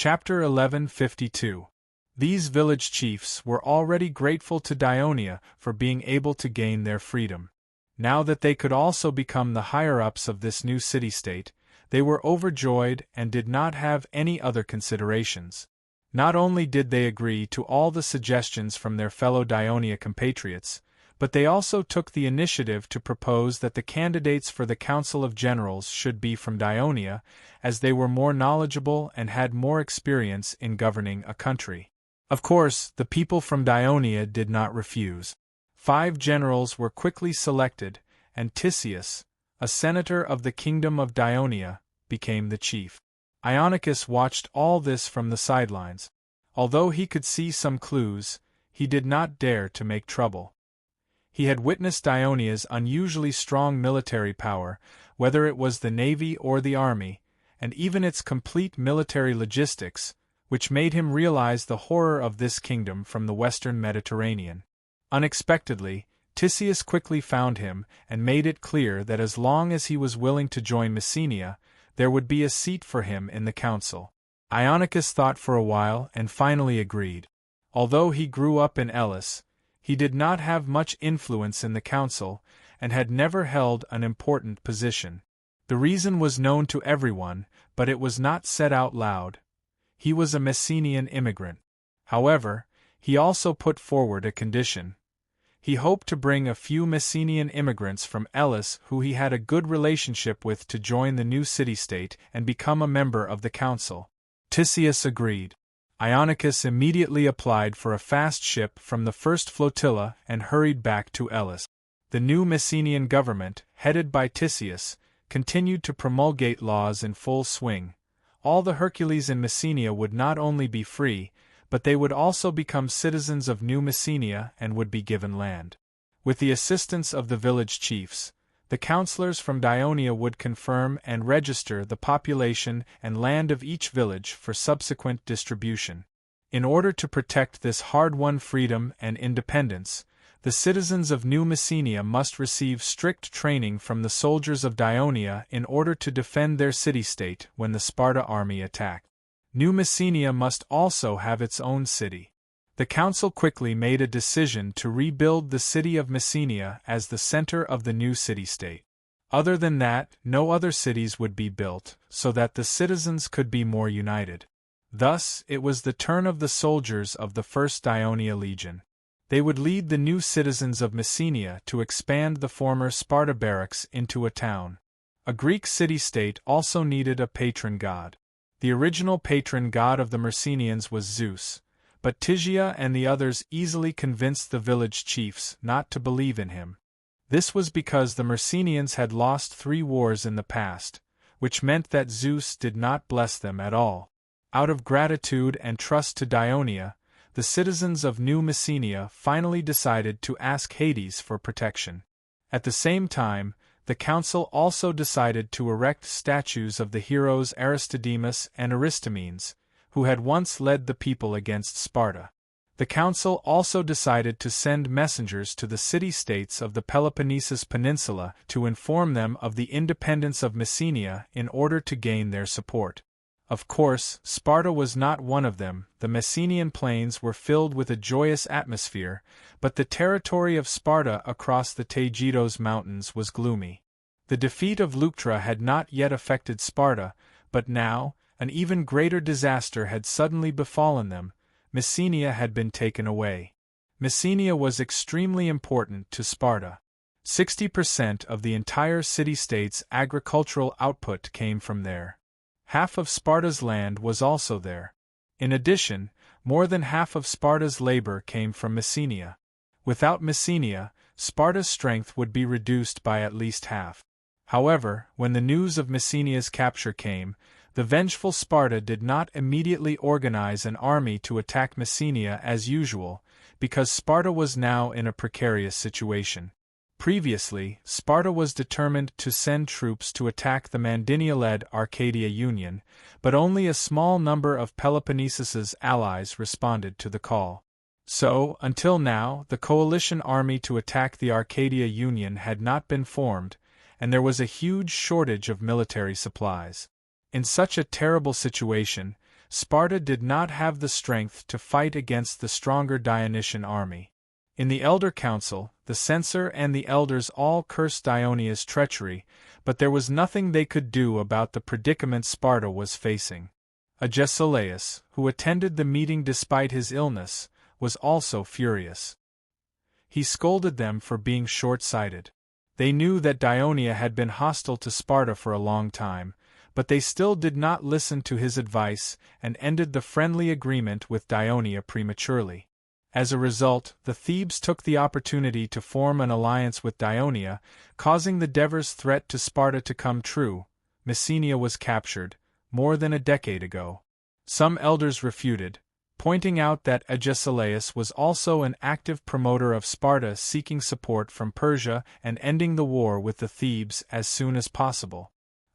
Chapter 1152. These village chiefs were already grateful to Dionia for being able to gain their freedom. Now that they could also become the higher-ups of this new city-state, they were overjoyed and did not have any other considerations. Not only did they agree to all the suggestions from their fellow Dionia compatriots, but they also took the initiative to propose that the candidates for the Council of Generals should be from Dionia, as they were more knowledgeable and had more experience in governing a country. Of course, the people from Dionia did not refuse. 5 generals were quickly selected, and Tisius, a senator of the kingdom of Dionia, became the chief. Ionicus watched all this from the sidelines. Although he could see some clues, he did not dare to make trouble. He had witnessed Dionia's unusually strong military power, whether it was the navy or the army, and even its complete military logistics, which made him realize the horror of this kingdom from the western Mediterranean. Unexpectedly, Tisius quickly found him and made it clear that as long as he was willing to join Messenia, there would be a seat for him in the council. Ionicus thought for a while and finally agreed. Although he grew up in Elis, he did not have much influence in the council, and had never held an important position. The reason was known to everyone, but it was not said out loud. He was a Messenian immigrant. However, he also put forward a condition. He hoped to bring a few Messenian immigrants from Elis who he had a good relationship with to join the new city-state and become a member of the council. Tisius agreed. Ionicus immediately applied for a fast ship from the first flotilla and hurried back to Elis. The new Messenian government, headed by Tisius, continued to promulgate laws in full swing. All the Hercules in Messenia would not only be free, but they would also become citizens of New Messenia and would be given land. With the assistance of the village chiefs, the councillors from Dionia would confirm and register the population and land of each village for subsequent distribution. In order to protect this hard-won freedom and independence, the citizens of New Messenia must receive strict training from the soldiers of Dionia in order to defend their city-state when the Sparta army attacked. New Messenia must also have its own city. The council quickly made a decision to rebuild the city of Messenia as the center of the new city-state. Other than that, no other cities would be built, so that the citizens could be more united. Thus, it was the turn of the soldiers of the First Dionia Legion. They would lead the new citizens of Messenia to expand the former Sparta barracks into a town. A Greek city-state also needed a patron god. The original patron god of the Messenians was Zeus, but Tisia and the others easily convinced the village chiefs not to believe in him. This was because the Messenians had lost 3 wars in the past, which meant that Zeus did not bless them at all. Out of gratitude and trust to Dionia, the citizens of New Messenia finally decided to ask Hades for protection. At the same time, the council also decided to erect statues of the heroes Aristodemus and Aristomenes, who had once led the people against Sparta. The council also decided to send messengers to the city-states of the Peloponnesus Peninsula to inform them of the independence of Messenia in order to gain their support. Of course, Sparta was not one of them. The Messenian plains were filled with a joyous atmosphere, but the territory of Sparta across the Taygetos mountains was gloomy. The defeat of Leuctra had not yet affected Sparta, but now, an even greater disaster had suddenly befallen them. Messenia had been taken away. Messenia was extremely important to Sparta. 60% of the entire city-state's agricultural output came from there. Half of Sparta's land was also there. In addition, more than half of Sparta's labor came from Messenia. Without Messenia, Sparta's strength would be reduced by at least half. However, when the news of Messenia's capture came, the vengeful Sparta did not immediately organize an army to attack Messenia as usual, because Sparta was now in a precarious situation. Previously, Sparta was determined to send troops to attack the Mandinia-led Arcadia Union, but only a small number of Peloponnesus's allies responded to the call. So, until now, the coalition army to attack the Arcadia Union had not been formed, and there was a huge shortage of military supplies. In such a terrible situation, Sparta did not have the strength to fight against the stronger Dionysian army. In the Elder Council, the censor and the elders all cursed Dionia's treachery, but there was nothing they could do about the predicament Sparta was facing. Agesilaus, who attended the meeting despite his illness, was also furious. He scolded them for being short-sighted. They knew that Dionia had been hostile to Sparta for a long time, but they still did not listen to his advice and ended the friendly agreement with Dionia prematurely. As a result, the Thebes took the opportunity to form an alliance with Dionia, causing the Devers' threat to Sparta to come true. Messenia was captured, more than a decade ago. Some elders refuted, pointing out that Agesilaus was also an active promoter of Sparta seeking support from Persia and ending the war with the Thebes as soon as possible.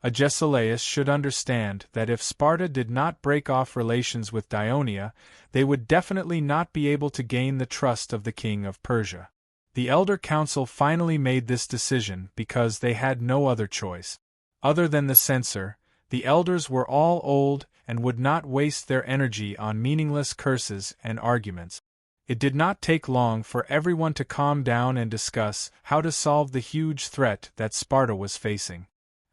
Agesilaus should understand that if Sparta did not break off relations with Dionia, they would definitely not be able to gain the trust of the king of Persia. The Elder Council finally made this decision because they had no other choice. Other than the censor, the elders were all old and would not waste their energy on meaningless curses and arguments. It did not take long for everyone to calm down and discuss how to solve the huge threat that Sparta was facing.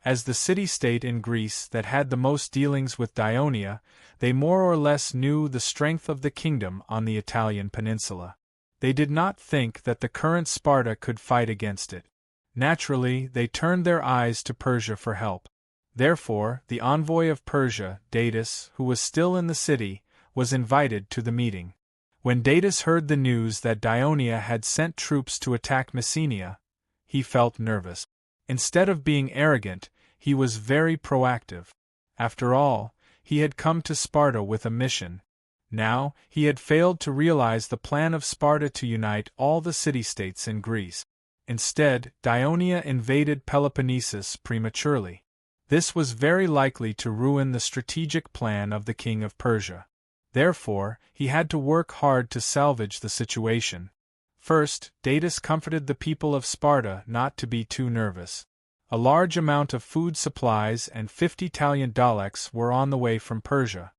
As the city-state in Greece that had the most dealings with Dionia, they more or less knew the strength of the kingdom on the Italian peninsula. They did not think that the current Sparta could fight against it. Naturally, they turned their eyes to Persia for help. Therefore, the envoy of Persia, Datis, who was still in the city, was invited to the meeting. When Datis heard the news that Dionia had sent troops to attack Messenia, he felt nervous. Instead of being arrogant, he was very proactive. After all, he had come to Sparta with a mission. Now, he had failed to realize the plan of Sparta to unite all the city-states in Greece. Instead, Dionia invaded Peloponnesus prematurely. This was very likely to ruin the strategic plan of the king of Persia. Therefore, he had to work hard to salvage the situation. First, Datis comforted the people of Sparta not to be too nervous. A large amount of food supplies and 50 talent dalecs were on the way from Persia.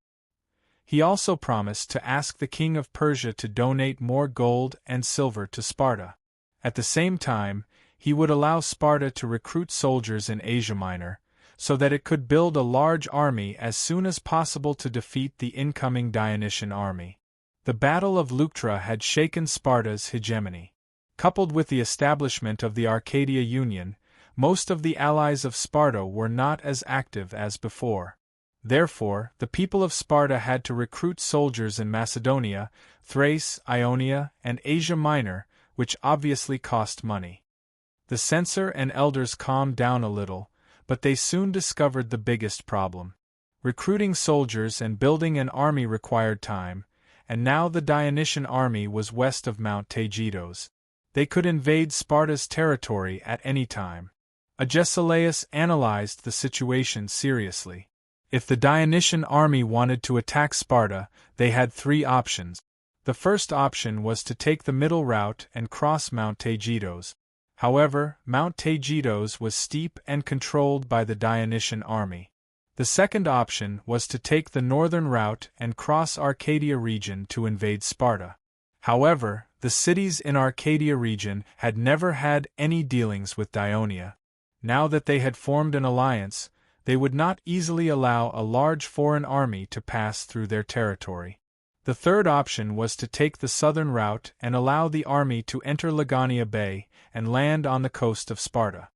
He also promised to ask the king of Persia to donate more gold and silver to Sparta. At the same time, he would allow Sparta to recruit soldiers in Asia Minor, so that it could build a large army as soon as possible to defeat the incoming Dionysian army. The Battle of Leuctra had shaken Sparta's hegemony. Coupled with the establishment of the Arcadia Union, most of the allies of Sparta were not as active as before. Therefore, the people of Sparta had to recruit soldiers in Macedonia, Thrace, Ionia, and Asia Minor, which obviously cost money. The censor and elders calmed down a little, but they soon discovered the biggest problem. Recruiting soldiers and building an army required time, and now the Dionysian army was west of Mount Taygetos. They could invade Sparta's territory at any time. Agesilaus analyzed the situation seriously. If the Dionysian army wanted to attack Sparta, they had three options. The first option was to take the middle route and cross Mount Taygetos. However, Mount Taygetos was steep and controlled by the Dionysian army. The second option was to take the northern route and cross Arcadia region to invade Sparta. However, the cities in Arcadia region had never had any dealings with Dionia. Now that they had formed an alliance, they would not easily allow a large foreign army to pass through their territory. The third option was to take the southern route and allow the army to enter Lagania Bay and land on the coast of Sparta.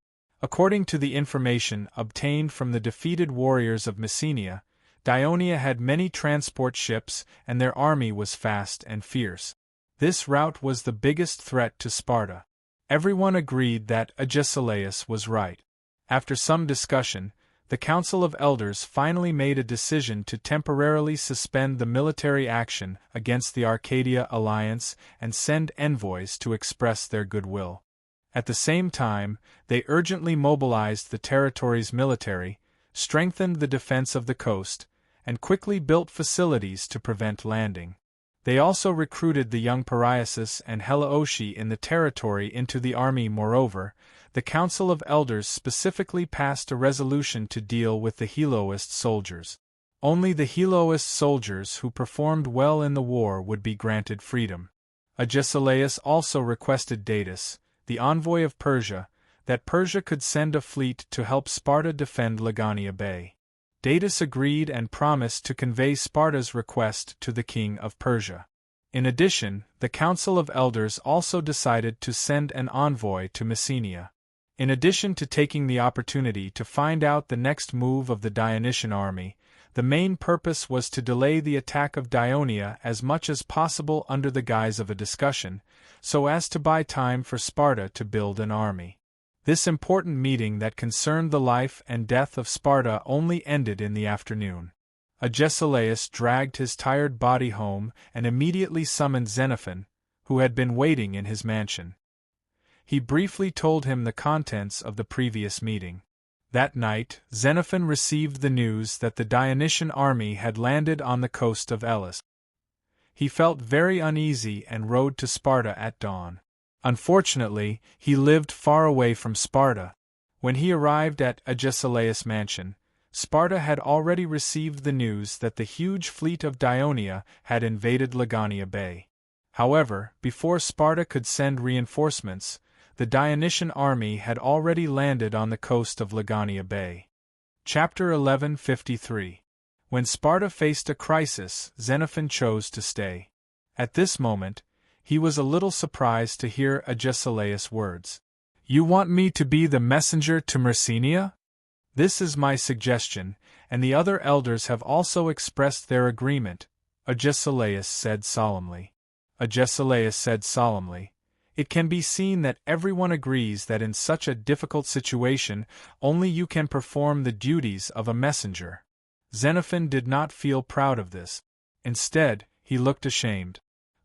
According to the information obtained from the defeated warriors of Messenia, Dionia had many transport ships and their army was fast and fierce. This route was the biggest threat to Sparta. Everyone agreed that Agesilaus was right. After some discussion, the Council of Elders finally made a decision to temporarily suspend the military action against the Arcadia alliance and send envoys to express their goodwill. At the same time, they urgently mobilized the territory's military, strengthened the defense of the coast, and quickly built facilities to prevent landing. They also recruited the young Pariasus and Heliosci in the territory into the army. Moreover, the Council of Elders specifically passed a resolution to deal with the Heloist soldiers. Only the Heloist soldiers who performed well in the war would be granted freedom. Agesilaus also requested Datis, the envoy of Persia, that Persia could send a fleet to help Sparta defend Lagania Bay. Datis agreed and promised to convey Sparta's request to the king of Persia. In addition, the Council of Elders also decided to send an envoy to Messenia. In addition to taking the opportunity to find out the next move of the Dionysian army, the main purpose was to delay the attack of Dionia as much as possible under the guise of a discussion, so as to buy time for Sparta to build an army. This important meeting that concerned the life and death of Sparta only ended in the afternoon. Agesilaus dragged his tired body home and immediately summoned Xenophon, who had been waiting in his mansion. He briefly told him the contents of the previous meeting. That night, Xenophon received the news that the Dionysian army had landed on the coast of Elis. He felt very uneasy and rode to Sparta at dawn. Unfortunately, he lived far away from Sparta. When he arrived at Agesilaus' mansion, Sparta had already received the news that the huge fleet of Dionia had invaded Lagania Bay. However, before Sparta could send reinforcements, the Dionysian army had already landed on the coast of Lagania Bay. Chapter 1153. When Sparta faced a crisis, Xenophon chose to stay. At this moment, he was a little surprised to hear Agesilaus' words. "You want me to be the messenger to Messenia? This is my suggestion, and the other elders have also expressed their agreement," Agesilaus said solemnly. It can be seen that everyone agrees that in such a difficult situation, only you can perform the duties of a messenger. Xenophon did not feel proud of this. Instead, he looked ashamed.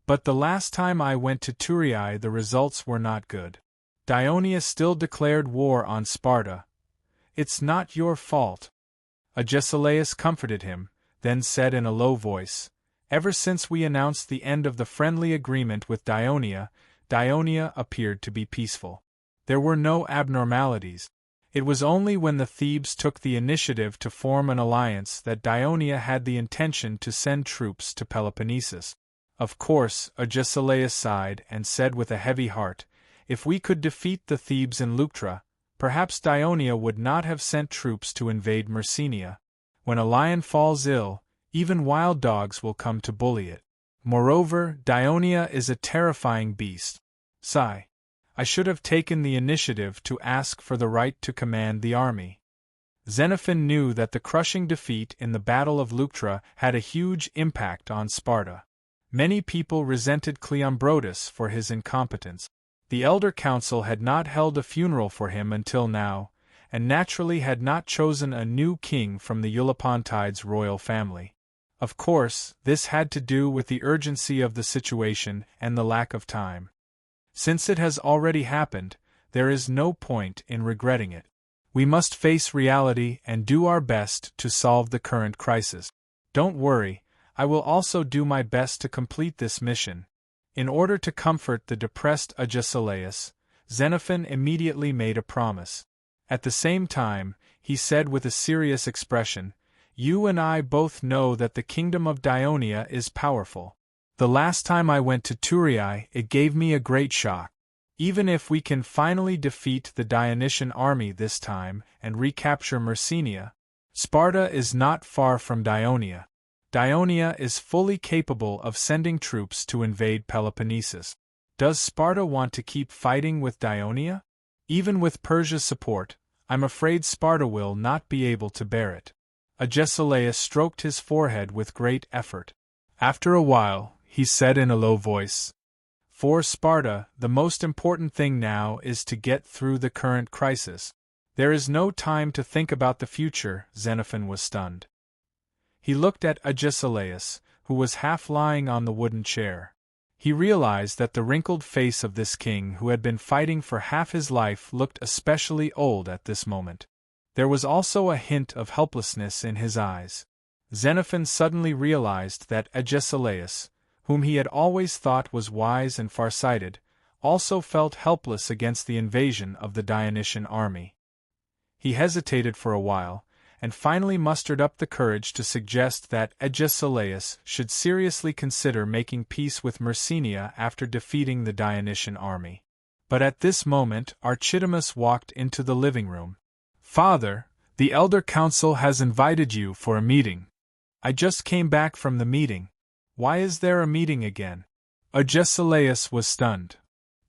"But the last time I went to Thurii the results were not good. Dionia still declared war on Sparta. It's not your fault." Agesilaus comforted him, then said in a low voice, "Ever since we announced the end of the friendly agreement with Dionia appeared to be peaceful. There were no abnormalities. It was only when the Thebes took the initiative to form an alliance that Dionia had the intention to send troops to Peloponnesus. Of course," Agesilaus sighed and said with a heavy heart, "if we could defeat the Thebes in Leuctra, perhaps Dionia would not have sent troops to invade Messenia. When a lion falls ill, even wild dogs will come to bully it. Moreover, Dionia is a terrifying beast. Sigh. I should have taken the initiative to ask for the right to command the army." Xenophon knew that the crushing defeat in the Battle of Leuctra had a huge impact on Sparta. Many people resented Cleombrotus for his incompetence. The Elder Council had not held a funeral for him until now, and naturally had not chosen a new king from the Eulopontides' royal family. Of course, this had to do with the urgency of the situation and the lack of time. Since it has already happened, there is no point in regretting it. We must face reality and do our best to solve the current crisis. Don't worry, I will also do my best to complete this mission. In order to comfort the depressed Agesilaus, Xenophon immediately made a promise. At the same time, he said with a serious expression, "You and I both know that the kingdom of Dionia is powerful. The last time I went to Thurii, it gave me a great shock. Even if we can finally defeat the Dionysian army this time and recapture Messenia, Sparta is not far from Dionia. Dionia is fully capable of sending troops to invade Peloponnesus. Does Sparta want to keep fighting with Dionia? Even with Persia's support, I'm afraid Sparta will not be able to bear it." Agesilaus stroked his forehead with great effort. After a while, he said in a low voice, "For Sparta, the most important thing now is to get through the current crisis. There is no time to think about the future." Xenophon was stunned. He looked at Agesilaus, who was half lying on the wooden chair. He realized that the wrinkled face of this king who had been fighting for half his life looked especially old at this moment. There was also a hint of helplessness in his eyes. Xenophon suddenly realized that Agesilaus, whom he had always thought was wise and farsighted, also felt helpless against the invasion of the Dionysian army. He hesitated for a while, and finally mustered up the courage to suggest that Agesilaus should seriously consider making peace with Myrcenia after defeating the Dionysian army. But at this moment Archidamus walked into the living room. "Father, the Elder Council has invited you for a meeting." "I just came back from the meeting." "Why is there a meeting again?" Agesilaus was stunned.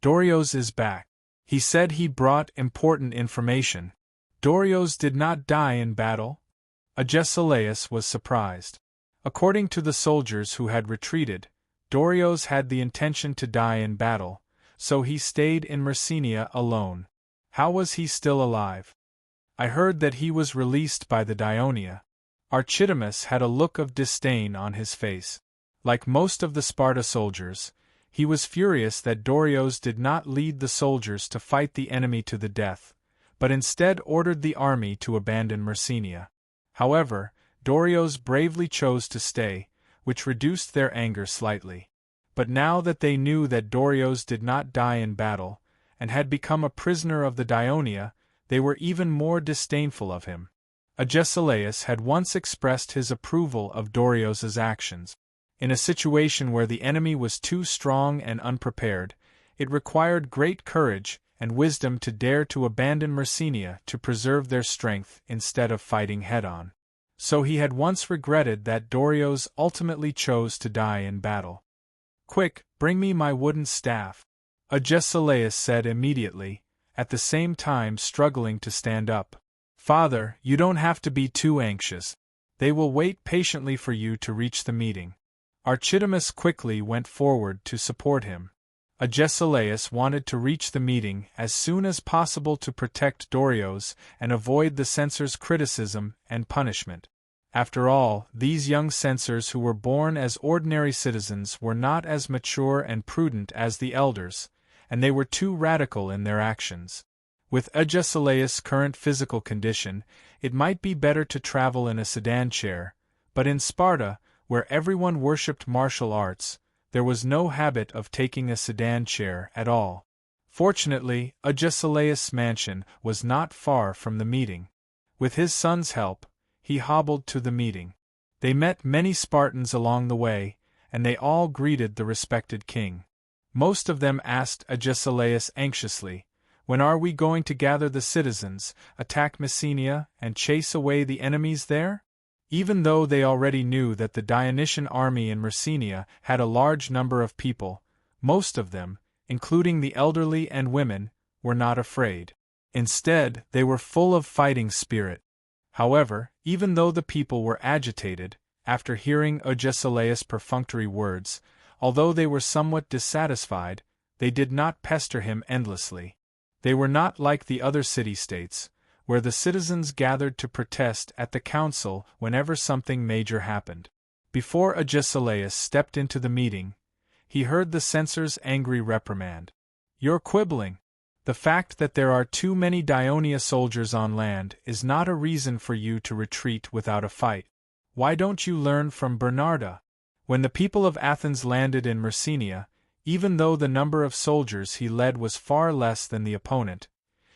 "Dorio's is back. He said he brought important information." "Dorio's did not die in battle?" Agesilaus was surprised. According to the soldiers who had retreated, Dorio's had the intention to die in battle, so he stayed in Myrcenia alone. How was he still alive? "I heard that he was released by the Dionia." Archidamus had a look of disdain on his face. Like most of the Sparta soldiers, he was furious that Dorio's did not lead the soldiers to fight the enemy to the death, but instead ordered the army to abandon Myrcenia. However, Dorio's bravely chose to stay, which reduced their anger slightly. But now that they knew that Dorio's did not die in battle, and had become a prisoner of the Dionia, they were even more disdainful of him. Agesilaus had once expressed his approval of Dorio's actions. In a situation where the enemy was too strong and unprepared, it required great courage and wisdom to dare to abandon Myrcenia to preserve their strength instead of fighting head-on. So he had once regretted that Dorio's ultimately chose to die in battle. "Quick, bring me my wooden staff," Agesilaus said immediately, at the same time struggling to stand up. "Father, you don't have to be too anxious. They will wait patiently for you to reach the meeting." Archidamus quickly went forward to support him. Agesilaus wanted to reach the meeting as soon as possible to protect Dorio's and avoid the censor's criticism and punishment. After all, these young censors who were born as ordinary citizens were not as mature and prudent as the elders, and they were too radical in their actions. With Agesilaus' current physical condition, it might be better to travel in a sedan chair, but in Sparta, where everyone worshipped martial arts, there was no habit of taking a sedan chair at all. Fortunately, Agesilaus' mansion was not far from the meeting. With his son's help, he hobbled to the meeting. They met many Spartans along the way, and they all greeted the respected king. Most of them asked Agesilaus anxiously, "When are we going to gather the citizens, attack Messenia, and chase away the enemies there?" Even though they already knew that the Dionysian army in Myrcenia had a large number of people, most of them, including the elderly and women, were not afraid. Instead, they were full of fighting spirit. However, even though the people were agitated, after hearing Agesilaus' perfunctory words, although they were somewhat dissatisfied, they did not pester him endlessly. They were not like the other city-states, where the citizens gathered to protest at the council whenever something major happened. Before Agesilaus stepped into the meeting, he heard the censor's angry reprimand. "You're quibbling. The fact that there are too many Dionia soldiers on land is not a reason for you to retreat without a fight. Why don't you learn from Bernarda?" When the people of Athens landed in Myrcenia, even though the number of soldiers he led was far less than the opponent,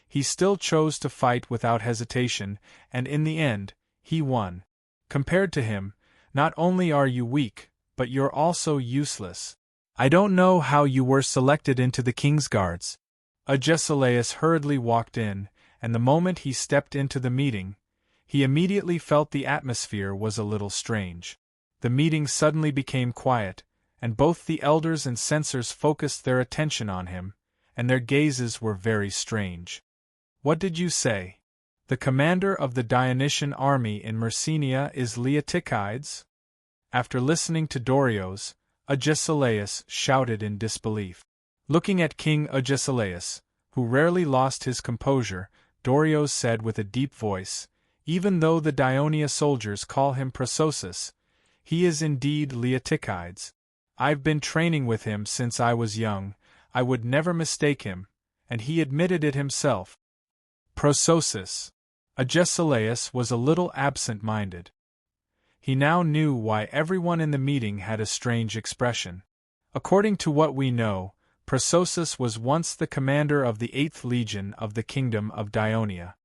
he still chose to fight without hesitation, and in the end, he won. Compared to him, not only are you weak, but you're also useless. I don't know how you were selected into the king's guards. Agesilaus hurriedly walked in, and the moment he stepped into the meeting, he immediately felt the atmosphere was a little strange. The meeting suddenly became quiet, and both the elders and censors focused their attention on him, and their gazes were very strange. "What did you say? The commander of the Dionysian army in Myrcenia is Leotychides?" After listening to Dorio's, Agesilaus shouted in disbelief. Looking at King Agesilaus, who rarely lost his composure, Dorio's said with a deep voice, "Even though the Dionia soldiers call him Prososus, he is indeed Leotychides. I've been training with him since I was young, I would never mistake him, and he admitted it himself." Prososus. Agesilaus was a little absent-minded. He now knew why everyone in the meeting had a strange expression. According to what we know, Prososus was once the commander of the 8th Legion of the Kingdom of Dionia.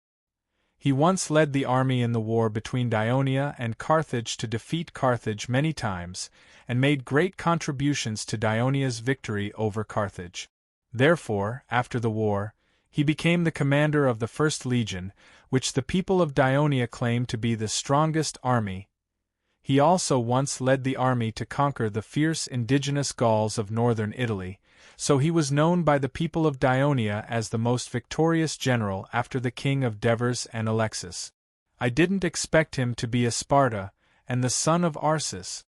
He once led the army in the war between Ionia and Carthage to defeat Carthage many times, and made great contributions to Ionia's victory over Carthage. Therefore, after the war, he became the commander of the First Legion, which the people of Ionia claim to be the strongest army. He also once led the army to conquer the fierce indigenous Gauls of northern Italy, so he was known by the people of Ionia as the most victorious general after the king of Devers and Alexis. I didn't expect him to be a Sparta, and the son of Arsis.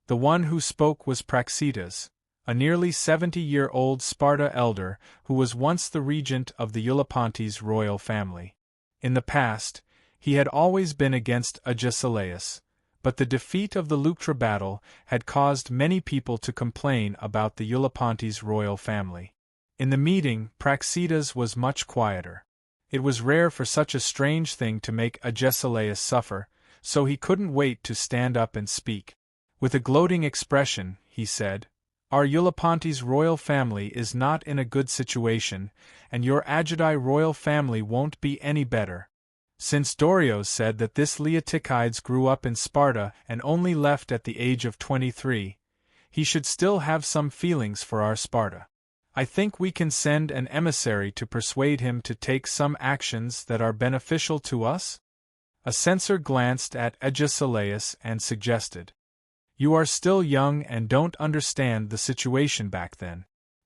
The one who spoke was Praxetas, a nearly 70-year-old Sparta elder who was once the regent of the Eulopontes royal family. In the past, he had always been against Agesilaus, but the defeat of the Leuctra battle had caused many people to complain about the Eulopontes royal family. In the meeting, Praxetas was much quieter. It was rare for such a strange thing to make Agesilaus suffer, so he couldn't wait to stand up and speak. With a gloating expression, he said, "Our Eulopontes royal family is not in a good situation, and your Agedi royal family won't be any better. Since Dorios said that this Leotychides grew up in Sparta and only left at the age of 23, he should still have some feelings for our Sparta. I think we can send an emissary to persuade him to take some actions that are beneficial to us?" A censor glanced at Agesilaus and suggested, "You are still young and don't understand the situation back then."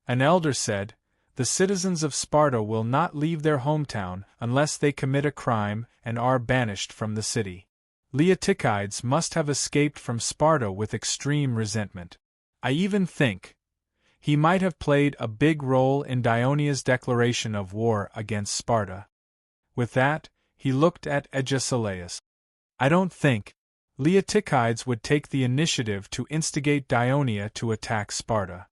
An elder said, "The citizens of Sparta will not leave their hometown unless they commit a crime and are banished from the city. Leotychides must have escaped from Sparta with extreme resentment. I even think he might have played a big role in Dionia's declaration of war against Sparta." With that, he looked at Agesilaus. "I don't think Leotychides would take the initiative to instigate Dionia to attack Sparta."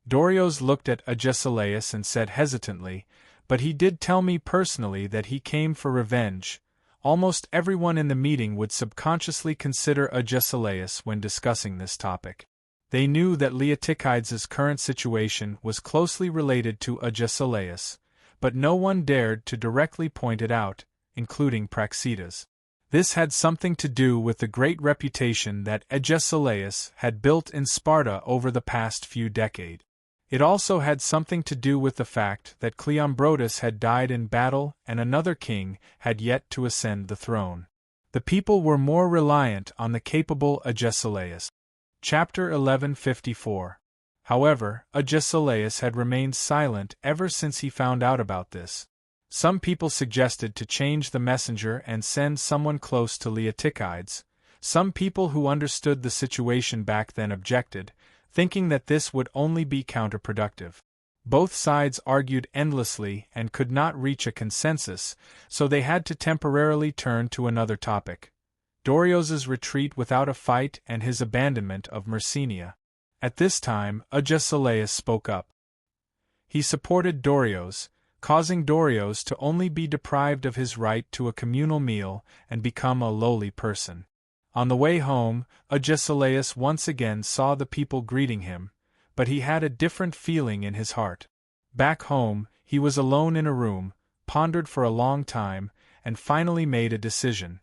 Dorios looked at Agesilaus and said hesitantly, "But he did tell me personally that he came for revenge." Almost everyone in the meeting would subconsciously consider Agesilaus when discussing this topic. They knew that Leotychides' current situation was closely related to Agesilaus, but no one dared to directly point it out, including Praxetas. This had something to do with the great reputation that Agesilaus had built in Sparta over the past few decades. It also had something to do with the fact that Cleombrotus had died in battle and another king had yet to ascend the throne. The people were more reliant on the capable Agesilaus. Chapter 1154. However, Agesilaus had remained silent ever since he found out about this. Some people suggested to change the messenger and send someone close to Leotychides. Some people who understood the situation back then objected, thinking that this would only be counterproductive. Both sides argued endlessly and could not reach a consensus, so they had to temporarily turn to another topic: Dorios's retreat without a fight and his abandonment of Messenia. At this time, Agesilaus spoke up. He supported Dorios, causing Dorios to only be deprived of his right to a communal meal and become a lowly person. On the way home, Agesilaus once again saw the people greeting him, but he had a different feeling in his heart. Back home, he was alone in a room, pondered for a long time, and finally made a decision.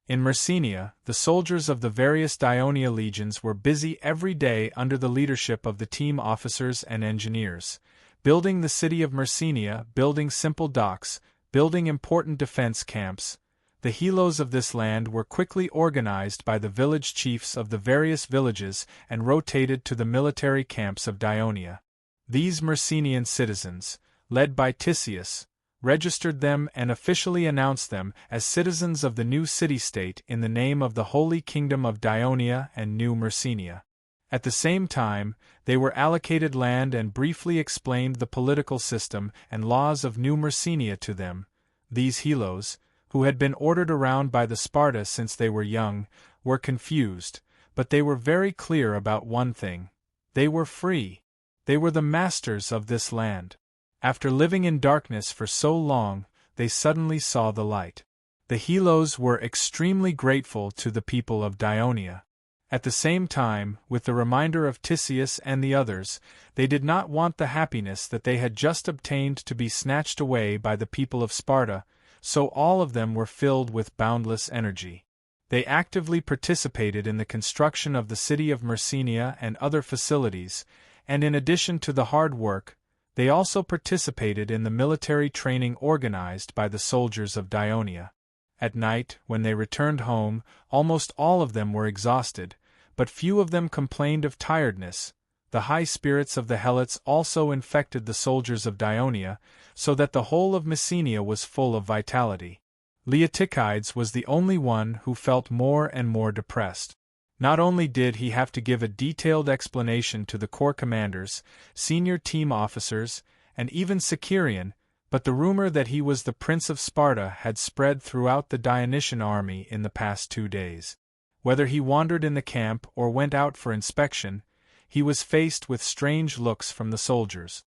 In Messenia, the soldiers of the various Dionia legions were busy every day under the leadership of the team officers and engineers, building the city of Messenia, building simple docks, building important defense camps. The helos of this land were quickly organized by the village chiefs of the various villages and rotated to the military camps of Dionia. These Messenian citizens, led by Tisius, registered them and officially announced them as citizens of the new city-state in the name of the Holy Kingdom of Dionia and New Messenia. At the same time, they were allocated land and briefly explained the political system and laws of New Messenia to them. These helos, who had been ordered around by the Sparta since they were young, were confused, but they were very clear about one thing: they were free. They were the masters of this land. After living in darkness for so long, they suddenly saw the light. The helos were extremely grateful to the people of Dionia. At the same time, with the reminder of Tisius and the others, they did not want the happiness that they had just obtained to be snatched away by the people of Sparta, so all of them were filled with boundless energy. They actively participated in the construction of the city of Myrcenia and other facilities, and in addition to the hard work, they also participated in the military training organized by the soldiers of Dionia. At night, when they returned home, almost all of them were exhausted, but few of them complained of tiredness. The high spirits of the Helots also infected the soldiers of Dionia, so that the whole of Messenia was full of vitality. Leotychides was the only one who felt more and more depressed. Not only did he have to give a detailed explanation to the corps commanders, senior team officers, and even Sicerian, but the rumor that he was the Prince of Sparta had spread throughout the Dionysian army in the past 2 days. Whether he wandered in the camp or went out for inspection, he was faced with strange looks from the soldiers.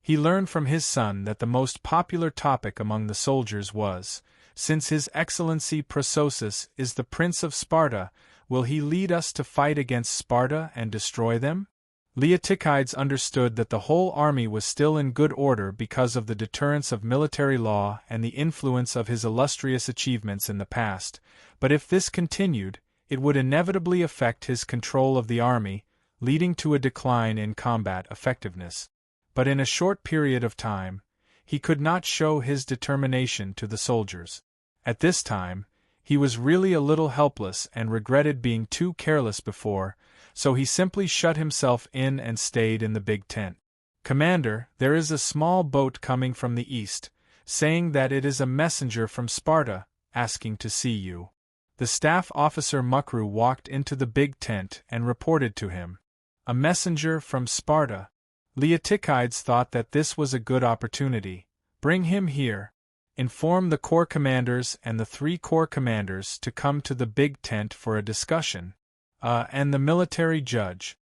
He learned from his son that the most popular topic among the soldiers was, "Since His Excellency Prososus is the Prince of Sparta, will he lead us to fight against Sparta and destroy them?" Leotychides understood that the whole army was still in good order because of the deterrence of military law and the influence of his illustrious achievements in the past, but if this continued, it would inevitably affect his control of the army, leading to a decline in combat effectiveness. But in a short period of time, he could not show his determination to the soldiers. At this time, he was really a little helpless and regretted being too careless before, so he simply shut himself in and stayed in the big tent. "Commander, there is a small boat coming from the east, saying that it is a messenger from Sparta, asking to see you." The staff officer Mukru walked into the big tent and reported to him. A messenger from Sparta. Leotychides thought that this was a good opportunity. "Bring him here. Inform the corps commanders and the 3 corps commanders to come to the big tent for a discussion. And the military judge."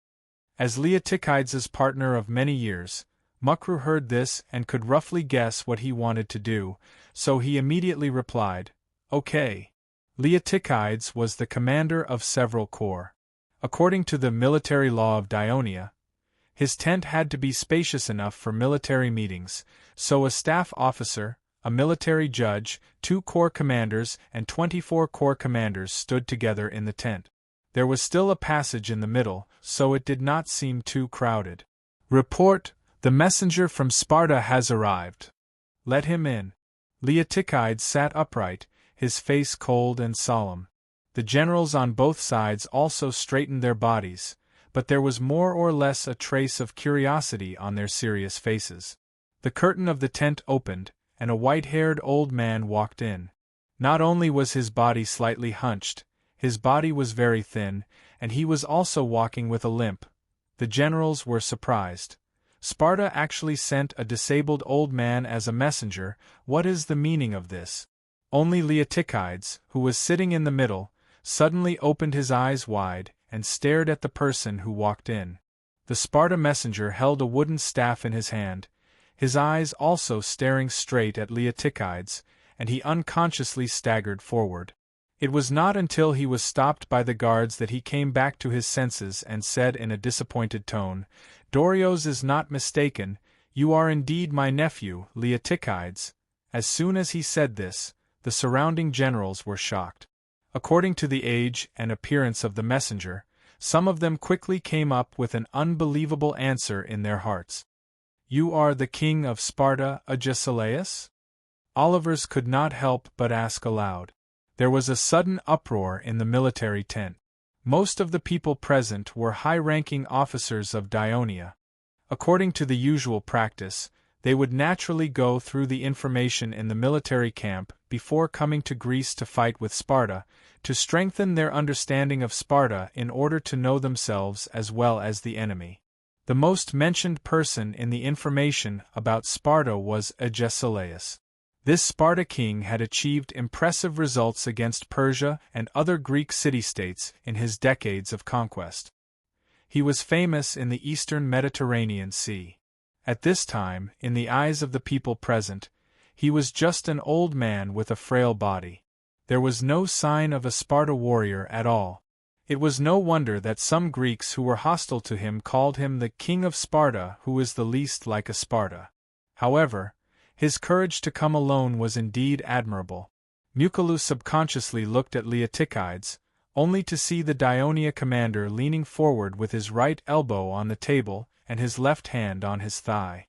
As Leotychides' partner of many years, Mukru heard this and could roughly guess what he wanted to do, so he immediately replied, "Okay." Leotychides was the commander of several corps. According to the military law of Dionia, his tent had to be spacious enough for military meetings, so a staff officer, a military judge, 2 corps commanders, and 24 corps commanders stood together in the tent. There was still a passage in the middle, so it did not seem too crowded. "Report, the messenger from Sparta has arrived. Let him in." Leotychides sat upright, his face cold and solemn. The generals on both sides also straightened their bodies, but there was more or less a trace of curiosity on their serious faces. The curtain of the tent opened, and a white-haired old man walked in. Not only was his body slightly hunched, his body was very thin, and he was also walking with a limp. The generals were surprised. Sparta actually sent a disabled old man as a messenger. What is the meaning of this? Only Leotychides, who was sitting in the middle, suddenly opened his eyes wide and stared at the person who walked in. The Sparta messenger held a wooden staff in his hand, his eyes also staring straight at Leotychides, and he unconsciously staggered forward. It was not until he was stopped by the guards that he came back to his senses and said in a disappointed tone, "Dorios is not mistaken, you are indeed my nephew, Leotychides." As soon as he said this, the surrounding generals were shocked. According to the age and appearance of the messenger, some of them quickly came up with an unbelievable answer in their hearts. "You are the king of Sparta, Agesilaus?" Olivers could not help but ask aloud. There was a sudden uproar in the military tent. Most of the people present were high-ranking officers of Dionia. According to the usual practice, they would naturally go through the information in the military camp before coming to Greece to fight with Sparta, to strengthen their understanding of Sparta in order to know themselves as well as the enemy. The most mentioned person in the information about Sparta was Agesilaus. This Sparta king had achieved impressive results against Persia and other Greek city-states in his decades of conquest. He was famous in the eastern Mediterranean Sea. At this time, in the eyes of the people present, he was just an old man with a frail body. There was no sign of a Sparta warrior at all. It was no wonder that some Greeks who were hostile to him called him the King of Sparta, who is the least like a Sparta. However, His courage to come alone was indeed admirable. Mucius subconsciously looked at Leotychides, only to see the Dionia commander leaning forward with his right elbow on the table and his left hand on his thigh.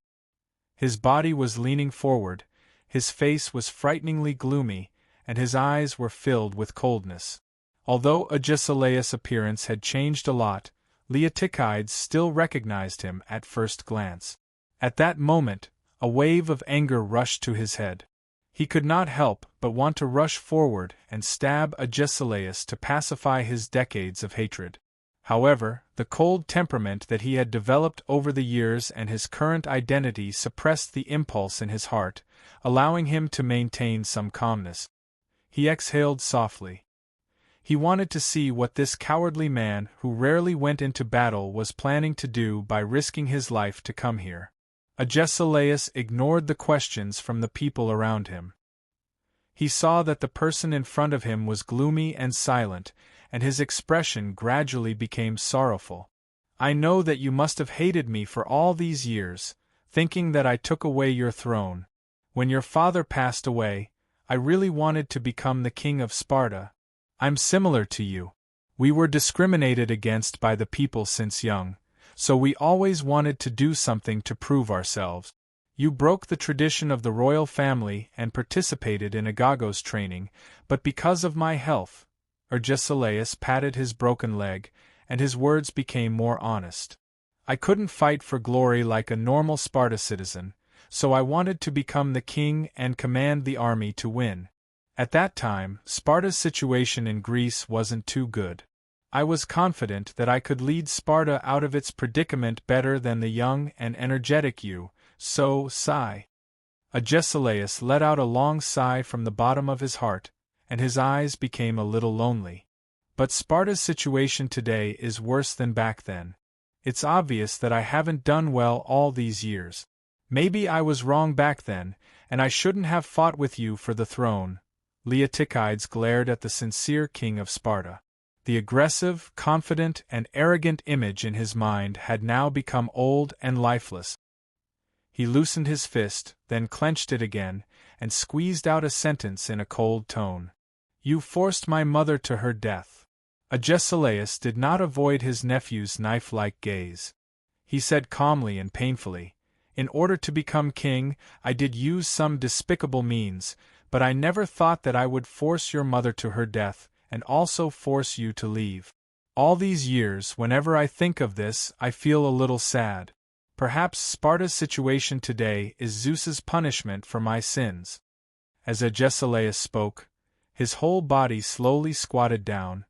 His body was leaning forward, his face was frighteningly gloomy, and his eyes were filled with coldness. Although Agesilaus' appearance had changed a lot, Leotychides still recognized him at first glance. At that moment, a wave of anger rushed to his head. He could not help but want to rush forward and stab Agesilaus to pacify his decades of hatred. However, the cold temperament that he had developed over the years and his current identity suppressed the impulse in his heart, allowing him to maintain some calmness. He exhaled softly. He wanted to see what this cowardly man who rarely went into battle was planning to do by risking his life to come here. Agesilaus ignored the questions from the people around him. He saw that the person in front of him was gloomy and silent, and his expression gradually became sorrowful. "I know that you must have hated me for all these years, thinking that I took away your throne. When your father passed away, I really wanted to become the king of Sparta. I'm similar to you. We were discriminated against by the people since young, so we always wanted to do something to prove ourselves. You broke the tradition of the royal family and participated in Agagos training, but because of my health..." Agesilaus patted his broken leg, and his words became more honest. "I couldn't fight for glory like a normal Sparta citizen, so I wanted to become the king and command the army to win. At that time, Sparta's situation in Greece wasn't too good. I was confident that I could lead Sparta out of its predicament better than the young and energetic you, so sigh." Agesilaus let out a long sigh from the bottom of his heart, and his eyes became a little lonely. "But Sparta's situation today is worse than back then. It's obvious that I haven't done well all these years. Maybe I was wrong back then, and I shouldn't have fought with you for the throne." Leotychides glared at the sincere king of Sparta. The aggressive, confident, and arrogant image in his mind had now become old and lifeless. He loosened his fist, then clenched it again, and squeezed out a sentence in a cold tone. "You forced my mother to her death." Agesilaus did not avoid his nephew's knife-like gaze. He said calmly and painfully, "In order to become king, I did use some despicable means, but I never thought that I would force your mother to her death, and also force you to leave. All these years, whenever I think of this, I feel a little sad. Perhaps Sparta's situation today is Zeus's punishment for my sins." As Agesilaus spoke, his whole body slowly squatted down,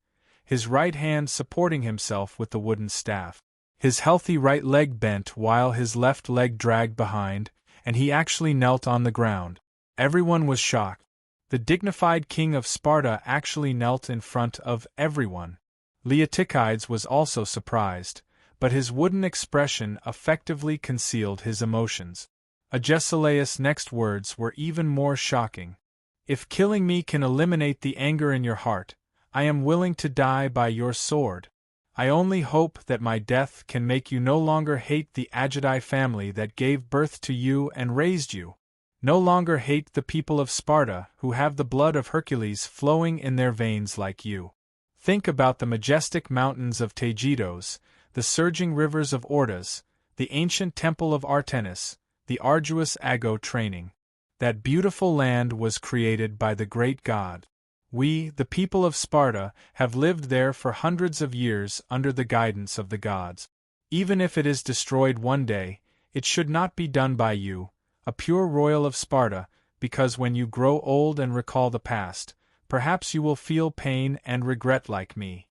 his right hand supporting himself with the wooden staff. His healthy right leg bent while his left leg dragged behind, and he actually knelt on the ground. Everyone was shocked. The dignified king of Sparta actually knelt in front of everyone. Leotychides was also surprised, but his wooden expression effectively concealed his emotions. Agesilaus' next words were even more shocking. "If killing me can eliminate the anger in your heart, I am willing to die by your sword. I only hope that my death can make you no longer hate the Agadi family that gave birth to you and raised you. No longer hate the people of Sparta who have the blood of Hercules flowing in their veins like you. Think about the majestic mountains of Taygetos, the surging rivers of Ordas, the ancient temple of Artemis, the arduous Ago training. That beautiful land was created by the great god. We, the people of Sparta, have lived there for hundreds of years under the guidance of the gods. Even if it is destroyed one day, it should not be done by you, a pure royal of Sparta, because when you grow old and recall the past, perhaps you will feel pain and regret like me."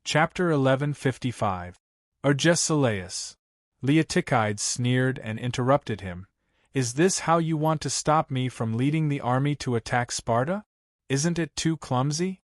Chapter 1155. Agesilaus. Leotychides sneered and interrupted him. "Is this how you want to stop me from leading the army to attack Sparta? Isn't it too clumsy?"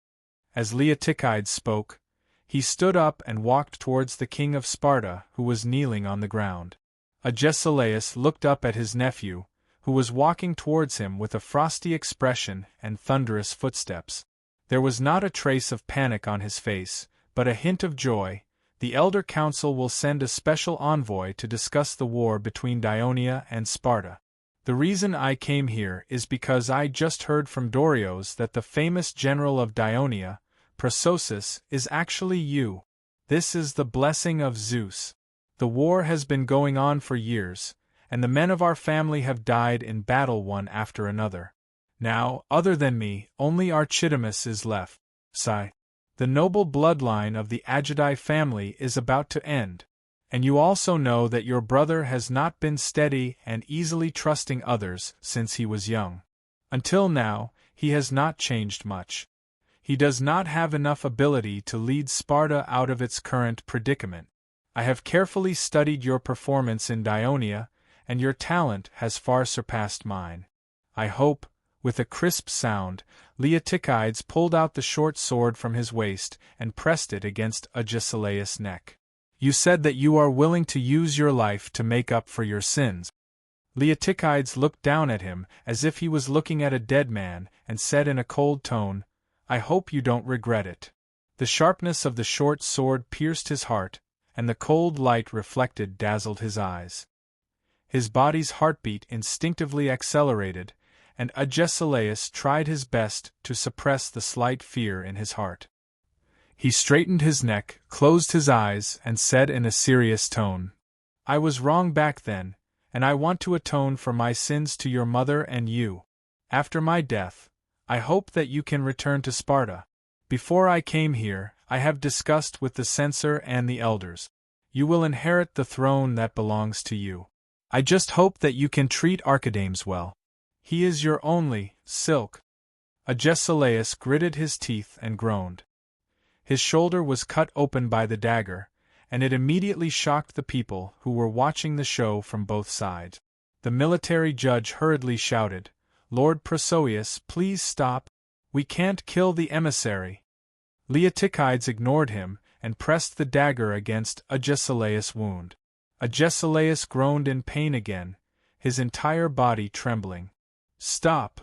As Leotychides spoke, he stood up and walked towards the king of Sparta, who was kneeling on the ground. Agesilaus looked up at his nephew, who was walking towards him with a frosty expression and thunderous footsteps. There was not a trace of panic on his face, but a hint of joy. "The Elder Council will send a special envoy to discuss the war between Dionia and Sparta. The reason I came here is because I just heard from Dorios that the famous general of Dionia, Prososus, is actually you. This is the blessing of Zeus. The war has been going on for years, and the men of our family have died in battle one after another. Now, other than me, only Archidamus is left. Sigh. The noble bloodline of the Agidai family is about to end. And you also know that your brother has not been steady and easily trusting others since he was young. Until now, he has not changed much. He does not have enough ability to lead Sparta out of its current predicament. I have carefully studied your performance in Dionia, and your talent has far surpassed mine. I hope. With a crisp sound, Leotychides pulled out the short sword from his waist and pressed it against Agesilaus' neck. You said that you are willing to use your life to make up for your sins. Leotychides looked down at him as if he was looking at a dead man and said in a cold tone, I hope you don't regret it. The sharpness of the short sword pierced his heart, and the cold light reflected dazzled his eyes. His body's heartbeat instinctively accelerated, and Agesilaus tried his best to suppress the slight fear in his heart. He straightened his neck, closed his eyes, and said in a serious tone, I was wrong back then, and I want to atone for my sins to your mother and you. After my death, I hope that you can return to Sparta. Before I came here, I have discussed with the censor and the elders. You will inherit the throne that belongs to you. I just hope that you can treat Archidamus well. He is your only silk. Agesilaus gritted his teeth and groaned. His shoulder was cut open by the dagger, and it immediately shocked the people who were watching the show from both sides. The military judge hurriedly shouted, Lord Prosoius, please stop. We can't kill the emissary. Leotychides ignored him and pressed the dagger against Agesilaus' wound. Agesilaus groaned in pain again, his entire body trembling. Stop!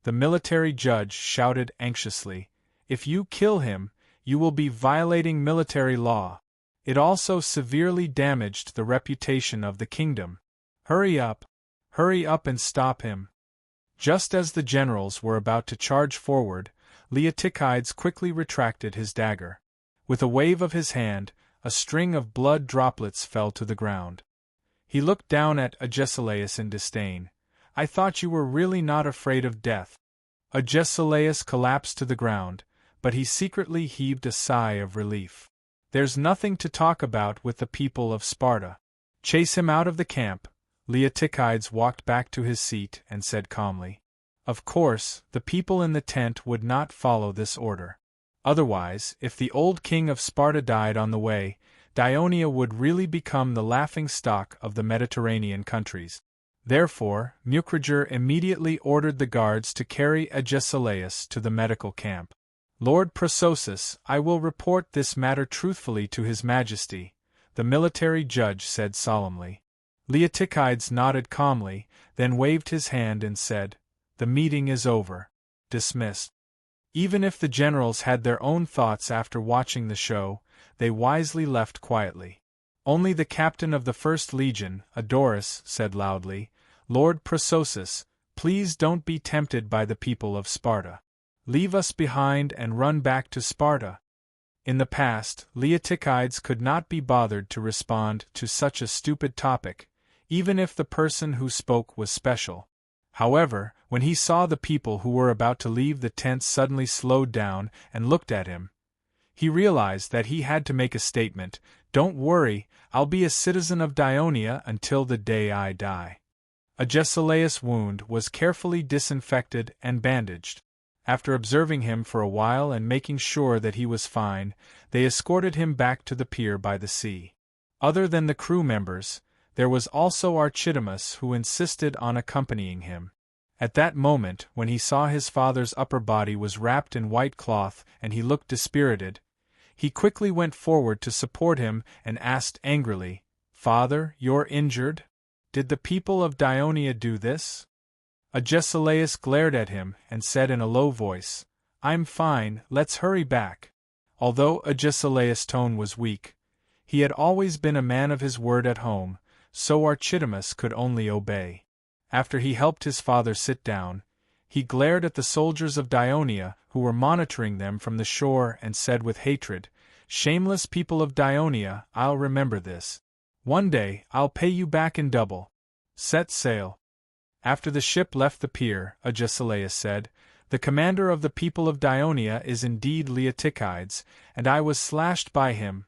The military judge shouted anxiously. If you kill him, you will be violating military law. It also severely damaged the reputation of the kingdom. Hurry up and stop him. Just as the generals were about to charge forward, Leotychides quickly retracted his dagger. With a wave of his hand, a string of blood droplets fell to the ground. He looked down at Agesilaus in disdain. I thought you were really not afraid of death. Agesilaus collapsed to the ground, but he secretly heaved a sigh of relief. There's nothing to talk about with the people of Sparta. Chase him out of the camp. Leotychides walked back to his seat and said calmly. Of course, the people in the tent would not follow this order. Otherwise, if the old king of Sparta died on the way, Dionia would really become the laughing-stock of the Mediterranean countries. Therefore, Mucriger immediately ordered the guards to carry Agesilaus to the medical camp. Lord Prososus, I will report this matter truthfully to His Majesty, the military judge said solemnly. Leotychides nodded calmly, then waved his hand and said, The meeting is over. Dismissed. Even if the generals had their own thoughts after watching the show, they wisely left quietly. Only the captain of the First Legion, Adoris, said loudly, Lord Prososus, please don't be tempted by the people of Sparta. Leave us behind and run back to Sparta. In the past, Leotychides could not be bothered to respond to such a stupid topic, even if the person who spoke was special. However, when he saw the people who were about to leave the tent suddenly slowed down and looked at him, he realized that he had to make a statement. Don't worry, I'll be a citizen of Dionia until the day I die. Agesilaus' wound was carefully disinfected and bandaged. After observing him for a while and making sure that he was fine, they escorted him back to the pier by the sea. Other than the crew members, there was also Archidamus who insisted on accompanying him. At that moment, when he saw his father's upper body was wrapped in white cloth and he looked dispirited, he quickly went forward to support him and asked angrily, Father, you're injured? Did the people of Dionia do this? Agesilaus glared at him and said in a low voice, I'm fine, let's hurry back. Although Agesilaus' tone was weak, he had always been a man of his word at home, so Archidamus could only obey. After he helped his father sit down, he glared at the soldiers of Dionia who were monitoring them from the shore and said with hatred, "Shameless people of Dionia, I'll remember this. One day, I'll pay you back in double. Set sail." After the ship left the pier, Agesilaus said, "The commander of the people of Dionia is indeed Leotychides, and I was slashed by him.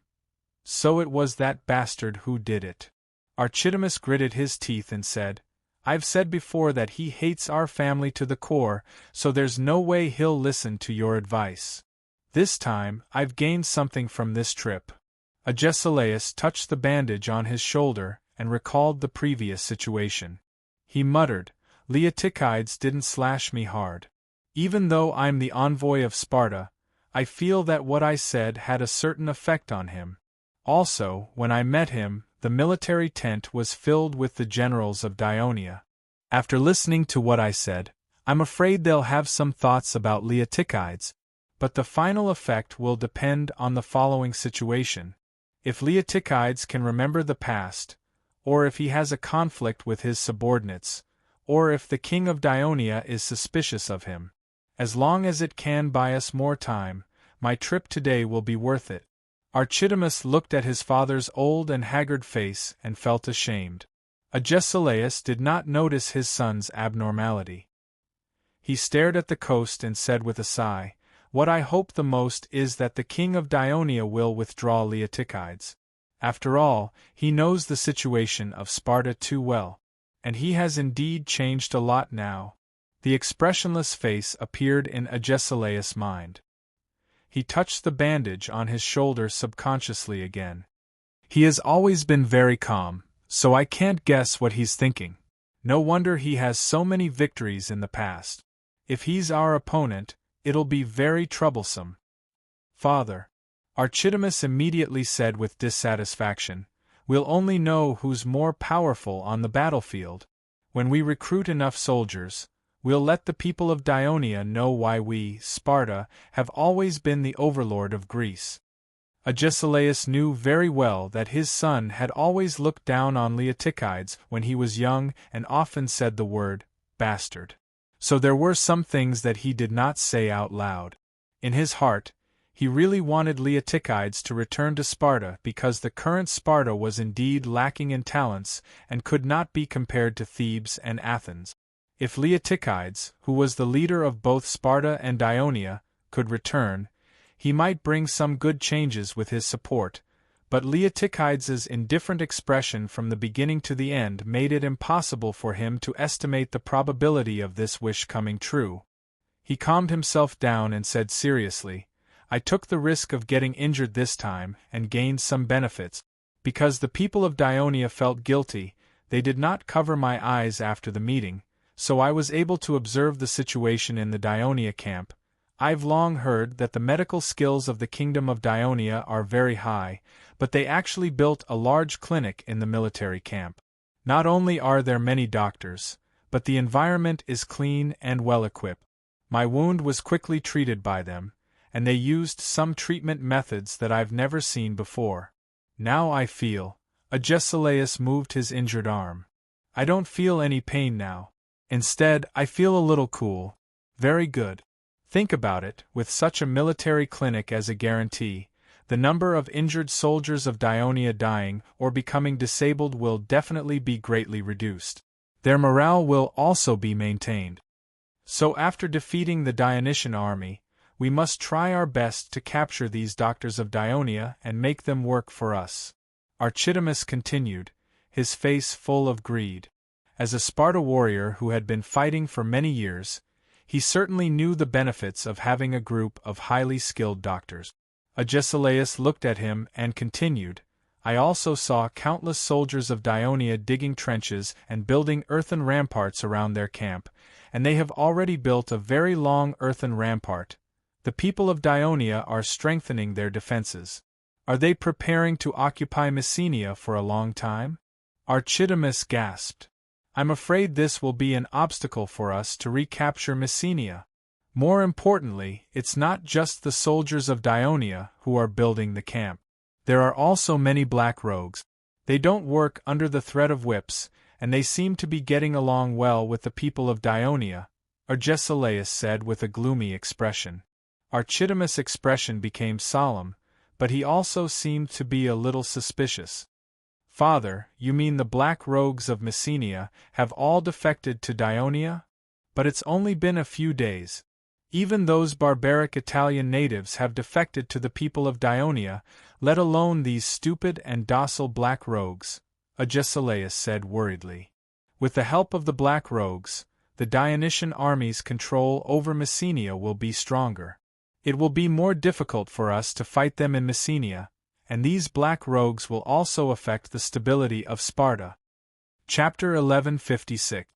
So it was that bastard who did it." Archidamus gritted his teeth and said, "I've said before that he hates our family to the core, so there's no way he'll listen to your advice. This time, I've gained something from this trip." Agesilaus touched the bandage on his shoulder and recalled the previous situation. He muttered, "Leotychides didn't slash me hard. Even though I'm the envoy of Sparta, I feel that what I said had a certain effect on him. Also, when I met him, the military tent was filled with the generals of Dionia. After listening to what I said, I'm afraid they'll have some thoughts about Leotychides, but the final effect will depend on the following situation. If Leotychides can remember the past, or if he has a conflict with his subordinates, or if the king of Dionia is suspicious of him. As long as it can buy us more time, my trip today will be worth it." Archidamus looked at his father's old and haggard face and felt ashamed. Agesilaus did not notice his son's abnormality. He stared at the coast and said with a sigh, "What I hope the most is that the king of Dionia will withdraw Leotychides. After all, he knows the situation of Sparta too well. And he has indeed changed a lot now." The expressionless face appeared in Agesilaus' mind. He touched the bandage on his shoulder subconsciously again. "He has always been very calm, so I can't guess what he's thinking. No wonder he has so many victories in the past. If he's our opponent, it'll be very troublesome." "Father," Archidamus immediately said with dissatisfaction, "we'll only know who's more powerful on the battlefield. When we recruit enough soldiers, we'll let the people of Dionia know why we, Sparta, have always been the overlord of Greece." Agesilaus knew very well that his son had always looked down on Leotychides when he was young and often said the word, bastard. So there were some things that he did not say out loud. In his heart, he really wanted Leotychides to return to Sparta because the current Sparta was indeed lacking in talents and could not be compared to Thebes and Athens. If Leotychides, who was the leader of both Sparta and Dionia, could return, he might bring some good changes with his support, but Leotychides' indifferent expression from the beginning to the end made it impossible for him to estimate the probability of this wish coming true. He calmed himself down and said seriously, "I took the risk of getting injured this time and gained some benefits. Because the people of Dionia felt guilty, they did not cover my eyes after the meeting, so I was able to observe the situation in the Dionia camp. I've long heard that the medical skills of the kingdom of Dionia are very high, but they actually built a large clinic in the military camp. Not only are there many doctors, but the environment is clean and well-equipped. My wound was quickly treated by them, and they used some treatment methods that I've never seen before. Now I feel..." Agesilaus moved his injured arm. "I don't feel any pain now. Instead, I feel a little cool. Very good. Think about it, with such a military clinic as a guarantee, the number of injured soldiers of Dionia dying or becoming disabled will definitely be greatly reduced. Their morale will also be maintained. So after defeating the Dionysian army, we must try our best to capture these doctors of Dionia and make them work for us." Archidamus continued, his face full of greed. As a Sparta warrior who had been fighting for many years, he certainly knew the benefits of having a group of highly skilled doctors. Agesilaus looked at him and continued, "I also saw countless soldiers of Dionia digging trenches and building earthen ramparts around their camp, and they have already built a very long earthen rampart. The people of Dionia are strengthening their defenses. Are they preparing to occupy Messenia for a long time?" Archidamus gasped. "I'm afraid this will be an obstacle for us to recapture Messenia. More importantly, it's not just the soldiers of Dionia who are building the camp. There are also many black rogues. They don't work under the threat of whips, and they seem to be getting along well with the people of Dionia, Argesilaus said with a gloomy expression. Archidamus' expression became solemn, but he also seemed to be a little suspicious. Father, you mean the black rogues of Messenia have all defected to Dionia? But it's only been a few days. Even those barbaric Italian natives have defected to the people of Dionia, let alone these stupid and docile black rogues, Agesilaus said worriedly. With the help of the black rogues, the Dionysian army's control over Messenia will be stronger. It will be more difficult for us to fight them in Messenia, and these black rogues will also affect the stability of Sparta. Chapter 1156.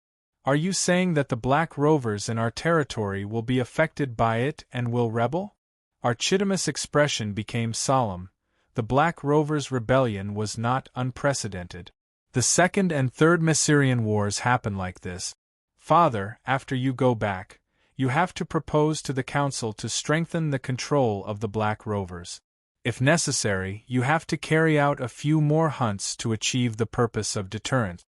Are you saying that the black rovers in our territory will be affected by it and will rebel? Archidamus' expression became solemn. The black rovers' rebellion was not unprecedented. The Second and Third Massyrian Wars happen like this. Father, after you go back, you have to propose to the council to strengthen the control of the black rovers. If necessary, you have to carry out a few more hunts to achieve the purpose of deterrence.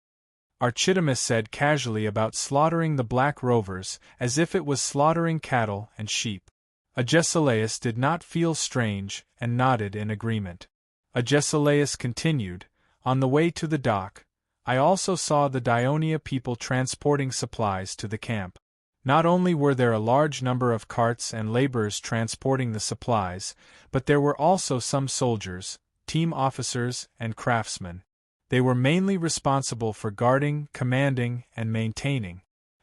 Archidamus said casually about slaughtering the black rovers as if it was slaughtering cattle and sheep. Agesilaus did not feel strange and nodded in agreement. Agesilaus continued, on the way to the dock, I also saw the Dionia people transporting supplies to the camp. Not only were there a large number of carts and laborers transporting the supplies, but there were also some soldiers, team officers, and craftsmen. They were mainly responsible for guarding, commanding, and maintaining.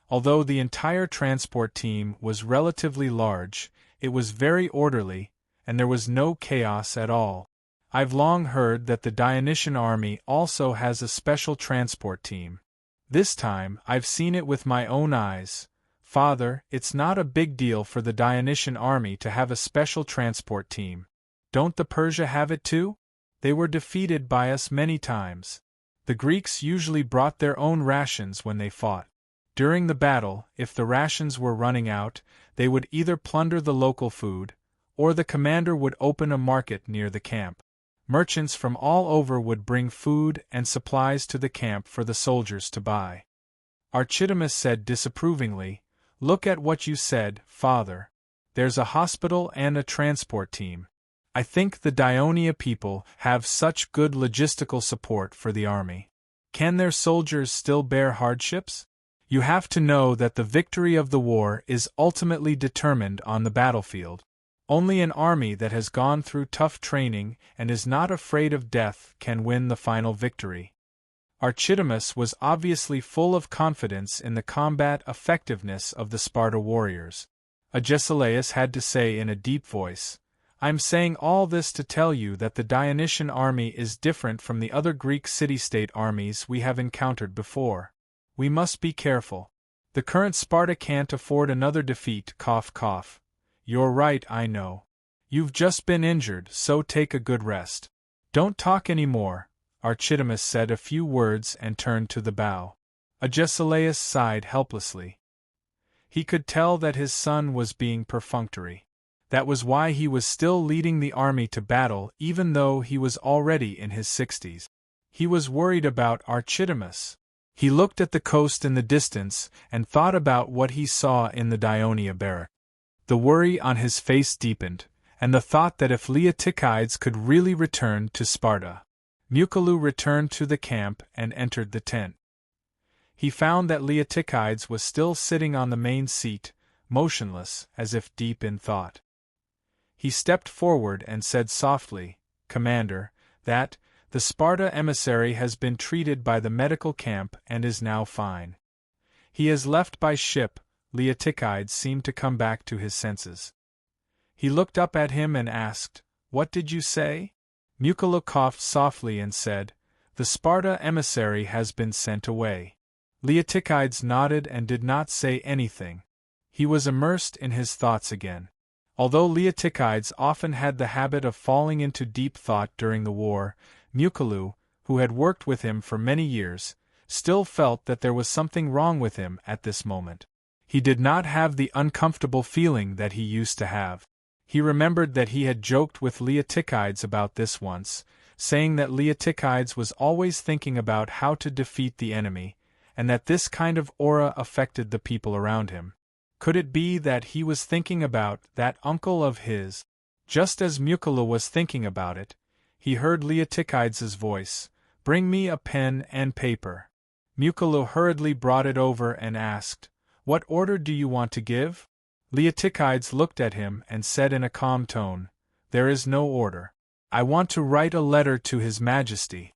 Although the entire transport team was relatively large, it was very orderly, and there was no chaos at all. I've long heard that the Dionysian army also has a special transport team. This time, I've seen it with my own eyes. Father, it's not a big deal for the Dionysian army to have a special transport team. Don't the Persia have it too? They were defeated by us many times. The Greeks usually brought their own rations when they fought. During the battle, if the rations were running out, they would either plunder the local food, or the commander would open a market near the camp. Merchants from all over would bring food and supplies to the camp for the soldiers to buy. Archidamus said disapprovingly, Look at what you said, Father. There's a hospital and a transport team. I think the Dionia people have such good logistical support for the army. Can their soldiers still bear hardships? You have to know that the victory of the war is ultimately determined on the battlefield. Only an army that has gone through tough training and is not afraid of death can win the final victory. Archidamus was obviously full of confidence in the combat effectiveness of the Sparta warriors. Agesilaus had to say in a deep voice, I'm saying all this to tell you that the Dionysian army is different from the other Greek city-state armies we have encountered before. We must be careful. The current Sparta can't afford another defeat, cough cough. You're right, I know. You've just been injured, so take a good rest. Don't talk any more. Archidamus said a few words and turned to the bow. Agesilaus sighed helplessly. He could tell that his son was being perfunctory. That was why he was still leading the army to battle even though he was already in his 60s. He was worried about Archidamus. He looked at the coast in the distance and thought about what he saw in the Dionia barrack. The worry on his face deepened, and the thought that if Leotychides could really return to Sparta. Mucilu returned to the camp and entered the tent. He found that Leotychides was still sitting on the main seat, motionless, as if deep in thought. He stepped forward and said softly, Commander, that the Sparta emissary has been treated by the medical camp and is now fine. He has left by ship. Leotychides seemed to come back to his senses. He looked up at him and asked, What did you say? Mucilu coughed softly and said, The Sparta emissary has been sent away. Leotychides nodded and did not say anything. He was immersed in his thoughts again. Although Leotychides often had the habit of falling into deep thought during the war, Mucilu, who had worked with him for many years, still felt that there was something wrong with him at this moment. He did not have the uncomfortable feeling that he used to have. He remembered that he had joked with Leotychides about this once, saying that Leotychides was always thinking about how to defeat the enemy, and that this kind of aura affected the people around him. Could it be that he was thinking about that uncle of his? Just as Mukulu was thinking about it, he heard Leotychides's voice, "Bring me a pen and paper." Mukulu hurriedly brought it over and asked, "What order do you want to give?" Leotychides looked at him and said in a calm tone, "There is no order. I want to write a letter to His Majesty."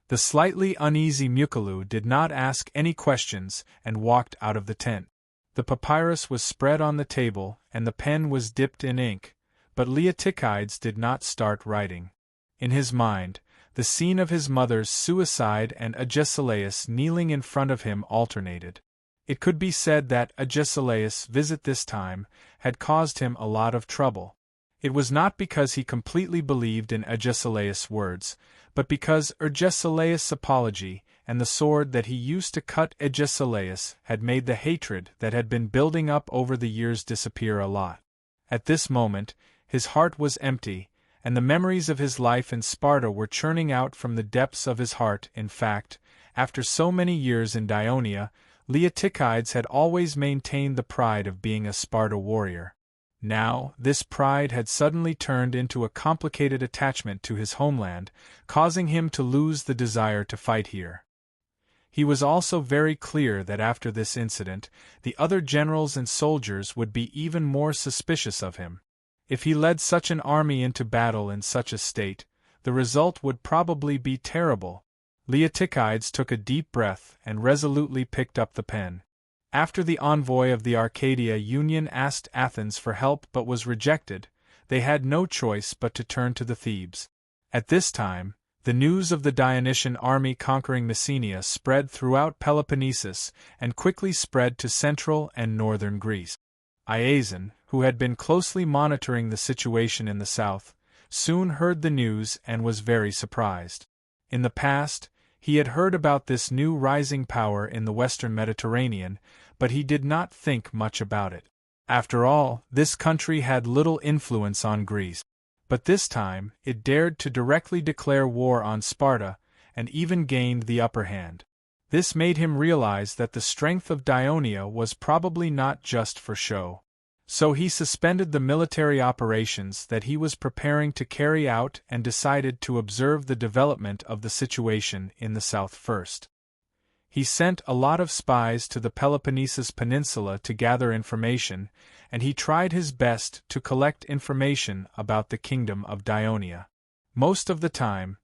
The slightly uneasy Mukulu did not ask any questions and walked out of the tent. The papyrus was spread on the table and the pen was dipped in ink, but Leotychides did not start writing. In his mind, the scene of his mother's suicide and Agesilaus kneeling in front of him alternated. It could be said that Agesilaus' visit this time had caused him a lot of trouble. It was not because he completely believed in Agesilaus' words, but because Agesilaus' apology and the sword that he used to cut Agesilaus had made the hatred that had been building up over the years disappear a lot. At this moment, his heart was empty, and the memories of his life in Sparta were churning out from the depths of his heart. In fact, after so many years in Dionia, Leotychides had always maintained the pride of being a Sparta warrior. Now, this pride had suddenly turned into a complicated attachment to his homeland, causing him to lose the desire to fight here. He was also very clear that after this incident, the other generals and soldiers would be even more suspicious of him. If he led such an army into battle in such a state, the result would probably be terrible. Leotychides took a deep breath and resolutely picked up the pen. After the envoy of the Arcadia Union asked Athens for help but was rejected, they had no choice but to turn to the Thebes. At this time, the news of the Dionysian army conquering Messenia spread throughout Peloponnesus and quickly spread to central and northern Greece. Iazon, who had been closely monitoring the situation in the south, soon heard the news and was very surprised. In the past, he had heard about this new rising power in the western Mediterranean, but he did not think much about it. After all, this country had little influence on Greece. But this time, it dared to directly declare war on Sparta, and even gained the upper hand. This made him realize that the strength of Dionia was probably not just for show. So he suspended the military operations that he was preparing to carry out and decided to observe the development of the situation in the south first. He sent a lot of spies to the Peloponnesus Peninsula to gather information, and he tried his best to collect information about the kingdom of Dionia. Most of the time,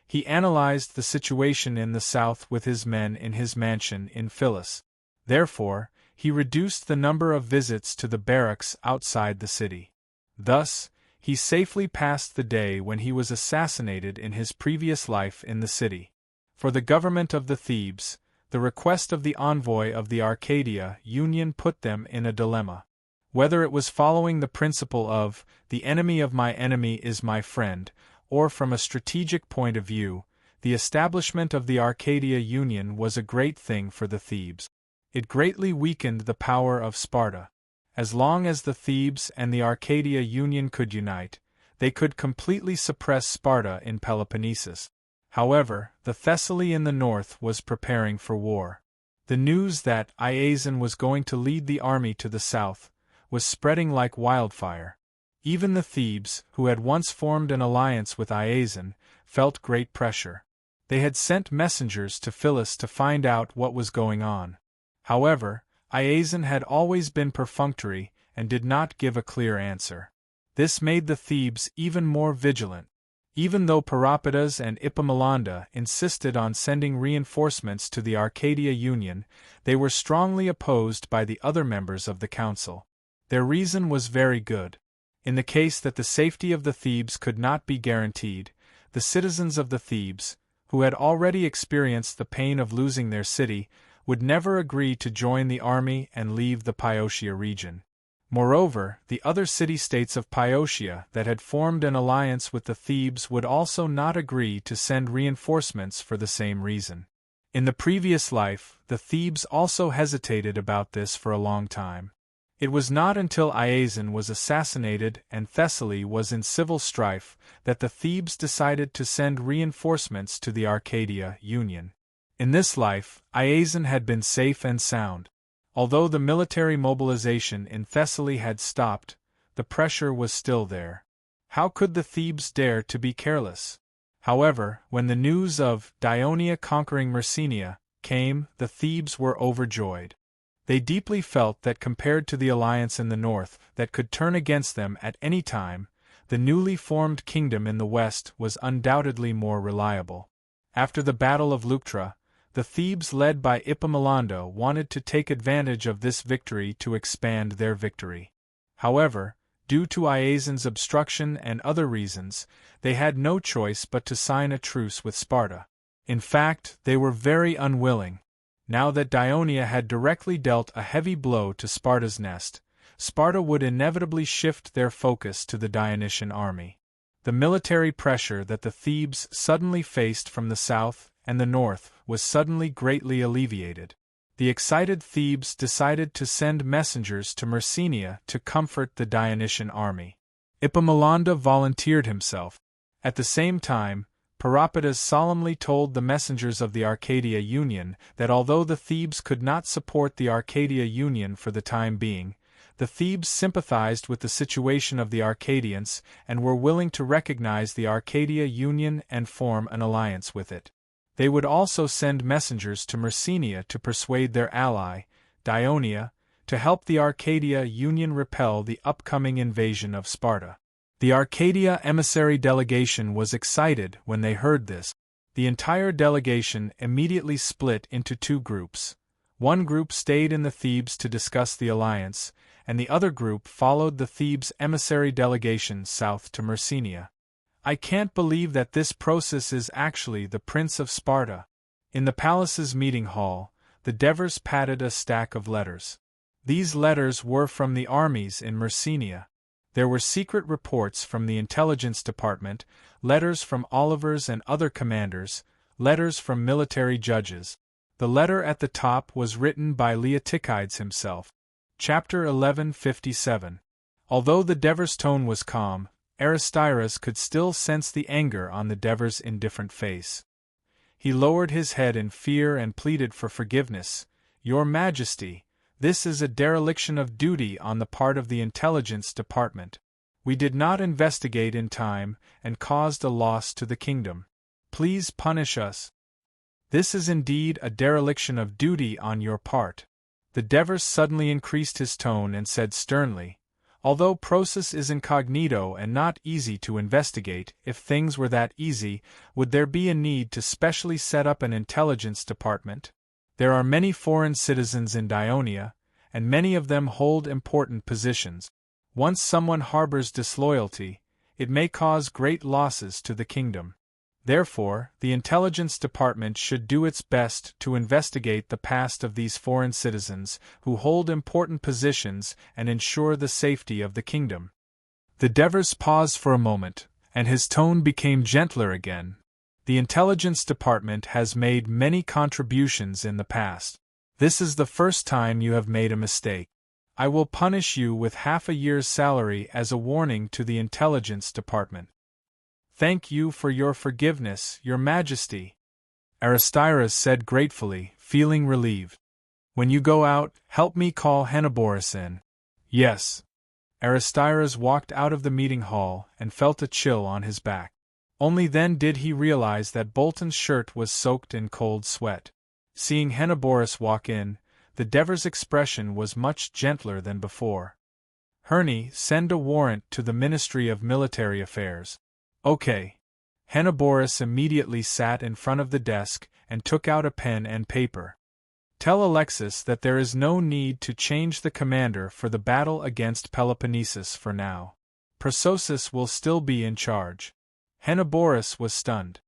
he analyzed the situation in the south with his men in his mansion in Phyllis. Therefore, he reduced the number of visits to the barracks outside the city. Thus, he safely passed the day when he was assassinated in his previous life in the city. For the government of the Thebes, the request of the envoy of the Arcadia Union put them in a dilemma. Whether it was following the principle of, the enemy of my enemy is my friend, or from a strategic point of view, the establishment of the Arcadia Union was a great thing for the Thebes. It greatly weakened the power of Sparta. As long as the Thebes and the Arcadia Union could unite, they could completely suppress Sparta in Peloponnesus. However, the Thessaly in the north was preparing for war. The news that Iazon was going to lead the army to the south was spreading like wildfire. Even the Thebes, who had once formed an alliance with Iazon, felt great pressure. They had sent messengers to Phyllis to find out what was going on. However, Iazon had always been perfunctory and did not give a clear answer. This made the Thebes even more vigilant. Even though Peropidas and Epaminonda insisted on sending reinforcements to the Arcadia Union, they were strongly opposed by the other members of the council. Their reason was very good. In the case that the safety of the Thebes could not be guaranteed, the citizens of the Thebes, who had already experienced the pain of losing their city, would never agree to join the army and leave the Pyotia region. Moreover, the other city-states of Pyotia that had formed an alliance with the Thebes would also not agree to send reinforcements for the same reason. In the previous life, the Thebes also hesitated about this for a long time. It was not until Iazon was assassinated and Thessaly was in civil strife that the Thebes decided to send reinforcements to the Arcadia Union. In this life, Iazon had been safe and sound. Although the military mobilization in Thessaly had stopped, the pressure was still there. How could the Thebes dare to be careless? However, when the news of Daionia conquering Myrcenia came, the Thebes were overjoyed. They deeply felt that compared to the alliance in the north that could turn against them at any time, the newly formed kingdom in the west was undoubtedly more reliable. After the Battle of Leuctra, the Thebes led by Epaminondas wanted to take advantage of this victory to expand their victory. However, due to Iazon's obstruction and other reasons, they had no choice but to sign a truce with Sparta. In fact, they were very unwilling. Now that Daionia had directly dealt a heavy blow to Sparta's nest, Sparta would inevitably shift their focus to the Dionysian army. The military pressure that the Thebes suddenly faced from the south and the north was suddenly greatly alleviated. The excited Thebes decided to send messengers to Myrcenia to comfort the Dionysian army. Epaminondas volunteered himself. At the same time, Peropidas solemnly told the messengers of the Arcadia Union that although the Thebes could not support the Arcadia Union for the time being, the Thebes sympathized with the situation of the Arcadians and were willing to recognize the Arcadia Union and form an alliance with it. They would also send messengers to Myrcenia to persuade their ally, Daionia, to help the Arcadia Union repel the upcoming invasion of Sparta. The Arcadia emissary delegation was excited when they heard this. The entire delegation immediately split into two groups. One group stayed in the Thebes to discuss the alliance, and the other group followed the Thebes emissary delegation south to Myrcenia. "I can't believe that this Prosus is actually the Prince of Sparta." In the palace's meeting hall, the Devers patted a stack of letters. These letters were from the armies in Myrcenia. There were secret reports from the intelligence department, letters from Olivers and other commanders, letters from military judges. The letter at the top was written by Leotychides himself. Chapter 1157. Although the Devers' tone was calm, Aristides could still sense the anger on the Devers' indifferent face. He lowered his head in fear and pleaded for forgiveness. "Your Majesty, this is a dereliction of duty on the part of the intelligence department. We did not investigate in time and caused a loss to the kingdom. Please punish us. This is indeed a dereliction of duty on your part." The Devers suddenly increased his tone and said sternly, "Although Prosus is incognito and not easy to investigate, if things were that easy, would there be a need to specially set up an intelligence department? There are many foreign citizens in Daionia, and many of them hold important positions. Once someone harbors disloyalty, it may cause great losses to the kingdom. Therefore, the intelligence department should do its best to investigate the past of these foreign citizens who hold important positions and ensure the safety of the kingdom." The Devers paused for a moment, and his tone became gentler again. "The intelligence department has made many contributions in the past. This is the first time you have made a mistake. I will punish you with half a year's salary as a warning to the intelligence department." "Thank you for your forgiveness, Your Majesty," Aristides said gratefully, feeling relieved. "When you go out, help me call Henoboris in." "Yes." Aristides walked out of the meeting hall and felt a chill on his back. Only then did he realize that Bolton's shirt was soaked in cold sweat. Seeing Henoboris walk in, the Devers' expression was much gentler than before. "Herney, send a warrant to the Ministry of Military Affairs." "Okay." Henoboris immediately sat in front of the desk and took out a pen and paper. "Tell Alexis that there is no need to change the commander for the battle against Peloponnesus for now. Prosus will still be in charge." Henoboris was stunned.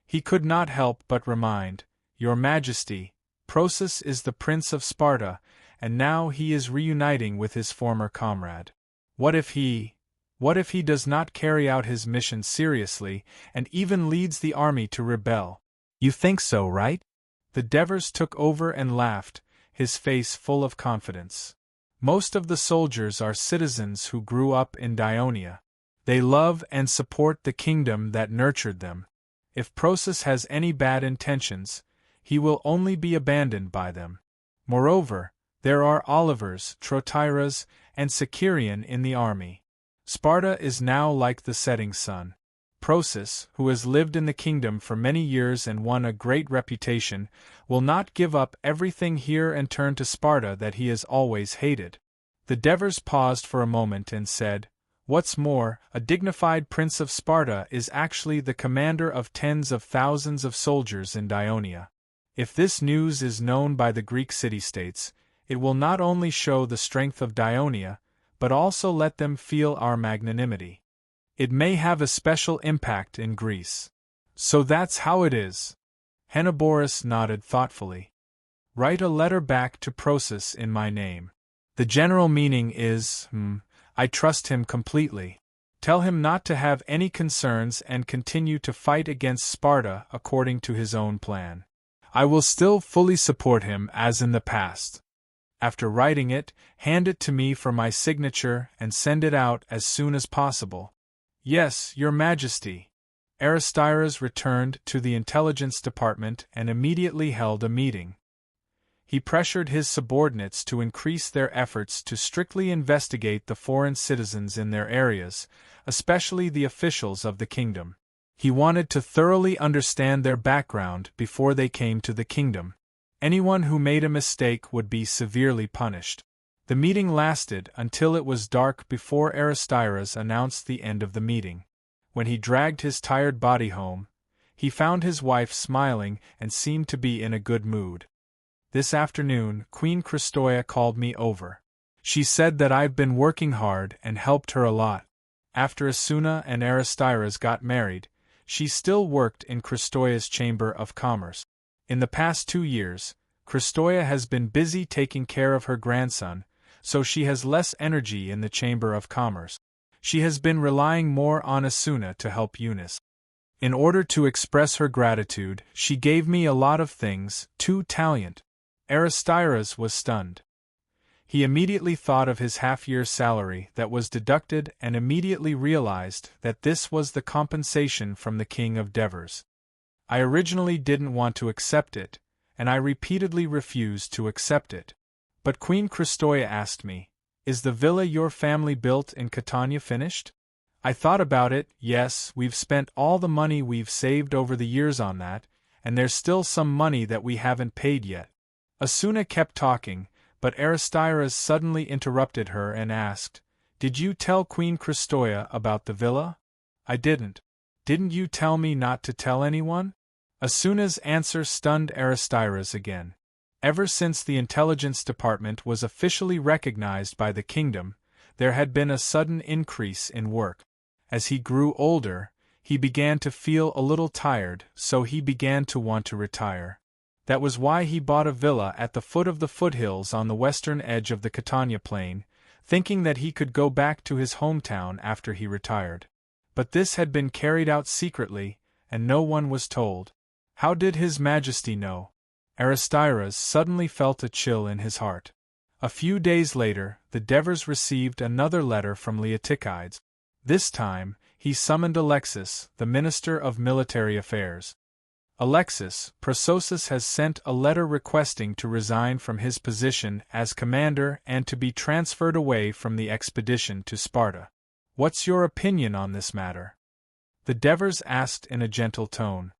He could not help but remind, "Your Majesty, Prosus is the Prince of Sparta, and now he is reuniting with his former comrade. What if he does not carry out his mission seriously, and even leads the army to rebel?" "You think so, right?" The Devers took over and laughed, his face full of confidence. "Most of the soldiers are citizens who grew up in Daionia. They love and support the kingdom that nurtured them. If Prosus has any bad intentions, he will only be abandoned by them. Moreover, there are Olivers, Trotyras, and Sicerian in the army. Sparta is now like the setting sun. Prosus, who has lived in the kingdom for many years and won a great reputation, will not give up everything here and turn to Sparta that he has always hated. The Devers paused for a moment and said, "What's more, a dignified prince of Sparta is actually the commander of tens of thousands of soldiers in Dionia. If this news is known by the Greek city-states, it will not only show the strength of Dionia, but also let them feel our magnanimity. It may have a special impact in Greece." "So that's how it is." Henoboris nodded thoughtfully. "Write a letter back to Prosus in my name. The general meaning is, I trust him completely. Tell him not to have any concerns and continue to fight against Sparta according to his own plan. I will still fully support him as in the past. After writing it, hand it to me for my signature and send it out as soon as possible." "Yes, Your Majesty." Aristides returned to the intelligence department and immediately held a meeting. He pressured his subordinates to increase their efforts to strictly investigate the foreign citizens in their areas, especially the officials of the kingdom. He wanted to thoroughly understand their background before they came to the kingdom. Anyone who made a mistake would be severely punished. The meeting lasted until it was dark before Aristides announced the end of the meeting. When he dragged his tired body home, he found his wife smiling and seemed to be in a good mood. "This afternoon, Queen Christoia called me over. She said that I've been working hard and helped her a lot. After Asuna and Aristides got married, she still worked in Christoia's Chamber of Commerce. In the past 2 years, Christoia has been busy taking care of her grandson, so she has less energy in the Chamber of Commerce. She has been relying more on Asuna to help Eunice. In order to express her gratitude, she gave me a lot of things, too talent." Aristides was stunned. He immediately thought of his half-year salary that was deducted and immediately realized that this was the compensation from the King of Devers. "I originally didn't want to accept it, and I repeatedly refused to accept it. But Queen Christoia asked me, 'Is the villa your family built in Catania finished?' I thought about it. Yes, we've spent all the money we've saved over the years on that, and there's still some money that we haven't paid yet." Asuna kept talking, but Aristides suddenly interrupted her and asked, "Did you tell Queen Christoia about the villa?" "I didn't." "Didn't you tell me not to tell anyone?" Asuna's answer stunned Aristides again. Ever since the intelligence department was officially recognized by the kingdom, there had been a sudden increase in work. As he grew older, he began to feel a little tired, so he began to want to retire. That was why he bought a villa at the foot of the foothills on the western edge of the Catania plain, thinking that he could go back to his hometown after he retired. But this had been carried out secretly, and no one was told. How did His Majesty know? Aristides suddenly felt a chill in his heart. A few days later, the Devers received another letter from Leotychides. This time, he summoned Alexis, the Minister of Military Affairs. "Alexis, Prosus has sent a letter requesting to resign from his position as commander and to be transferred away from the expedition to Sparta. What's your opinion on this matter?" The Devers asked in a gentle tone.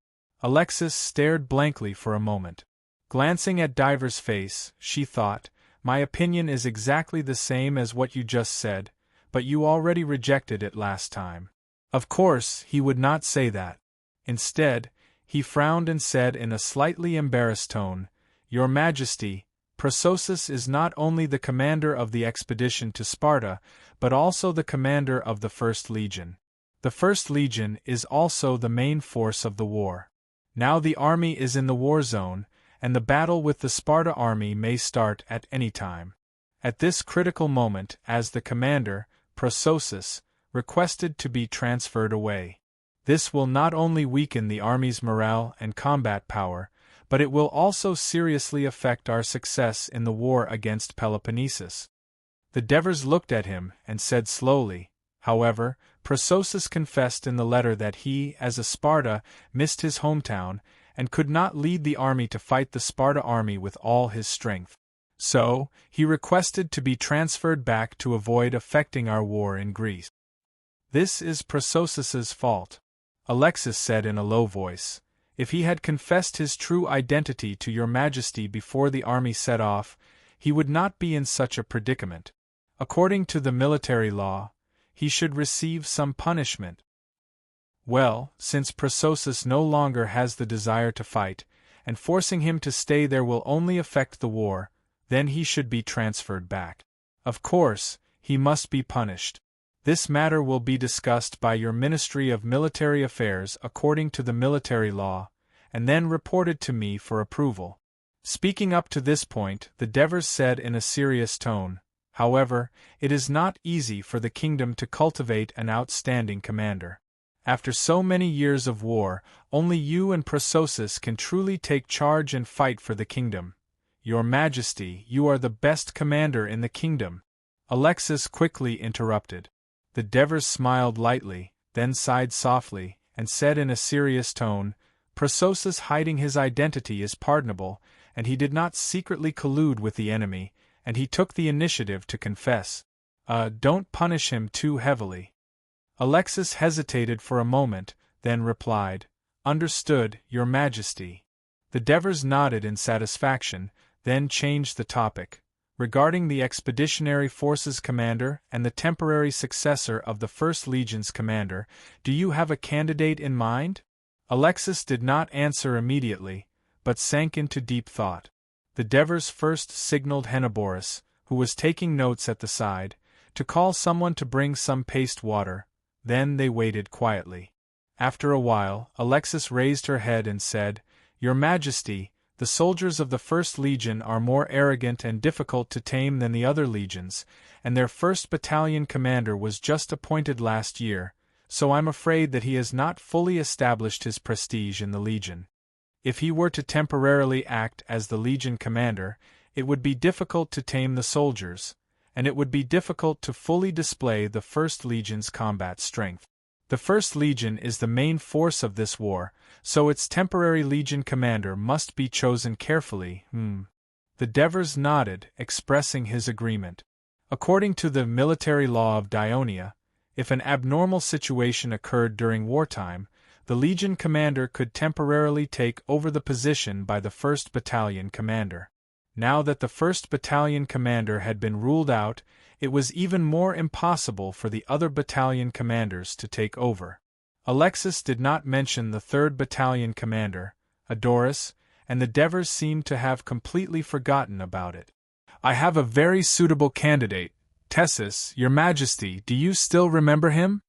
Alexis stared blankly for a moment. Glancing at Diver's face, she thought, "My opinion is exactly the same as what you just said, but you already rejected it last time." Of course, he would not say that. Instead, he frowned and said in a slightly embarrassed tone, "Your Majesty, Prosus is not only the commander of the expedition to Sparta, but also the commander of the First Legion. The First Legion is also the main force of the war. Now the army is in the war zone, and the battle with the Sparta army may start at any time. At this critical moment, as the commander, Prosus, requested to be transferred away. This will not only weaken the army's morale and combat power, but it will also seriously affect our success in the war against Peloponnesus." The Devers looked at him and said slowly, "However, Prosus confessed in the letter that he, as a Sparta, missed his hometown, and could not lead the army to fight the Sparta army with all his strength. So, he requested to be transferred back to avoid affecting our war in Greece. This is Prososus's fault, Alexis said in a low voice. If he had confessed his true identity to your majesty before the army set off, he would not be in such a predicament. According to the military law, he should receive some punishment. Well, since Prososus no longer has the desire to fight, and forcing him to stay there will only affect the war, then he should be transferred back. Of course, he must be punished. This matter will be discussed by your Ministry of Military Affairs according to the military law, and then reported to me for approval. Speaking up to this point, the Devers said in a serious tone, however, it is not easy for the kingdom to cultivate an outstanding commander. After so many years of war, only you and Prososus can truly take charge and fight for the kingdom. Your Majesty, you are the best commander in the kingdom. Alexis quickly interrupted. The Devers smiled lightly, then sighed softly, and said in a serious tone, Prososus hiding his identity is pardonable, and he did not secretly collude with the enemy, and he took the initiative to confess. Don't punish him too heavily. Alexis hesitated for a moment, then replied, Understood, Your Majesty. The Devers nodded in satisfaction, then changed the topic. Regarding the Expeditionary Forces commander and the temporary successor of the First Legion's commander, do you have a candidate in mind? Alexis did not answer immediately, but sank into deep thought. The Devers first signaled Henneborus, who was taking notes at the side, to call someone to bring some paste water. Then they waited quietly. After a while, Alexis raised her head and said, Your Majesty, the soldiers of the First Legion are more arrogant and difficult to tame than the other legions, and their 1st Battalion commander was just appointed last year, so I'm afraid that he has not fully established his prestige in the Legion. If he were to temporarily act as the Legion commander, it would be difficult to tame the soldiers, and it would be difficult to fully display the First Legion's combat strength. The First Legion is the main force of this war, so its temporary Legion commander must be chosen carefully. The Devers nodded, expressing his agreement. According to the military law of Dionia, if an abnormal situation occurred during wartime, the Legion commander could temporarily take over the position by the 1st Battalion commander. Now that the 1st Battalion commander had been ruled out, it was even more impossible for the other battalion commanders to take over. Alexis did not mention the 3rd Battalion commander, Adoris, and the Devers seemed to have completely forgotten about it. I have a very suitable candidate, Tessus, Your Majesty, do you still remember him?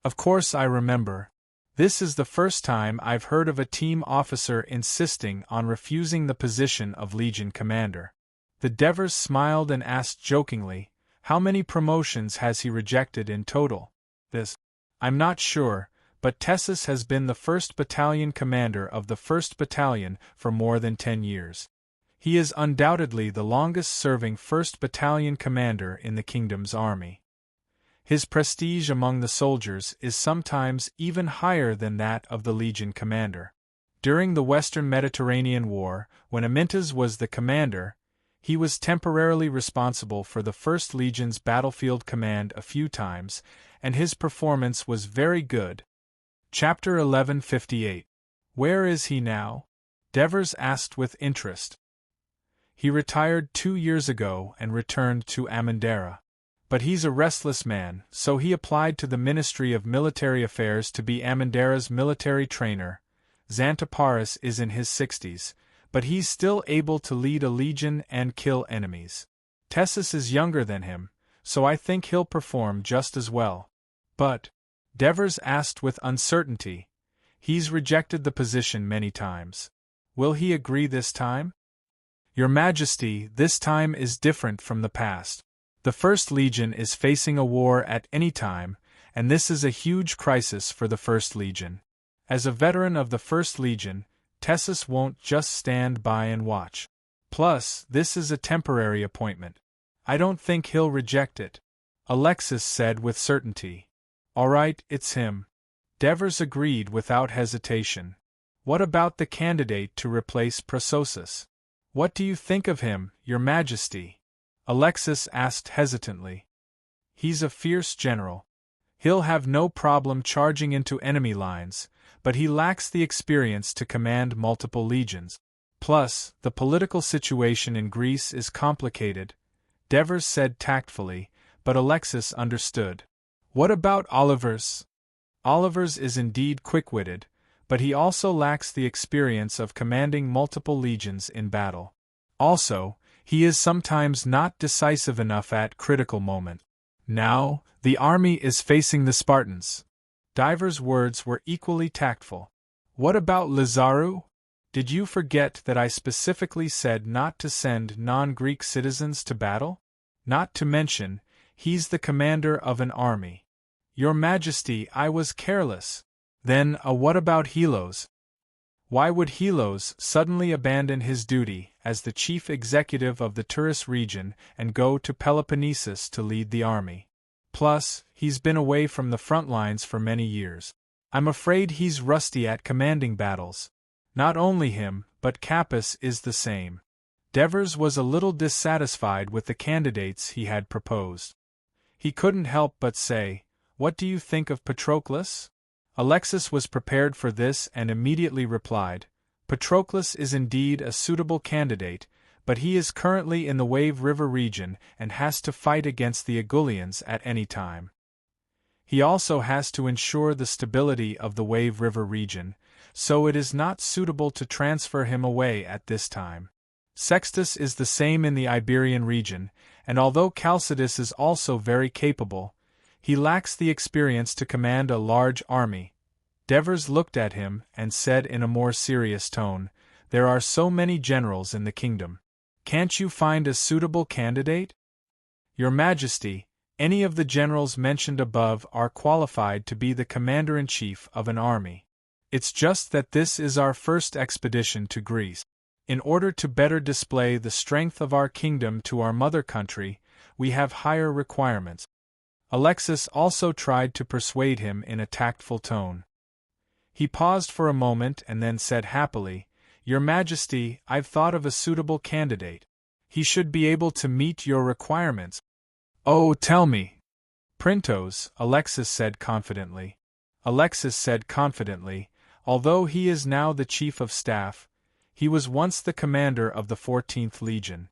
Of course I remember. This is the first time I've heard of a team officer insisting on refusing the position of Legion commander. The Devers smiled and asked jokingly, How many promotions has he rejected in total? I'm not sure, but Tessus has been the 1st Battalion commander of the 1st Battalion for more than 10 years. He is undoubtedly the longest-serving 1st Battalion commander in the kingdom's army. His prestige among the soldiers is sometimes even higher than that of the Legion commander. During the Western Mediterranean War, when Amyntas was the commander, he was temporarily responsible for the 1st Legion's battlefield command a few times, and his performance was very good. Chapter 1158. Where is he now? Devers asked with interest. He retired 2 years ago and returned to Amandara. But he's a restless man, so he applied to the Ministry of Military Affairs to be Amandara's military trainer. Xanthoparis is in his 60s, but he's still able to lead a legion and kill enemies. Tessus is younger than him, so I think he'll perform just as well. But, Devers asked with uncertainty, he's rejected the position many times. Will he agree this time? Your Majesty, this time is different from the past. The First Legion is facing a war at any time, and this is a huge crisis for the First Legion. As a veteran of the First Legion, Tessus won't just stand by and watch. Plus, this is a temporary appointment. I don't think he'll reject it, Alexis said with certainty. All right, it's him. Devers agreed without hesitation. What about the candidate to replace Prososus? What do you think of him, Your Majesty? Alexis asked hesitantly. He's a fierce general. He'll have no problem charging into enemy lines, but he lacks the experience to command multiple legions. Plus, the political situation in Greece is complicated, Devers said tactfully, but Alexis understood. What about Olivers? Olivers is indeed quick-witted, but he also lacks the experience of commanding multiple legions in battle. Also, he is sometimes not decisive enough at critical moment. Now, the army is facing the Spartans. Divers' words were equally tactful. What about Lazaru? Did you forget that I specifically said not to send non-Greek citizens to battle? Not to mention, he's the commander of an army. Your Majesty, I was careless. Then, what about Helos? Why would Helos suddenly abandon his duty as the chief executive of the Turis region and go to Peloponnesus to lead the army? Plus, he's been away from the front lines for many years. I'm afraid he's rusty at commanding battles. Not only him, but Capys is the same. Devers was a little dissatisfied with the candidates he had proposed. He couldn't help but say, "What do you think of Patroclus?" Alexis was prepared for this and immediately replied, "Patroclus is indeed a suitable candidate, but he is currently in the Wave River region and has to fight against the Aegulians at any time. He also has to ensure the stability of the Wave River region, so it is not suitable to transfer him away at this time. Sextus is the same in the Iberian region, and although Chalcidius is also very capable, he lacks the experience to command a large army." Devers looked at him and said in a more serious tone, "There are so many generals in the kingdom. Can't you find a suitable candidate?" "Your Majesty, any of the generals mentioned above are qualified to be the commander-in-chief of an army. It's just that this is our first expedition to Greece. In order to better display the strength of our kingdom to our mother country, we have higher requirements." Alexis also tried to persuade him in a tactful tone. He paused for a moment and then said happily, "Your Majesty, I've thought of a suitable candidate. He should be able to meet your requirements." "Oh, tell me." "Printos," Alexis said confidently. Although he is now the chief of staff, he was once the commander of the 14th Legion.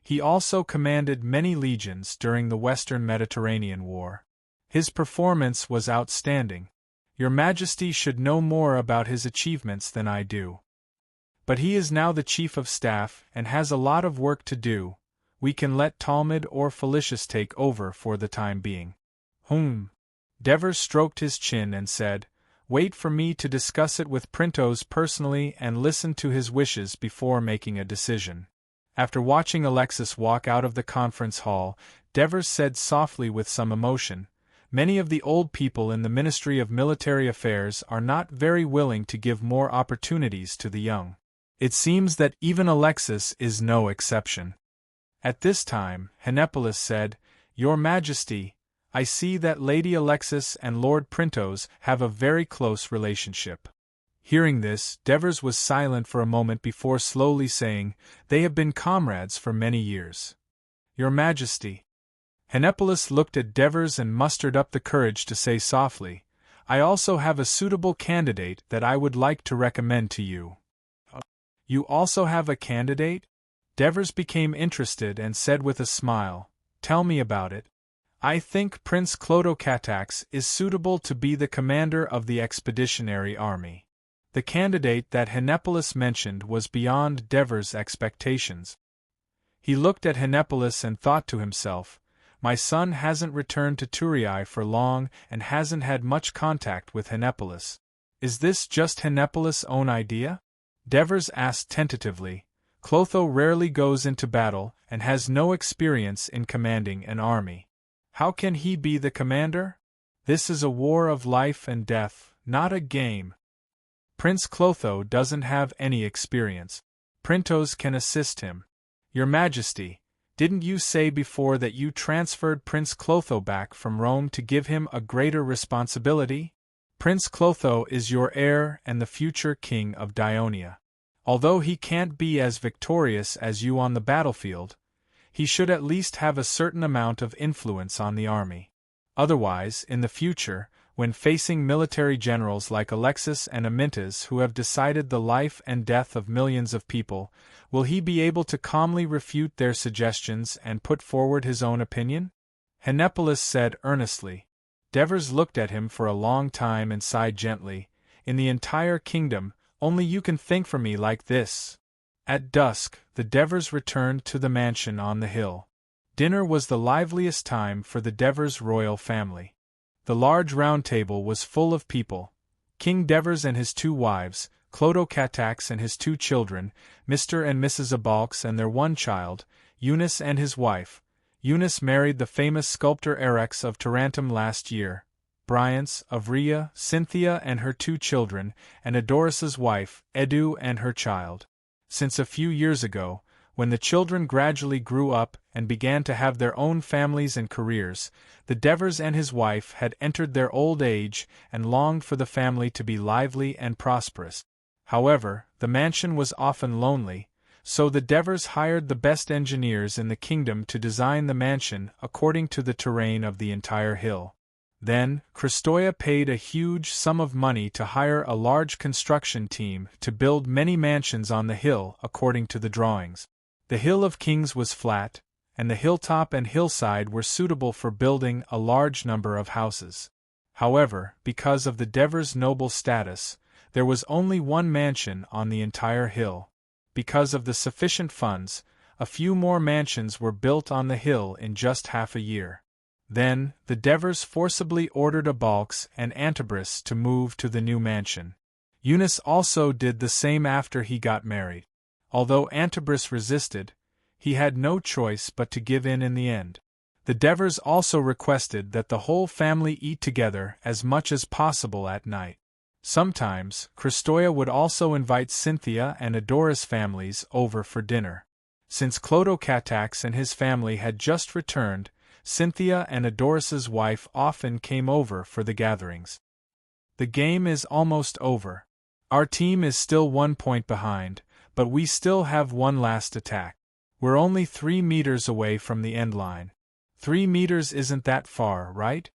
He also commanded many legions during the Western Mediterranean War. His performance was outstanding. Your Majesty should know more about his achievements than I do. But he is now the chief of staff and has a lot of work to do. We can let Talmud or Felicius take over for the time being." Devers stroked his chin and said, "Wait for me to discuss it with Printos personally and listen to his wishes before making a decision." After watching Alexis walk out of the conference hall, Devers said softly with some emotion, "Many of the old people in the Ministry of Military Affairs are not very willing to give more opportunities to the young. It seems that even Alexis is no exception." At this time, Henipolis said, "Your Majesty, I see that Lady Alexis and Lord Printos have a very close relationship." Hearing this, Devers was silent for a moment before slowly saying, "They have been comrades for many years." "Your Majesty." Henipolis looked at Devers and mustered up the courage to say softly, "I also have a suitable candidate that I would like to recommend to you." "You also have a candidate?" Devers became interested and said with a smile, "Tell me about it." "I think Prince Clotocatax is suitable to be the commander of the expeditionary army." The candidate that Henipolis mentioned was beyond Devers' expectations. He looked at Henipolis and thought to himself, "My son hasn't returned to Thurii for long and hasn't had much contact with Henipolis. Is this just Henipolis' own idea?" Devers asked tentatively. "Clotho rarely goes into battle and has no experience in commanding an army. How can he be the commander? This is a war of life and death, not a game. Prince Clotho doesn't have any experience. Printos can assist him." "Your Majesty, didn't you say before that you transferred Prince Clotho back from Rome to give him a greater responsibility?" Prince Clotho is your heir and the future king of Dionia. Although he can't be as victorious as you on the battlefield, he should at least have a certain amount of influence on the army. Otherwise, in the future, when facing military generals like Alexis and Amyntas who have decided the life and death of millions of people, will he be able to calmly refute their suggestions and put forward his own opinion? Henopolis said earnestly. Devers looked at him for a long time and sighed gently. In the entire kingdom, only you can think for me like this. At dusk, the Devers returned to the mansion on the hill. Dinner was the liveliest time for the Devers royal family. The large round table was full of people. King Devers and his 2 wives, Clotho Catax and his 2 children, Mr. and Mrs. Abalx and their 1 child, Eunice and his wife. Eunice married the famous sculptor Erex of Tarentum last year. Bryance, of Rhea, Cynthia and her 2 children, and Adoris's wife, Edu and her child. Since a few years ago, when the children gradually grew up and began to have their own families and careers, the Devers and his wife had entered their old age and longed for the family to be lively and prosperous. However, the mansion was often lonely, so the Devers hired the best engineers in the kingdom to design the mansion according to the terrain of the entire hill. Then, Christoia paid a huge sum of money to hire a large construction team to build many mansions on the hill according to the drawings. The Hill of Kings was flat, and the hilltop and hillside were suitable for building a large number of houses. However, because of the Devers' noble status, there was only 1 mansion on the entire hill. Because of the sufficient funds, a few more mansions were built on the hill in just half a year. Then, the Devers forcibly ordered Abalx and Antibris to move to the new mansion. Eunice also did the same after he got married. Although Antibris resisted, he had no choice but to give in the end. The Devers also requested that the whole family eat together as much as possible at night. Sometimes, Christoia would also invite Cynthia and Adoris' families over for dinner. Since Clotho Catax and his family had just returned, Cynthia and Adoris's wife often came over for the gatherings. The game is almost over. Our team is still 1 point behind, but we still have 1 last attack. We're only 3 meters away from the end line. 3 meters isn't that far, right?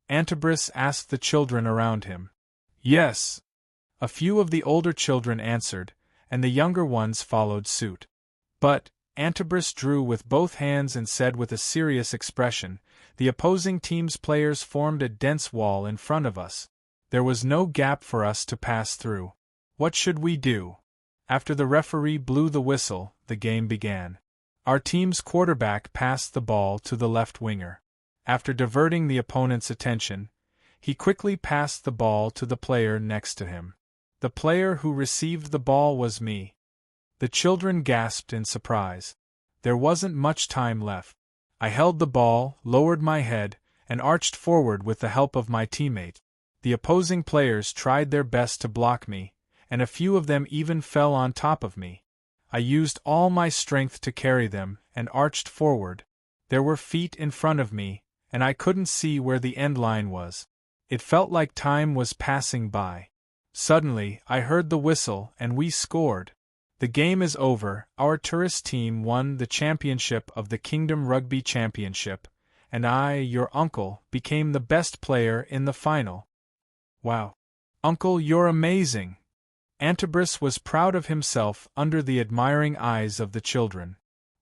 Antibris asked the children around him. Yes. A few of the older children answered, and the younger ones followed suit. But, Antibris drew with both hands and said with a serious expression, the opposing team's players formed a dense wall in front of us. There was no gap for us to pass through. What should we do? After the referee blew the whistle, the game began. Our team's quarterback passed the ball to the left winger. After diverting the opponent's attention, he quickly passed the ball to the player next to him. The player who received the ball was me. The children gasped in surprise. There wasn't much time left. I held the ball, lowered my head, and arched forward with the help of my teammate. The opposing players tried their best to block me, and a few of them even fell on top of me. I used all my strength to carry them, and arched forward. There were feet in front of me, and I couldn't see where the end line was. It felt like time was passing by. Suddenly, I heard the whistle, and we scored. The game is over. Our tourist team won the championship of the Kingdom Rugby Championship, and I, your uncle, became the best player in the final. Wow. Uncle, you're amazing! Antibris was proud of himself under the admiring eyes of the children.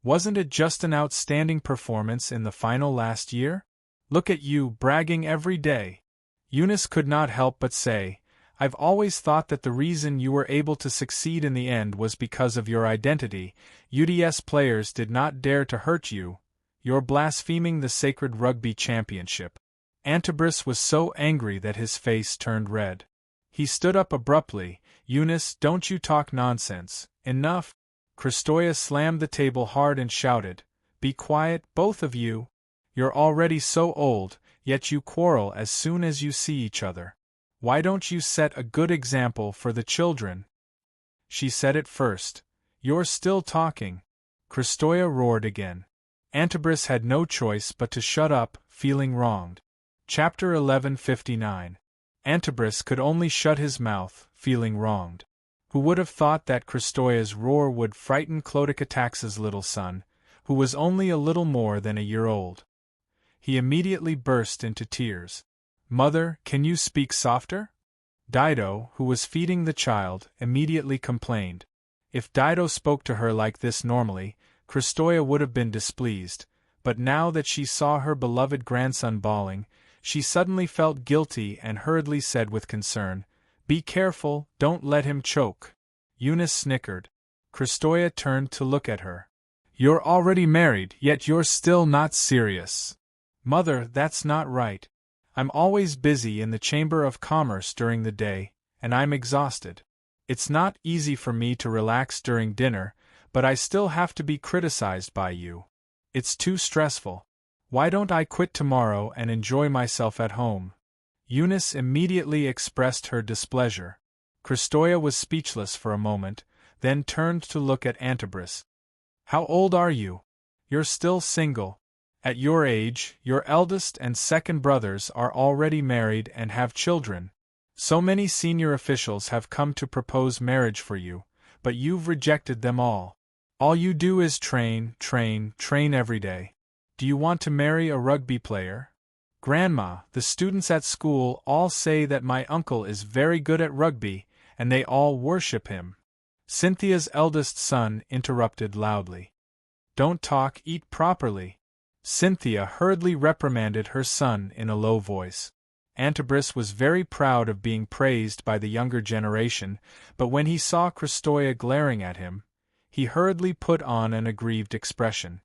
Wasn't it just an outstanding performance in the final last year? Look at you, bragging every day. Eunice could not help but say, I've always thought that the reason you were able to succeed in the end was because of your identity. UDS players did not dare to hurt you. You're blaspheming the sacred rugby championship. Antibris was so angry that his face turned red. He stood up abruptly. Eunice, don't you talk nonsense. Enough. Christoia slammed the table hard and shouted, Be quiet, both of you. You're already so old, yet you quarrel as soon as you see each other. Why don't you set a good example for the children? She said it first. You're still talking. Christoia roared again. Antibris had no choice but to shut up, feeling wronged. Chapter 1159. Antibrus could only shut his mouth, feeling wronged. Who would have thought that Kristoya's roar would frighten Clodocatax's little son, who was only a little more than a year old? He immediately burst into tears. "Mother, can you speak softer?" Dido, who was feeding the child, immediately complained. If Dido spoke to her like this normally, Kristoya would have been displeased, but now that she saw her beloved grandson bawling, she suddenly felt guilty and hurriedly said with concern, "Be careful, don't let him choke." Eunice snickered. Kristoya turned to look at her. "You're already married, yet you're still not serious." "Mother, that's not right. I'm always busy in the Chamber of Commerce during the day, and I'm exhausted. It's not easy for me to relax during dinner, but I still have to be criticized by you. It's too stressful. Why don't I quit tomorrow and enjoy myself at home?" Eunice immediately expressed her displeasure. Kristoya was speechless for a moment, then turned to look at Antibrus. "How old are you? You're still single. At your age, your eldest and second brothers are already married and have children. So many senior officials have come to propose marriage for you, but you've rejected them all. All you do is train, train, train every day. Do you want to marry a rugby player?" "Grandma, the students at school all say that my uncle is very good at rugby, and they all worship him." Cynthia's eldest son interrupted loudly. "Don't talk, eat properly." Cynthia hurriedly reprimanded her son in a low voice. Antibrus was very proud of being praised by the younger generation, but when he saw Kristoya glaring at him, he hurriedly put on an aggrieved expression.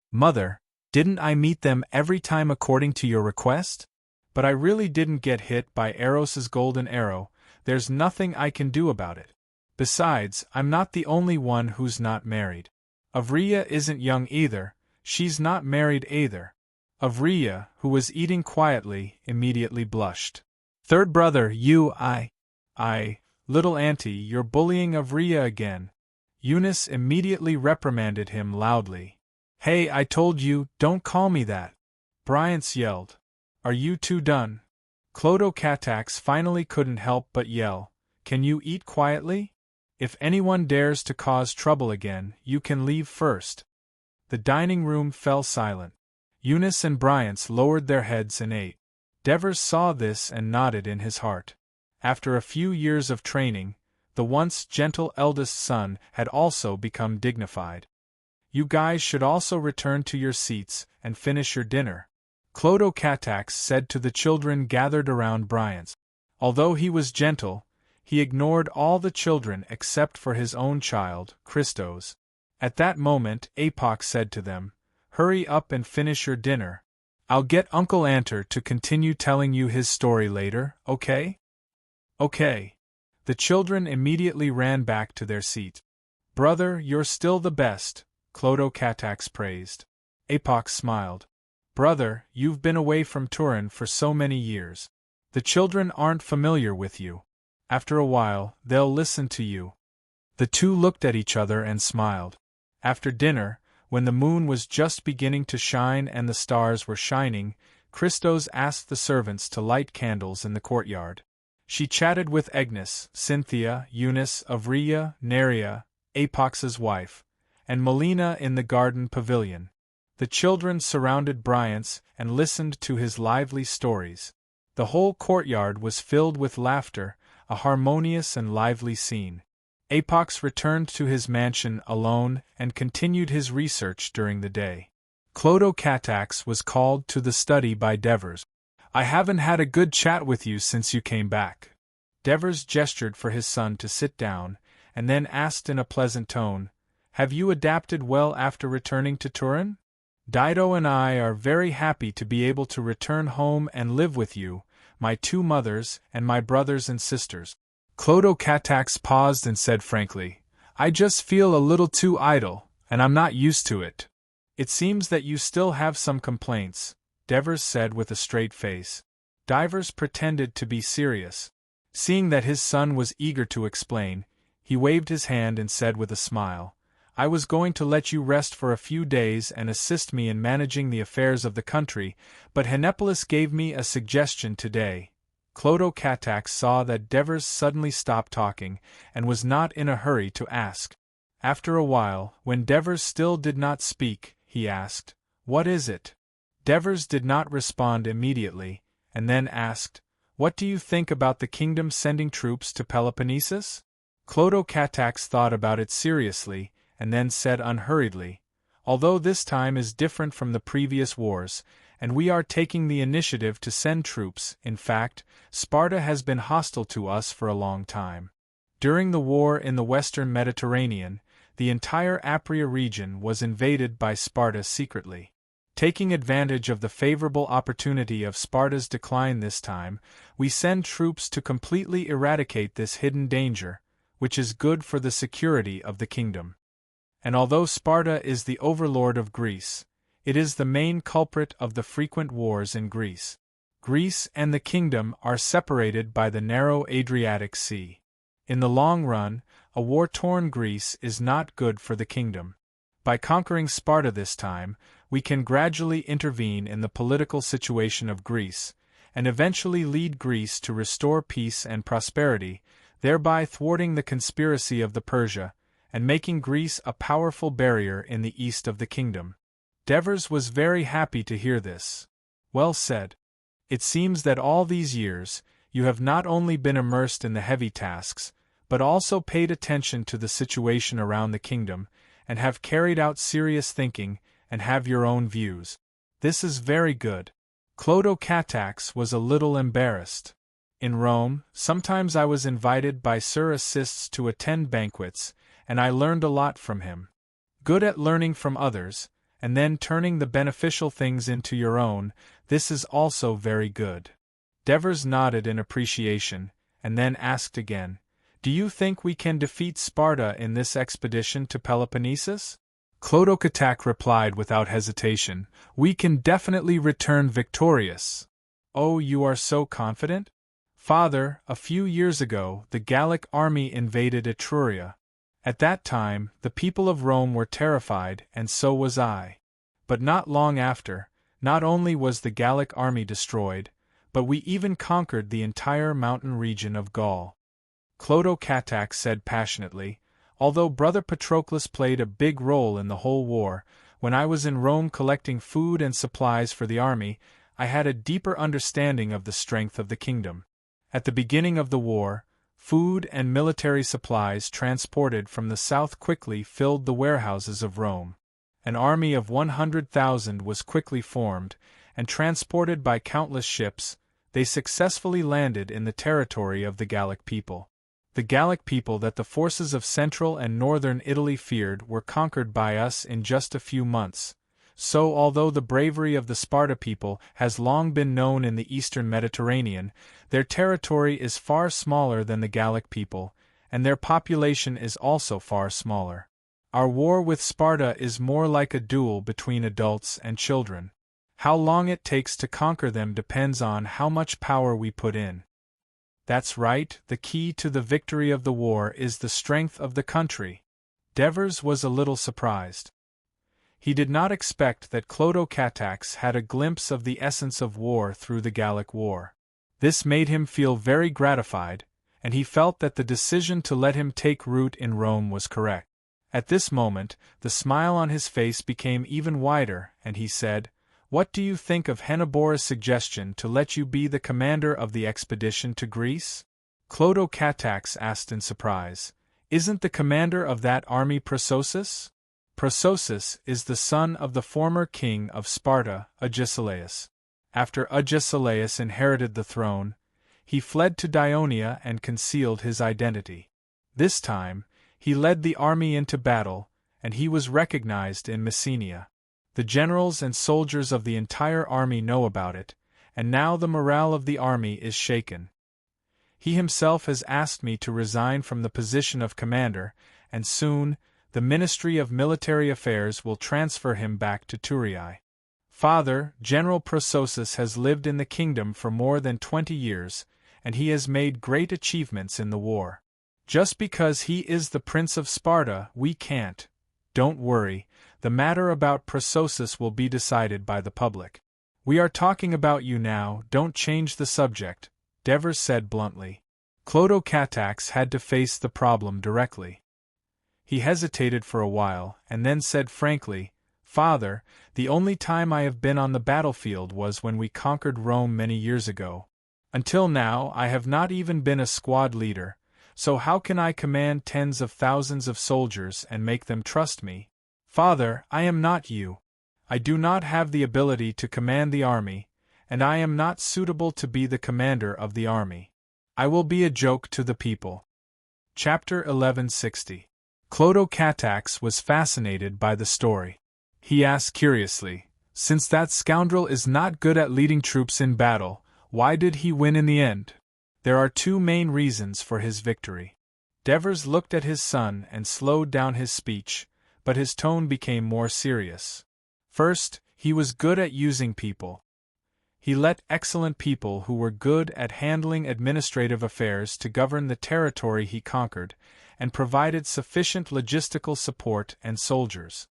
"Mother, didn't I meet them every time according to your request? But I really didn't get hit by Eros's golden arrow, there's nothing I can do about it. Besides, I'm not the only one who's not married. Avria isn't young either, she's not married either." Avria, who was eating quietly, immediately blushed. "Third brother, little auntie, you're bullying Avria again." Eunice immediately reprimanded him loudly. "Hey, I told you, don't call me that!" Bryance yelled. "Are you two done?" Clodocatax finally couldn't help but yell, "Can you eat quietly? If anyone dares to cause trouble again, you can leave first." The dining room fell silent. Eunice and Bryance lowered their heads and ate. Devers saw this and nodded in his heart. After a few years of training, the once gentle eldest son had also become dignified. "You guys should also return to your seats and finish your dinner," Clodocatax said to the children gathered around Bryance. Although he was gentle, he ignored all the children except for his own child, Christos. At that moment, Apoc said to them, "Hurry up and finish your dinner. I'll get Uncle Anter to continue telling you his story later, okay?" "Okay." The children immediately ran back to their seat. "Brother, you're still the best," Clodocatax praised. Apoc smiled. "Brother, you've been away from Turin for so many years. The children aren't familiar with you. After a while, they'll listen to you." The two looked at each other and smiled. After dinner, when the moon was just beginning to shine and the stars were shining, Christos asked the servants to light candles in the courtyard. She chatted with Agnes, Cynthia, Eunice, Avria, Neria, Apox's wife, and Melina in the garden pavilion. The children surrounded Bryance and listened to his lively stories. The whole courtyard was filled with laughter, a harmonious and lively scene. Apox returned to his mansion alone and continued his research during the day. Clodocatax was called to the study by Devers. "I haven't had a good chat with you since you came back." Devers gestured for his son to sit down, and then asked in a pleasant tone, "Have you adapted well after returning to Turin? Dido and I are very happy to be able to return home and live with you, my two mothers, and my brothers and sisters." Clodocatax paused and said frankly, "I just feel a little too idle, and I'm not used to it." "It seems that you still have some complaints," Devers said with a straight face. Divers pretended to be serious. Seeing that his son was eager to explain, he waved his hand and said with a smile, "I was going to let you rest for a few days and assist me in managing the affairs of the country, but Henepolis gave me a suggestion today." Clodocatax saw that Devers suddenly stopped talking, and was not in a hurry to ask. After a while, when Devers still did not speak, he asked, "What is it?" Devers did not respond immediately, and then asked, "What do you think about the kingdom sending troops to Peloponnesus?" Clodocatax thought about it seriously, and then said unhurriedly, "Although this time is different from the previous wars, and we are taking the initiative to send troops, in fact, Sparta has been hostile to us for a long time. During the war in the western Mediterranean, the entire Apria region was invaded by Sparta secretly. Taking advantage of the favorable opportunity of Sparta's decline this time, we send troops to completely eradicate this hidden danger, which is good for the security of the kingdom. And although Sparta is the overlord of Greece, it is the main culprit of the frequent wars in Greece. Greece and the kingdom are separated by the narrow Adriatic Sea. In the long run, a war-torn Greece is not good for the kingdom. By conquering Sparta this time, we can gradually intervene in the political situation of Greece, and eventually lead Greece to restore peace and prosperity, thereby thwarting the conspiracy of the Persia, and making Greece a powerful barrier in the east of the kingdom." Devers was very happy to hear this. "Well said. It seems that all these years, you have not only been immersed in the heavy tasks, but also paid attention to the situation around the kingdom, and have carried out serious thinking, and have your own views. This is very good." Clodocatax was a little embarrassed. In Rome, sometimes I was invited by Sir Assists to attend banquets, and I learned a lot from him. Good at learning from others, and then turning the beneficial things into your own, this is also very good. Devers nodded in appreciation, and then asked again, "Do you think we can defeat Sparta in this expedition to Peloponnesus?" Clodocatax replied without hesitation, "We can definitely return victorious." "Oh, you are so confident?" "Father, a few years ago the Gallic army invaded Etruria. At that time, the people of Rome were terrified, and so was I. But not long after, not only was the Gallic army destroyed, but we even conquered the entire mountain region of Gaul." Clodocatax said passionately, "Although Brother Patroclus played a big role in the whole war, when I was in Rome collecting food and supplies for the army, I had a deeper understanding of the strength of the kingdom. At the beginning of the war, food and military supplies transported from the south quickly filled the warehouses of Rome. An army of 100,000 was quickly formed, and transported by countless ships, they successfully landed in the territory of the Gallic people. The Gallic people that the forces of central and northern Italy feared were conquered by us in just a few months. So although the bravery of the Sparta people has long been known in the eastern Mediterranean, their territory is far smaller than the Gallic people, and their population is also far smaller. Our war with Sparta is more like a duel between adults and children. How long it takes to conquer them depends on how much power we put in." "That's right, the key to the victory of the war is the strength of the country." Devers was a little surprised. He did not expect that Clodocatax had a glimpse of the essence of war through the Gallic War. This made him feel very gratified, and he felt that the decision to let him take root in Rome was correct. At this moment, the smile on his face became even wider, and he said, "What do you think of Hennebor's suggestion to let you be the commander of the expedition to Greece?" Clodocatax asked in surprise, "Isn't the commander of that army Prososus?" Prososus is the son of the former king of Sparta, Agesilaus. After Agesilaus inherited the throne, he fled to Ionia and concealed his identity. This time, he led the army into battle, and he was recognized in Messenia. The generals and soldiers of the entire army know about it, and now the morale of the army is shaken. He himself has asked me to resign from the position of commander, and soon, the Ministry of Military Affairs will transfer him back to Thurii. Father, General Prososus has lived in the kingdom for more than 20 years, and he has made great achievements in the war. Just because he is the Prince of Sparta, we can't. Don't worry, the matter about Prososus will be decided by the public. We are talking about you now, don't change the subject. Devers said bluntly. Clodo Catax had to face the problem directly. He hesitated for a while, and then said frankly, Father, the only time I have been on the battlefield was when we conquered Rome many years ago. Until now I have not even been a squad leader, so how can I command tens of thousands of soldiers and make them trust me? Father, I am not you. I do not have the ability to command the army, and I am not suitable to be the commander of the army. I will be a joke to the people. Chapter 1160. Clodo Catax was fascinated by the story. He asked curiously, since that scoundrel is not good at leading troops in battle, why did he win in the end? There are two main reasons for his victory. Devers looked at his son and slowed down his speech, but his tone became more serious. First, he was good at using people. He let excellent people who were good at handling administrative affairs to govern the territory he conquered, and provided sufficient logistical support and soldiers.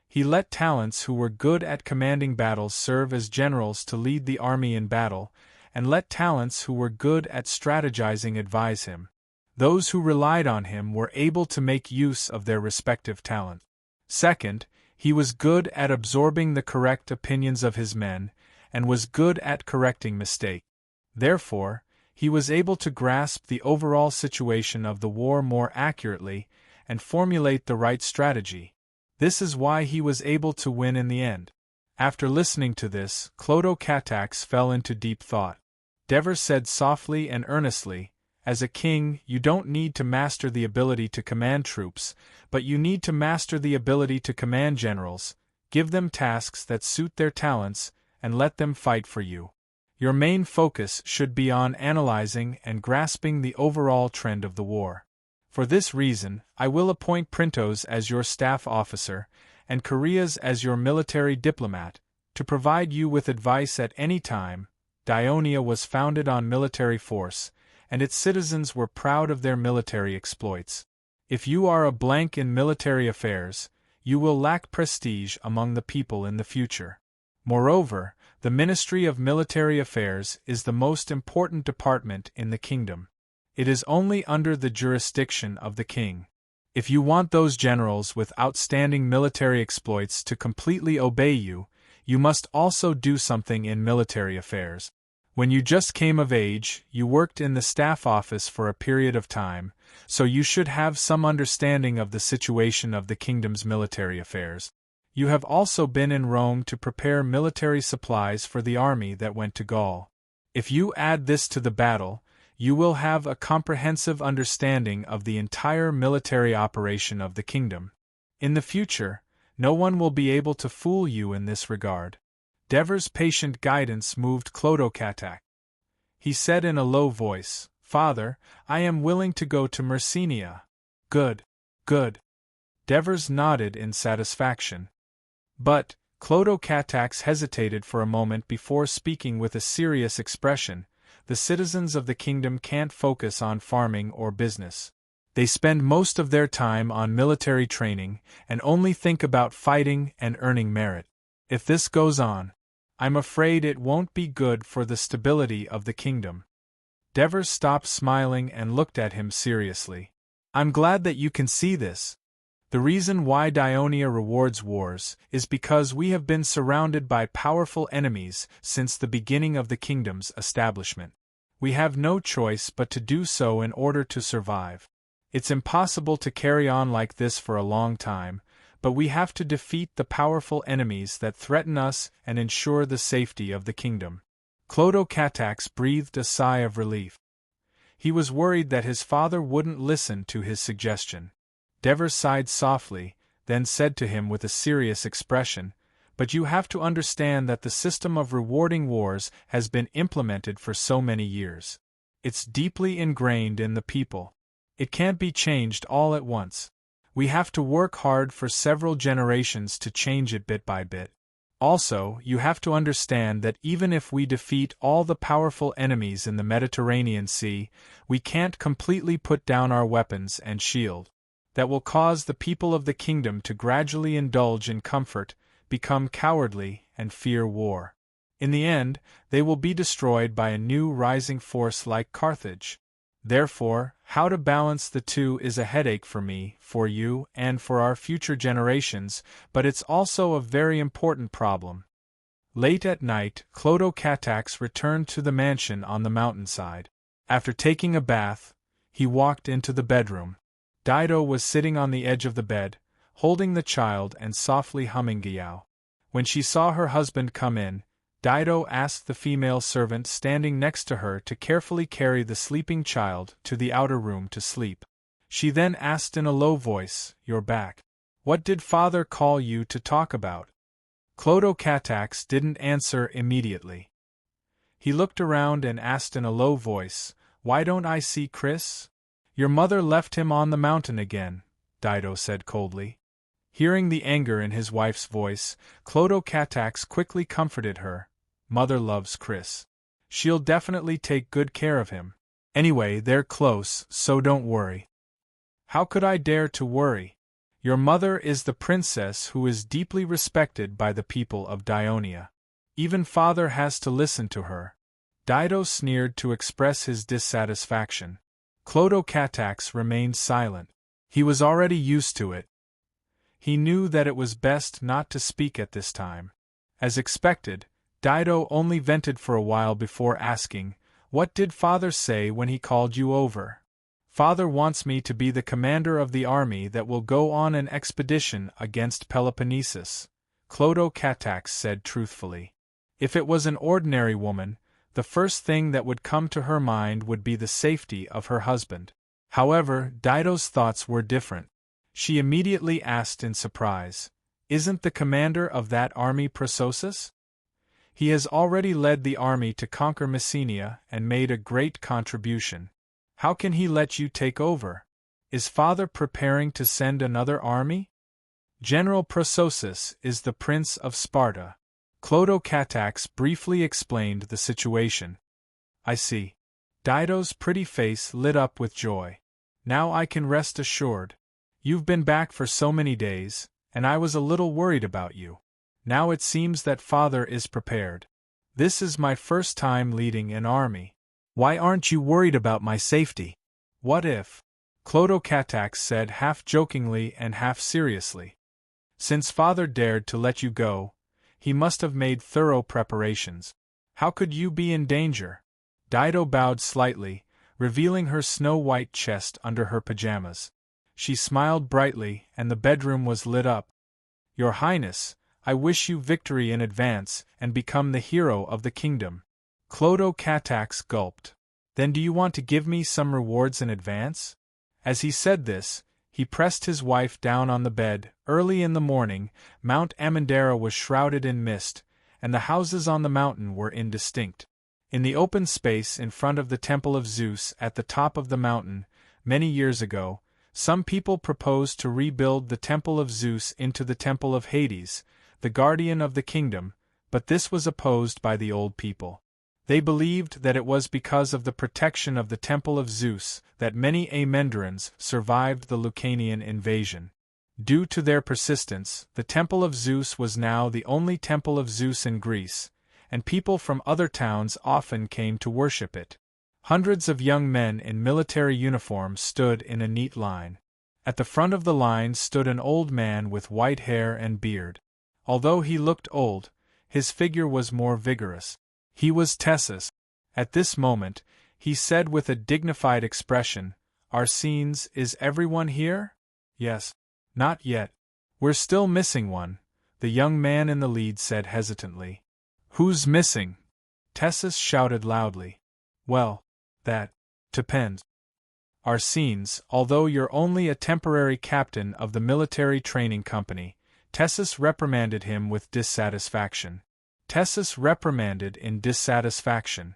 He let talents who were good at commanding battles serve as generals to lead the army in battle, and let talents who were good at strategizing advise him. Those who relied on him were able to make use of their respective talent. Second, he was good at absorbing the correct opinions of his men, and was good at correcting mistakes. Therefore, he was able to grasp the overall situation of the war more accurately and formulate the right strategy. This is why he was able to win in the end. After listening to this, Clodo Catax fell into deep thought. Devers said softly and earnestly, as a king, you don't need to master the ability to command troops, but you need to master the ability to command generals, give them tasks that suit their talents, and let them fight for you. Your main focus should be on analyzing and grasping the overall trend of the war. For this reason, I will appoint Printos as your staff officer, and Koreas as your military diplomat, to provide you with advice at any time. Dionia was founded on military force, and its citizens were proud of their military exploits. If you are a blank in military affairs, you will lack prestige among the people in the future. Moreover, the Ministry of Military Affairs is the most important department in the kingdom. It is only under the jurisdiction of the king. If you want those generals with outstanding military exploits to completely obey you, you must also do something in military affairs. When you just came of age, you worked in the staff office for a period of time, so you should have some understanding of the situation of the kingdom's military affairs. You have also been in Rome to prepare military supplies for the army that went to Gaul. If you add this to the battle, you will have a comprehensive understanding of the entire military operation of the kingdom. In the future, no one will be able to fool you in this regard. Devers' patient guidance moved Clodo Catax. He said in a low voice, Father, I am willing to go to Messenia. Good. Good. Devers nodded in satisfaction. But, Clodo Catax hesitated for a moment before speaking with a serious expression, the citizens of the kingdom can't focus on farming or business. They spend most of their time on military training and only think about fighting and earning merit. If this goes on, I'm afraid it won't be good for the stability of the kingdom. Devers stopped smiling and looked at him seriously. I'm glad that you can see this. The reason why Dionia rewards wars is because we have been surrounded by powerful enemies since the beginning of the kingdom's establishment. We have no choice but to do so in order to survive. It's impossible to carry on like this for a long time, but we have to defeat the powerful enemies that threaten us and ensure the safety of the kingdom. Clodo Catax breathed a sigh of relief. He was worried that his father wouldn't listen to his suggestion. Devers sighed softly, then said to him with a serious expression, But you have to understand that the system of rewarding wars has been implemented for so many years. It's deeply ingrained in the people. It can't be changed all at once. We have to work hard for several generations to change it bit by bit. Also, you have to understand that even if we defeat all the powerful enemies in the Mediterranean Sea, we can't completely put down our weapons and shield. That will cause the people of the kingdom to gradually indulge in comfort, become cowardly, and fear war. In the end, they will be destroyed by a new rising force like Carthage. Therefore, how to balance the two is a headache for me, for you, and for our future generations, but it's also a very important problem. Late at night, Clodo Catax returned to the mansion on the mountainside. After taking a bath, he walked into the bedroom. Dido was sitting on the edge of the bed, holding the child and softly humming Gyao. When she saw her husband come in, Dido asked the female servant standing next to her to carefully carry the sleeping child to the outer room to sleep. She then asked in a low voice, "You're back. What did father call you to talk about?" Clodo Catax didn't answer immediately. He looked around and asked in a low voice, "Why don't I see Chris?" "Your mother left him on the mountain again," Dido said coldly. Hearing the anger in his wife's voice, Clodo Catax quickly comforted her. "Mother loves Chris. She'll definitely take good care of him. Anyway, they're close, so don't worry." "How could I dare to worry? Your mother is the princess who is deeply respected by the people of Dionia. Even father has to listen to her." Dido sneered to express his dissatisfaction. Clodo Catax remained silent. He was already used to it. He knew that it was best not to speak at this time. As expected, Dido only vented for a while before asking, "What did father say when he called you over?" "Father wants me to be the commander of the army that will go on an expedition against Peloponnesus," Clodo Catax said truthfully. If it was an ordinary woman, the first thing that would come to her mind would be the safety of her husband. However, Dido's thoughts were different. She immediately asked in surprise, "Isn't the commander of that army Prososus? He has already led the army to conquer Messenia and made a great contribution. How can he let you take over? Is father preparing to send another army?" "General Prososus is the Prince of Sparta." Clodo Catax briefly explained the situation. "I see." Dido's pretty face lit up with joy. "Now I can rest assured. You've been back for so many days, and I was a little worried about you. Now it seems that father is prepared. This is my first time leading an army. Why aren't you worried about my safety?" "What if?" Clodo Catax said half jokingly and half seriously. "Since father dared to let you go, he must have made thorough preparations. How could you be in danger?" Dido bowed slightly, revealing her snow-white chest under her pajamas. She smiled brightly, and the bedroom was lit up. "Your Highness, I wish you victory in advance and become the hero of the kingdom." Clodo Catax gulped. "Then do you want to give me some rewards in advance?" As he said this, he pressed his wife down on the bed. Early in the morning, Mount Amandara was shrouded in mist, and the houses on the mountain were indistinct. In the open space in front of the Temple of Zeus at the top of the mountain, many years ago, some people proposed to rebuild the Temple of Zeus into the Temple of Hades, the guardian of the kingdom, but this was opposed by the old people. They believed that it was because of the protection of the Temple of Zeus that many Amendarans survived the Lucanian invasion. Due to their persistence, the Temple of Zeus was now the only Temple of Zeus in Greece, and people from other towns often came to worship it. Hundreds of young men in military uniform stood in a neat line. At the front of the line stood an old man with white hair and beard. Although he looked old, his figure was more vigorous. He was Tessus. At this moment, he said with a dignified expression, "Arsenes, is everyone here?" "Yes." "Not yet. We're still missing one," the young man in the lead said hesitantly. "Who's missing?" Tessus shouted loudly. "Well, that depends. Arsenes, although you're only a temporary captain of the military training company," Tessus reprimanded him with dissatisfaction. Tessus reprimanded in dissatisfaction.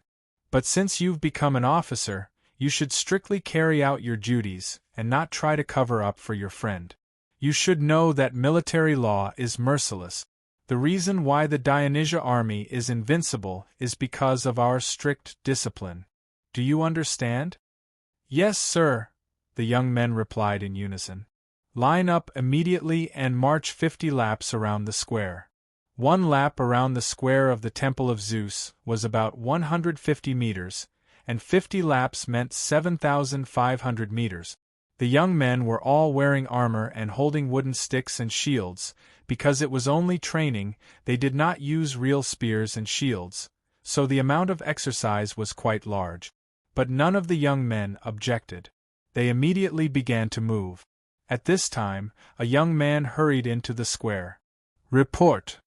"But since you've become an officer, you should strictly carry out your duties, and not try to cover up for your friend. You should know that military law is merciless. The reason why the Dionysia army is invincible is because of our strict discipline. Do you understand?" "Yes, sir," the young men replied in unison. "Line up immediately and march 50 laps around the square. One lap around the square of the Temple of Zeus was about 150 meters, and 50 laps meant 7,500 meters. The young men were all wearing armor and holding wooden sticks and shields. Because it was only training, they did not use real spears and shields, so the amount of exercise was quite large. But none of the young men objected. They immediately began to move. At this time, a young man hurried into the square. "Report!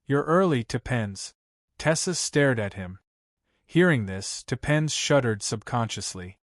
You're early, Tepens." Tessus stared at him. Hearing this, Tepens shuddered subconsciously.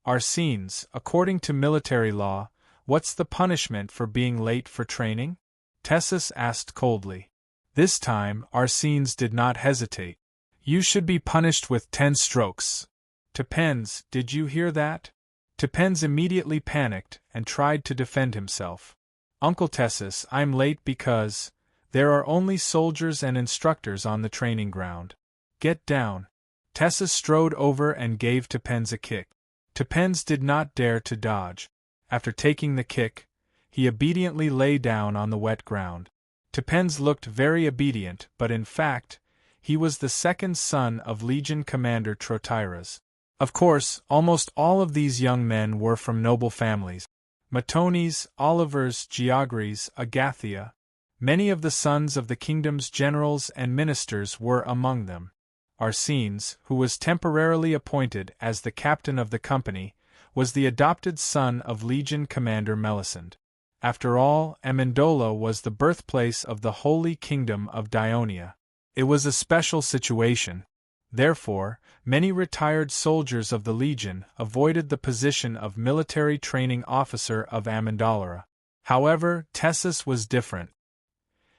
"Arsenes, according to military law, what's the punishment for being late for training?" Tessus asked coldly. This time, Arsenes did not hesitate. "You should be punished with 10 strokes. Tepens, did you hear that?" Tepens immediately panicked and tried to defend himself. "Uncle Tessus, I'm late because there are only soldiers and instructors on the training ground. Get down." Tessus strode over and gave Tepens a kick. Tepens did not dare to dodge. After taking the kick, he obediently lay down on the wet ground. Tepens looked very obedient, but in fact, he was the second son of Legion Commander Trotyras. Of course, almost all of these young men were from noble families. Matones, Olivers, Geogres, Agathia. Many of the sons of the kingdom's generals and ministers were among them. Arsenes, who was temporarily appointed as the captain of the company, was the adopted son of Legion Commander Melisande. After all, Amendola was the birthplace of the Holy Kingdom of Dionia. It was a special situation. Therefore, many retired soldiers of the Legion avoided the position of military training officer of Amendola. However, Tessus was different.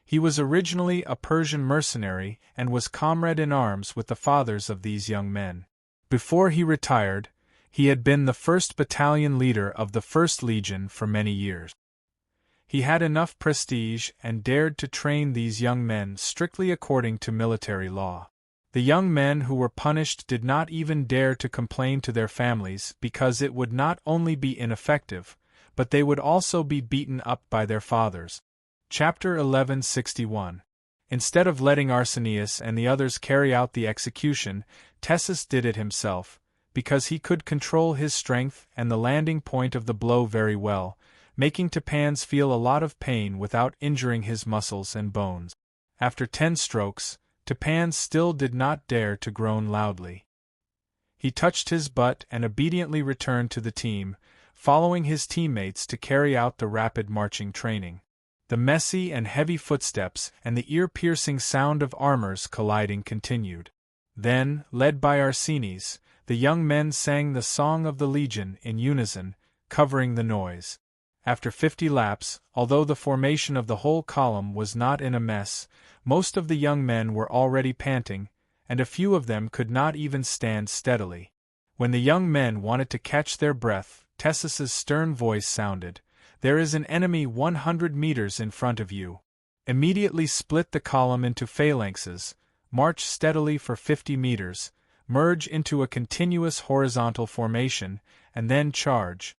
He was originally a Persian mercenary and was comrade in arms with the fathers of these young men. Before he retired, he had been the 1st Battalion leader of the 1st Legion for many years. He had enough prestige and dared to train these young men strictly according to military law. The young men who were punished did not even dare to complain to their families because it would not only be ineffective, but they would also be beaten up by their fathers. Chapter 1161. Instead of letting Arseneus and the others carry out the execution, Tessus did it himself, because he could control his strength and the landing point of the blow very well, making Tepens feel a lot of pain without injuring his muscles and bones. After 10 strokes, Tepens still did not dare to groan loudly. He touched his butt and obediently returned to the team, following his teammates to carry out the rapid marching training. The messy and heavy footsteps and the ear-piercing sound of armors colliding continued. Then, led by Arsenes, the young men sang the Song of the Legion in unison, covering the noise. After 50 laps, although the formation of the whole column was not in a mess, most of the young men were already panting, and a few of them could not even stand steadily. When the young men wanted to catch their breath, Tessus's stern voice sounded, "There is an enemy 100 meters in front of you. Immediately split the column into phalanxes, march steadily for 50 meters, merge into a continuous horizontal formation, and then charge."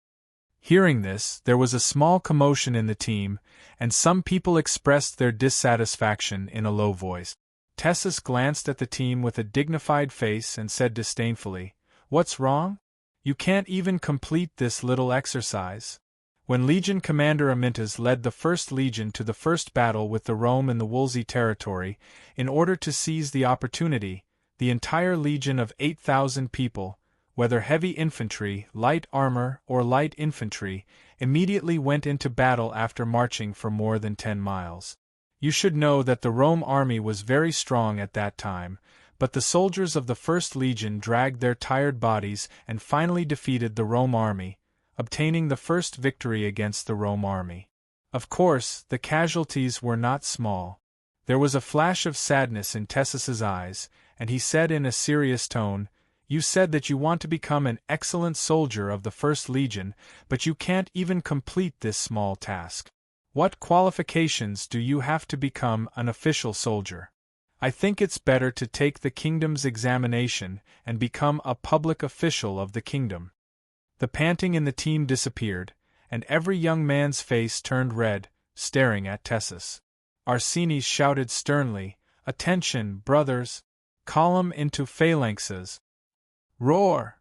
Hearing this, there was a small commotion in the team, and some people expressed their dissatisfaction in a low voice. Tessus glanced at the team with a dignified face and said disdainfully, "What's wrong? You can't even complete this little exercise." When Legion Commander Amyntas led the 1st Legion to the first battle with the Rome in the Wolsey territory, in order to seize the opportunity, the entire legion of 8,000 people, whether heavy infantry, light armor, or light infantry, immediately went into battle after marching for more than 10 miles. You should know that the Rome army was very strong at that time, but the soldiers of the 1st Legion dragged their tired bodies and finally defeated the Rome army, obtaining the first victory against the Rome army. Of course, the casualties were not small. There was a flash of sadness in Tessus's eyes, and he said in a serious tone, "You said that you want to become an excellent soldier of the 1st Legion, but you can't even complete this small task. What qualifications do you have to become an official soldier? I think it's better to take the kingdom's examination and become a public official of the kingdom." The panting in the team disappeared, and every young man's face turned red, staring at Tessus. Arsenes shouted sternly, "Attention, brothers! Column into phalanxes! Roar!"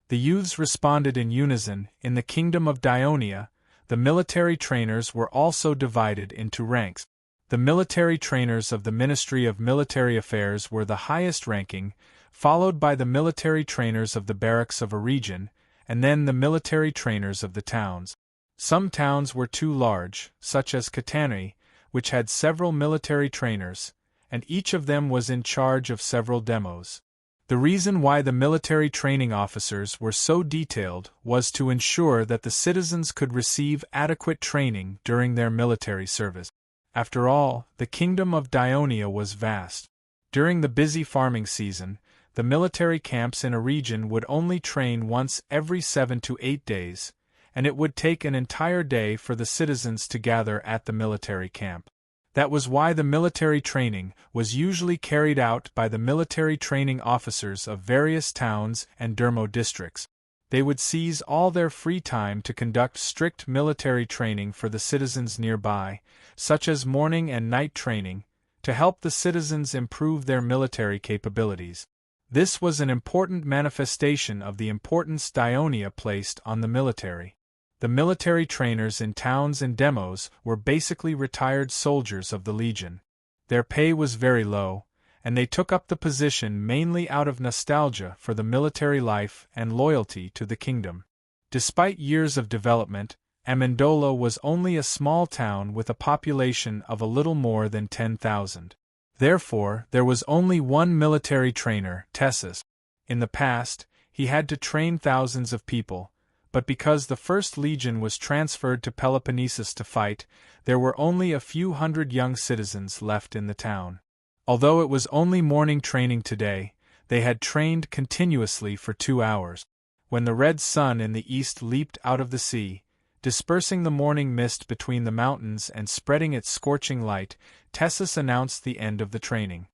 The youths responded in unison. In the kingdom of Dionia, the military trainers were also divided into ranks. The military trainers of the Ministry of Military Affairs were the highest ranking, followed by the military trainers of the barracks of a region, and then the military trainers of the towns. Some towns were too large, such as Catani, which had several military trainers, and each of them was in charge of several demos. The reason why the military training officers were so detailed was to ensure that the citizens could receive adequate training during their military service. After all, the kingdom of Dionia was vast. During the busy farming season, the military camps in a region would only train once every 7 to 8 days, and it would take an entire day for the citizens to gather at the military camp. That was why the military training was usually carried out by the military training officers of various towns and dermo districts. They would seize all their free time to conduct strict military training for the citizens nearby, such as morning and night training, to help the citizens improve their military capabilities. This was an important manifestation of the importance Dionia placed on the military. The military trainers in towns and demos were basically retired soldiers of the Legion. Their pay was very low, and they took up the position mainly out of nostalgia for the military life and loyalty to the kingdom. Despite years of development, Amendola was only a small town with a population of a little more than 10,000. Therefore, there was only one military trainer, Tessus. In the past, he had to train thousands of people, but because the First Legion was transferred to Peloponnesus to fight, there were only a few hundred young citizens left in the town. Although it was only morning training today, they had trained continuously for 2 hours. When the red sun in the east leaped out of the sea, dispersing the morning mist between the mountains and spreading its scorching light, Tessus announced the end of the training.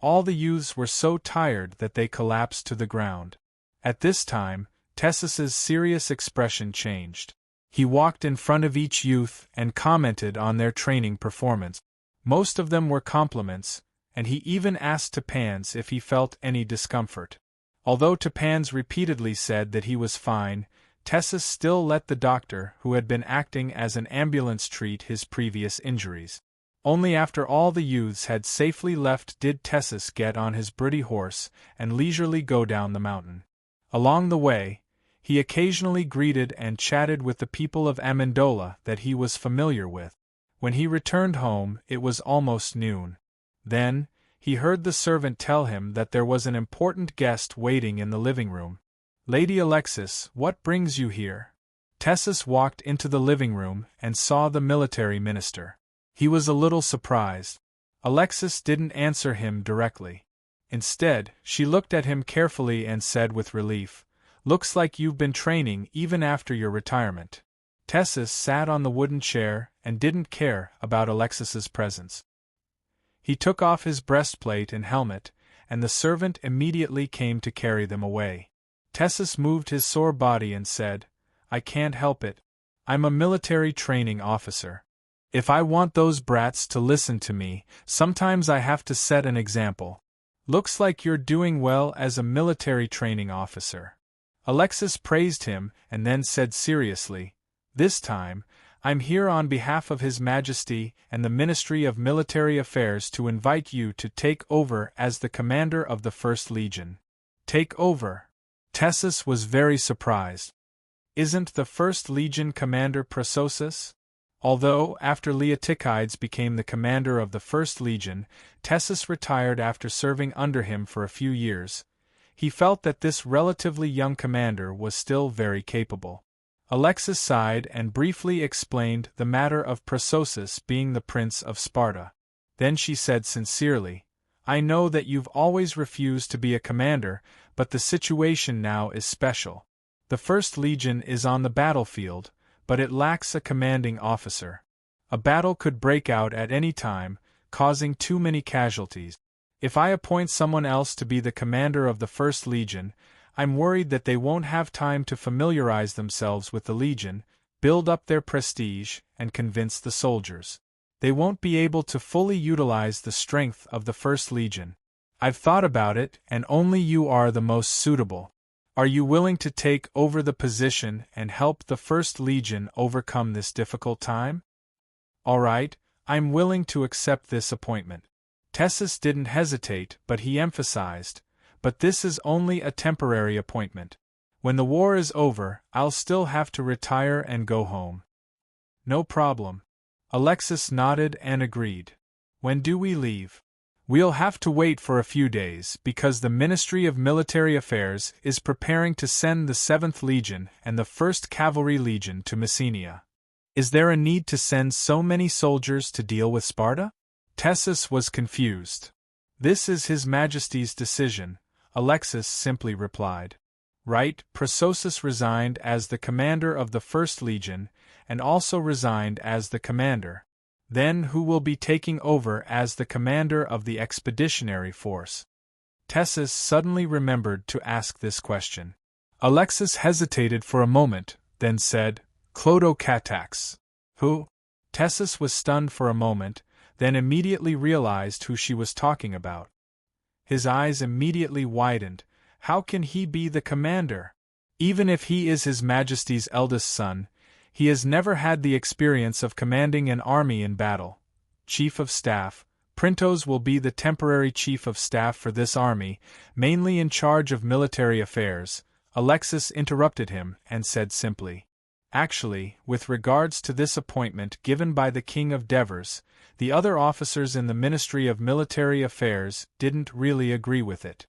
All the youths were so tired that they collapsed to the ground. At this time, Tessus's serious expression changed. He walked in front of each youth and commented on their training performance. Most of them were compliments, and he even asked Tepans if he felt any discomfort. Although Tepans repeatedly said that he was fine, Tessus still let the doctor who had been acting as an ambulance treat his previous injuries. Only after all the youths had safely left did Tessus get on his pretty horse and leisurely go down the mountain. Along the way, he occasionally greeted and chatted with the people of Amendola that he was familiar with. When he returned home, it was almost noon. Then, he heard the servant tell him that there was an important guest waiting in the living room. "Lady Alexis, what brings you here?" Tessus walked into the living room and saw the military minister. He was a little surprised. Alexis didn't answer him directly. Instead, she looked at him carefully and said with relief, "Looks like you've been training even after your retirement." Tessus sat on the wooden chair and didn't care about Alexis's presence. He took off his breastplate and helmet, and the servant immediately came to carry them away. Tessus moved his sore body and said, "I can't help it. I'm a military training officer. If I want those brats to listen to me, sometimes I have to set an example. Looks like you're doing well as a military training officer." Alexis praised him and then said seriously, "This time, I'm here on behalf of His Majesty and the Ministry of Military Affairs to invite you to take over as the commander of the First Legion." "Take over?" Tessus was very surprised. "Isn't the First Legion commander Prososus?" Although, after Leotychides became the commander of the First Legion, Tessus retired after serving under him for a few years, he felt that this relatively young commander was still very capable. Alexis sighed and briefly explained the matter of Prososus being the Prince of Sparta. Then she said sincerely, "I know that you've always refused to be a commander, but the situation now is special. The First Legion is on the battlefield, but it lacks a commanding officer. A battle could break out at any time, causing too many casualties. If I appoint someone else to be the commander of the First Legion, I'm worried that they won't have time to familiarize themselves with the Legion, build up their prestige, and convince the soldiers. They won't be able to fully utilize the strength of the First Legion. I've thought about it, and only you are the most suitable. Are you willing to take over the position and help the First Legion overcome this difficult time? All right, I'm willing to accept this appointment. Tessus didn't hesitate, but he emphasized, but this is only a temporary appointment. When the war is over, I'll still have to retire and go home. No problem. Alexis nodded and agreed. When do we leave? We'll have to wait for a few days because the Ministry of Military Affairs is preparing to send the 7th Legion and the 1st Cavalry Legion to Messenia. Is there a need to send so many soldiers to deal with Sparta? Tessus was confused. This is His Majesty's decision, Alexis simply replied. Right, Prososus resigned as the commander of the 1st Legion and also resigned as the commander. Then who will be taking over as the commander of the expeditionary force? Tessus suddenly remembered to ask this question. Alexis hesitated for a moment, then said, Clodocatax. Who? Tessus was stunned for a moment, then immediately realized who she was talking about. His eyes immediately widened. How can he be the commander? Even if he is His Majesty's eldest son, he has never had the experience of commanding an army in battle. Chief of Staff, Printos will be the temporary Chief of Staff for this army, mainly in charge of military affairs. Alexis interrupted him and said simply. Actually, with regards to this appointment given by the King of Devers, the other officers in the Ministry of Military Affairs didn't really agree with it.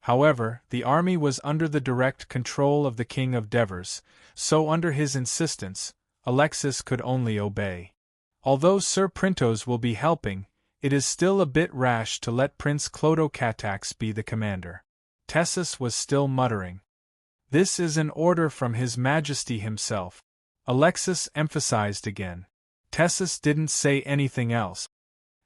However, the army was under the direct control of the King of Devers, so under his insistence, Alexis could only obey. Although Sir Printos will be helping, it is still a bit rash to let Prince Clodocatax be the commander. Tessus was still muttering. This is an order from His Majesty himself. Alexis emphasized again. Tessus didn't say anything else.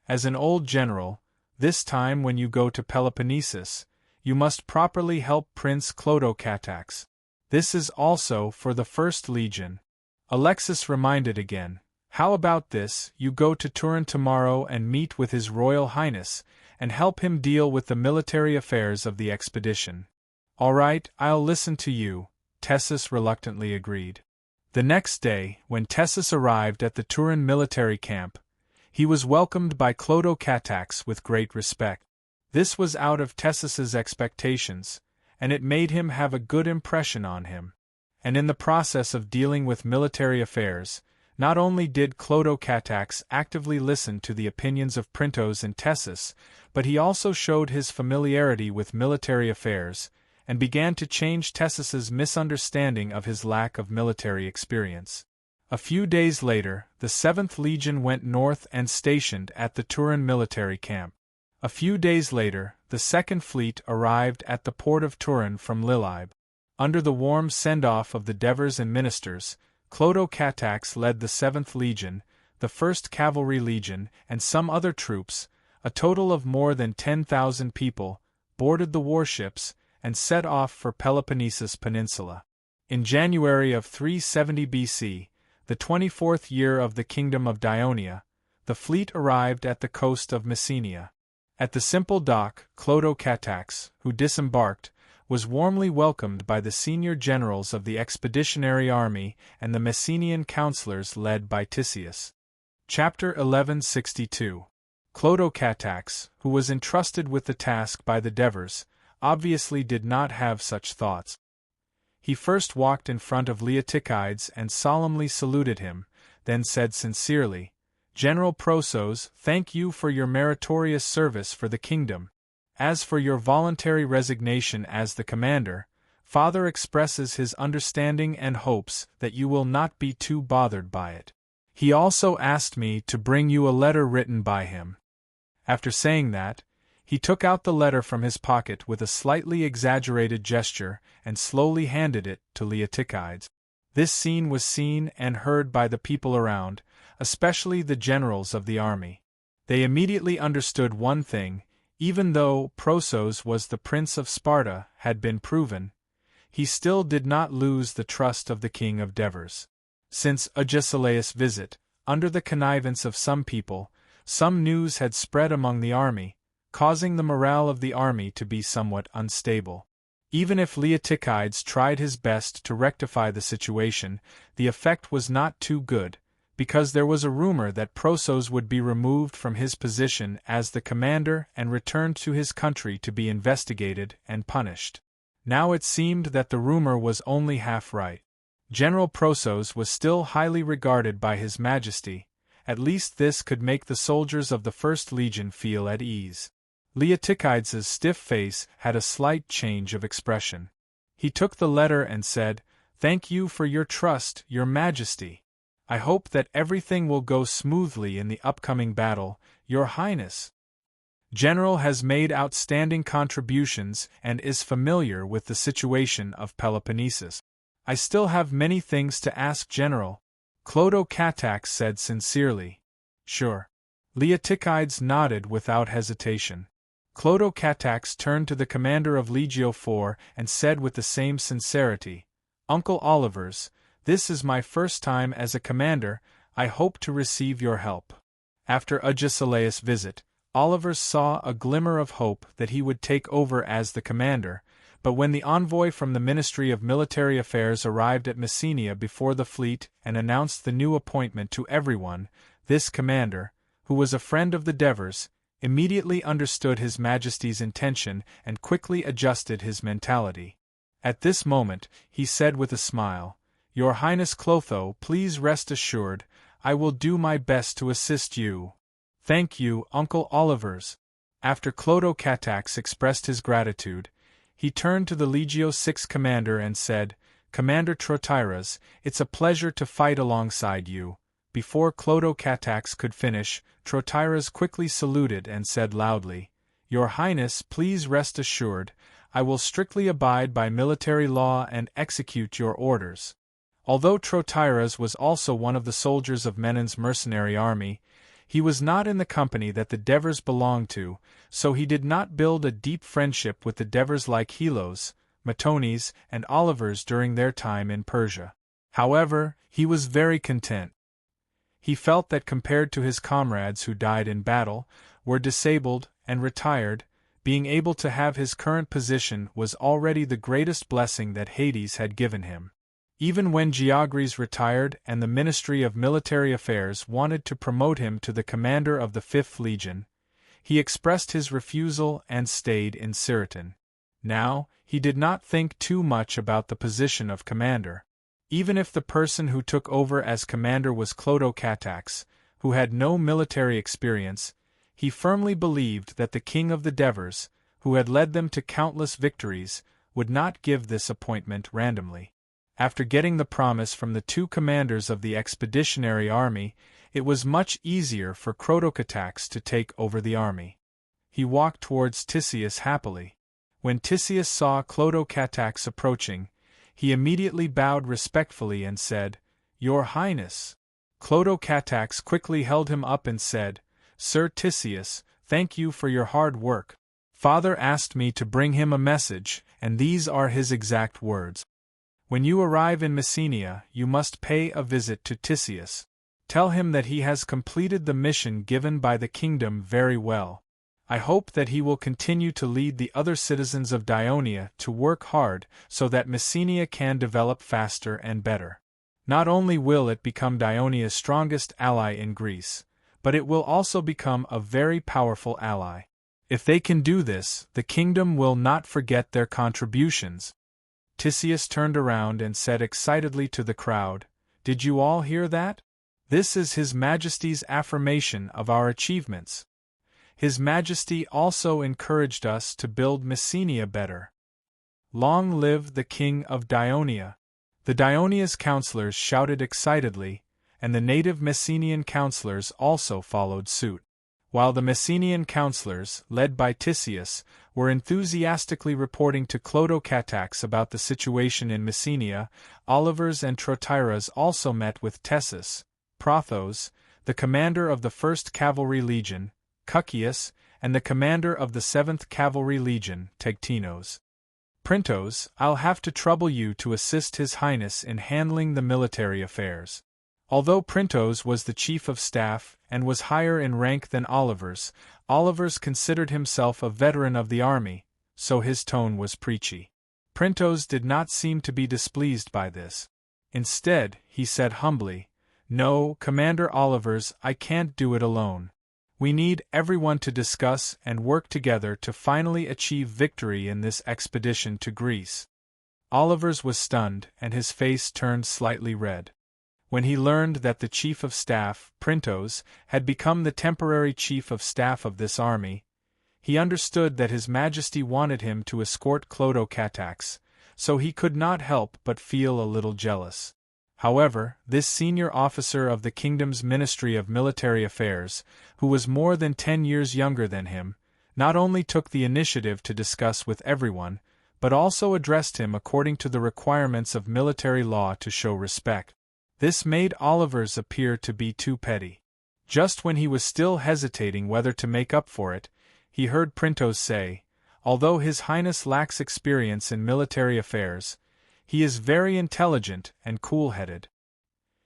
As an old general, this time when you go to Peloponnesus, you must properly help Prince Clodocatax. This is also for the 1st Legion. Alexis reminded again. How about this, you go to Turin tomorrow and meet with His Royal Highness, and help him deal with the military affairs of the expedition. All right, I'll listen to you, Tessus reluctantly agreed. The next day, when Tessus arrived at the Turin military camp, he was welcomed by Clodocatax with great respect. This was out of Tessus's expectations, and it made him have a good impression on him. And in the process of dealing with military affairs, not only did Clodocatax actively listen to the opinions of Printos and Tessus, but he also showed his familiarity with military affairs, and began to change Tessus's misunderstanding of his lack of military experience. A few days later, the 7th Legion went north and stationed at the Turin military camp. A few days later, the 2nd Fleet arrived at the port of Turin from Lilybe. Under the warm send-off of the Devers and ministers, Clodocatax led the 7th Legion, the 1st Cavalry Legion, and some other troops, a total of more than 10,000 people, boarded the warships, and set off for Peloponnesus Peninsula. In January of 370 BC, the 24th year of the Kingdom of Dionia, the fleet arrived at the coast of Messenia. At the simple dock, Clodocatax, who disembarked, was warmly welcomed by the senior generals of the expeditionary army and the Messenian councillors led by Tisius. Chapter 1162. Clodocatax, who was entrusted with the task by the Devers, obviously did not have such thoughts. He first walked in front of Leotychides and solemnly saluted him, then said sincerely, General Prosos, thank you for your meritorious service for the kingdom. As for your voluntary resignation as the commander, Father expresses his understanding and hopes that you will not be too bothered by it. He also asked me to bring you a letter written by him. After saying that, he took out the letter from his pocket with a slightly exaggerated gesture and slowly handed it to Leotychides. This scene was seen and heard by the people around, especially the generals of the army. They immediately understood one thing: even though Prosos was the prince of Sparta had been proven, he still did not lose the trust of the king of Devers. Since Agesilaus' visit, under the connivance of some people, some news had spread among the army, causing the morale of the army to be somewhat unstable. Even if Leotychides tried his best to rectify the situation, the effect was not too good, because there was a rumor that Prosos would be removed from his position as the commander and returned to his country to be investigated and punished. Now it seemed that the rumor was only half right. General Prosos was still highly regarded by His Majesty. At least this could make the soldiers of the First Legion feel at ease. Leotychides' stiff face had a slight change of expression. He took the letter and said, "Thank you for your trust, Your Majesty. I hope that everything will go smoothly in the upcoming battle, Your Highness. General has made outstanding contributions and is familiar with the situation of Peloponnesus. I still have many things to ask General," Clotocatax said sincerely. "Sure." Leotychides nodded without hesitation. Clotocatax turned to the commander of Legio IV and said with the same sincerity, "Uncle Olivers, this is my first time as a commander. I hope to receive your help." After Agesilaus' visit, Olivers saw a glimmer of hope that he would take over as the commander, but when the envoy from the Ministry of Military Affairs arrived at Messenia before the fleet and announced the new appointment to everyone, this commander, who was a friend of the Devers, immediately understood His Majesty's intention and quickly adjusted his mentality. At this moment, he said with a smile, "Your Highness Clotho, please rest assured, I will do my best to assist you." "Thank you, Uncle Olivers." After Clotocatax expressed his gratitude, he turned to the Legio VI commander and said, "Commander Trotyras, it's a pleasure to fight alongside you." Before Clotocatax could finish, Trotyras quickly saluted and said loudly, "Your Highness, please rest assured, I will strictly abide by military law and execute your orders." Although Trotyras was also one of the soldiers of Menon's mercenary army, he was not in the company that the Devers belonged to, so he did not build a deep friendship with the Devers like Helos, Matones, and Olivers during their time in Persia. However, he was very content. He felt that compared to his comrades who died in battle, were disabled, and retired, being able to have his current position was already the greatest blessing that Hades had given him. Even when Geogres retired and the Ministry of Military Affairs wanted to promote him to the commander of the Fifth Legion, he expressed his refusal and stayed in Siriton. Now, he did not think too much about the position of commander. Even if the person who took over as commander was Clotocatax, who had no military experience, he firmly believed that the king of the Devers, who had led them to countless victories, would not give this appointment randomly. After getting the promise from the two commanders of the expeditionary army, it was much easier for Clotocatax to take over the army. He walked towards Tisius happily. When Tisius saw Clotocatax approaching, he immediately bowed respectfully and said, "Your Highness." Clotocatax quickly held him up and said, "Sir Tisius, thank you for your hard work. Father asked me to bring him a message, and these are his exact words. When you arrive in Messenia, you must pay a visit to Tisius. Tell him that he has completed the mission given by the kingdom very well. I hope that he will continue to lead the other citizens of Dionia to work hard so that Messenia can develop faster and better. Not only will it become Dionia's strongest ally in Greece, but it will also become a very powerful ally. If they can do this, the kingdom will not forget their contributions." Tisius turned around and said excitedly to the crowd, "Did you all hear that? This is His Majesty's affirmation of our achievements. His Majesty also encouraged us to build Messenia better. Long live the King of Dionia!" The Dionia's councillors shouted excitedly, and the native Messenian councillors also followed suit. While the Messenian councillors, led by Tisius, were enthusiastically reporting to Clotocatax about the situation in Messenia, Olivers and Trotyras also met with Tessus, Prothos, the commander of the 1st Cavalry Legion, Cuccius, and the commander of the 7th Cavalry Legion, Tegtinos. "Printos, I'll have to trouble you to assist His Highness in handling the military affairs. Although Printos was the chief of staff and was higher in rank than Olivers considered himself a veteran of the army, so his tone was preachy. Printos did not seem to be displeased by this. Instead, he said humbly, "No, Commander Olivers, I can't do it alone. We need everyone to discuss and work together to finally achieve victory in this expedition to Greece." Olivers was stunned and his face turned slightly red. When he learned that the chief of staff, Printos, had become the temporary chief of staff of this army, he understood that His Majesty wanted him to escort Clodocatax, so he could not help but feel a little jealous. However, this senior officer of the kingdom's Ministry of Military Affairs, who was more than 10 years younger than him, not only took the initiative to discuss with everyone, but also addressed him according to the requirements of military law to show respect. This made Olivers appear to be too petty. Just when he was still hesitating whether to make up for it, he heard Printos say, "Although His Highness lacks experience in military affairs, he is very intelligent and cool-headed.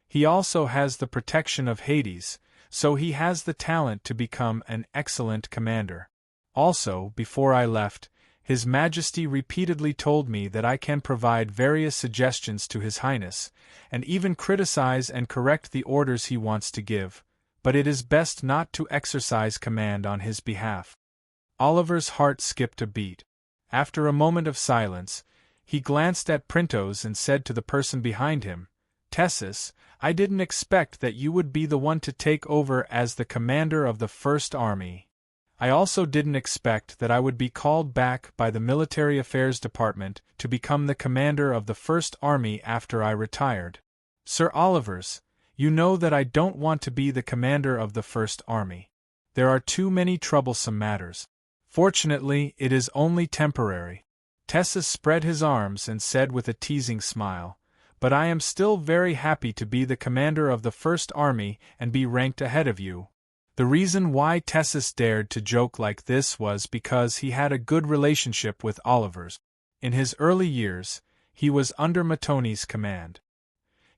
He also has the protection of Hades, so he has the talent to become an excellent commander. Also, before I left, His Majesty repeatedly told me that I can provide various suggestions to His Highness, and even criticize and correct the orders he wants to give, but it is best not to exercise command on his behalf." Oliver's heart skipped a beat. After a moment of silence, he glanced at Printos and said to the person behind him, "Tessus, I didn't expect that you would be the one to take over as the commander of the First Army. I also didn't expect that I would be called back by the Military Affairs Department to become the commander of the First Army after I retired. Sir Olivers, you know that I don't want to be the commander of the First Army. There are too many troublesome matters. Fortunately, it is only temporary." Tessus spread his arms and said with a teasing smile, "But I am still very happy to be the commander of the First Army and be ranked ahead of you." The reason why Tessus dared to joke like this was because he had a good relationship with Olivers. In his early years, he was under Matones' command.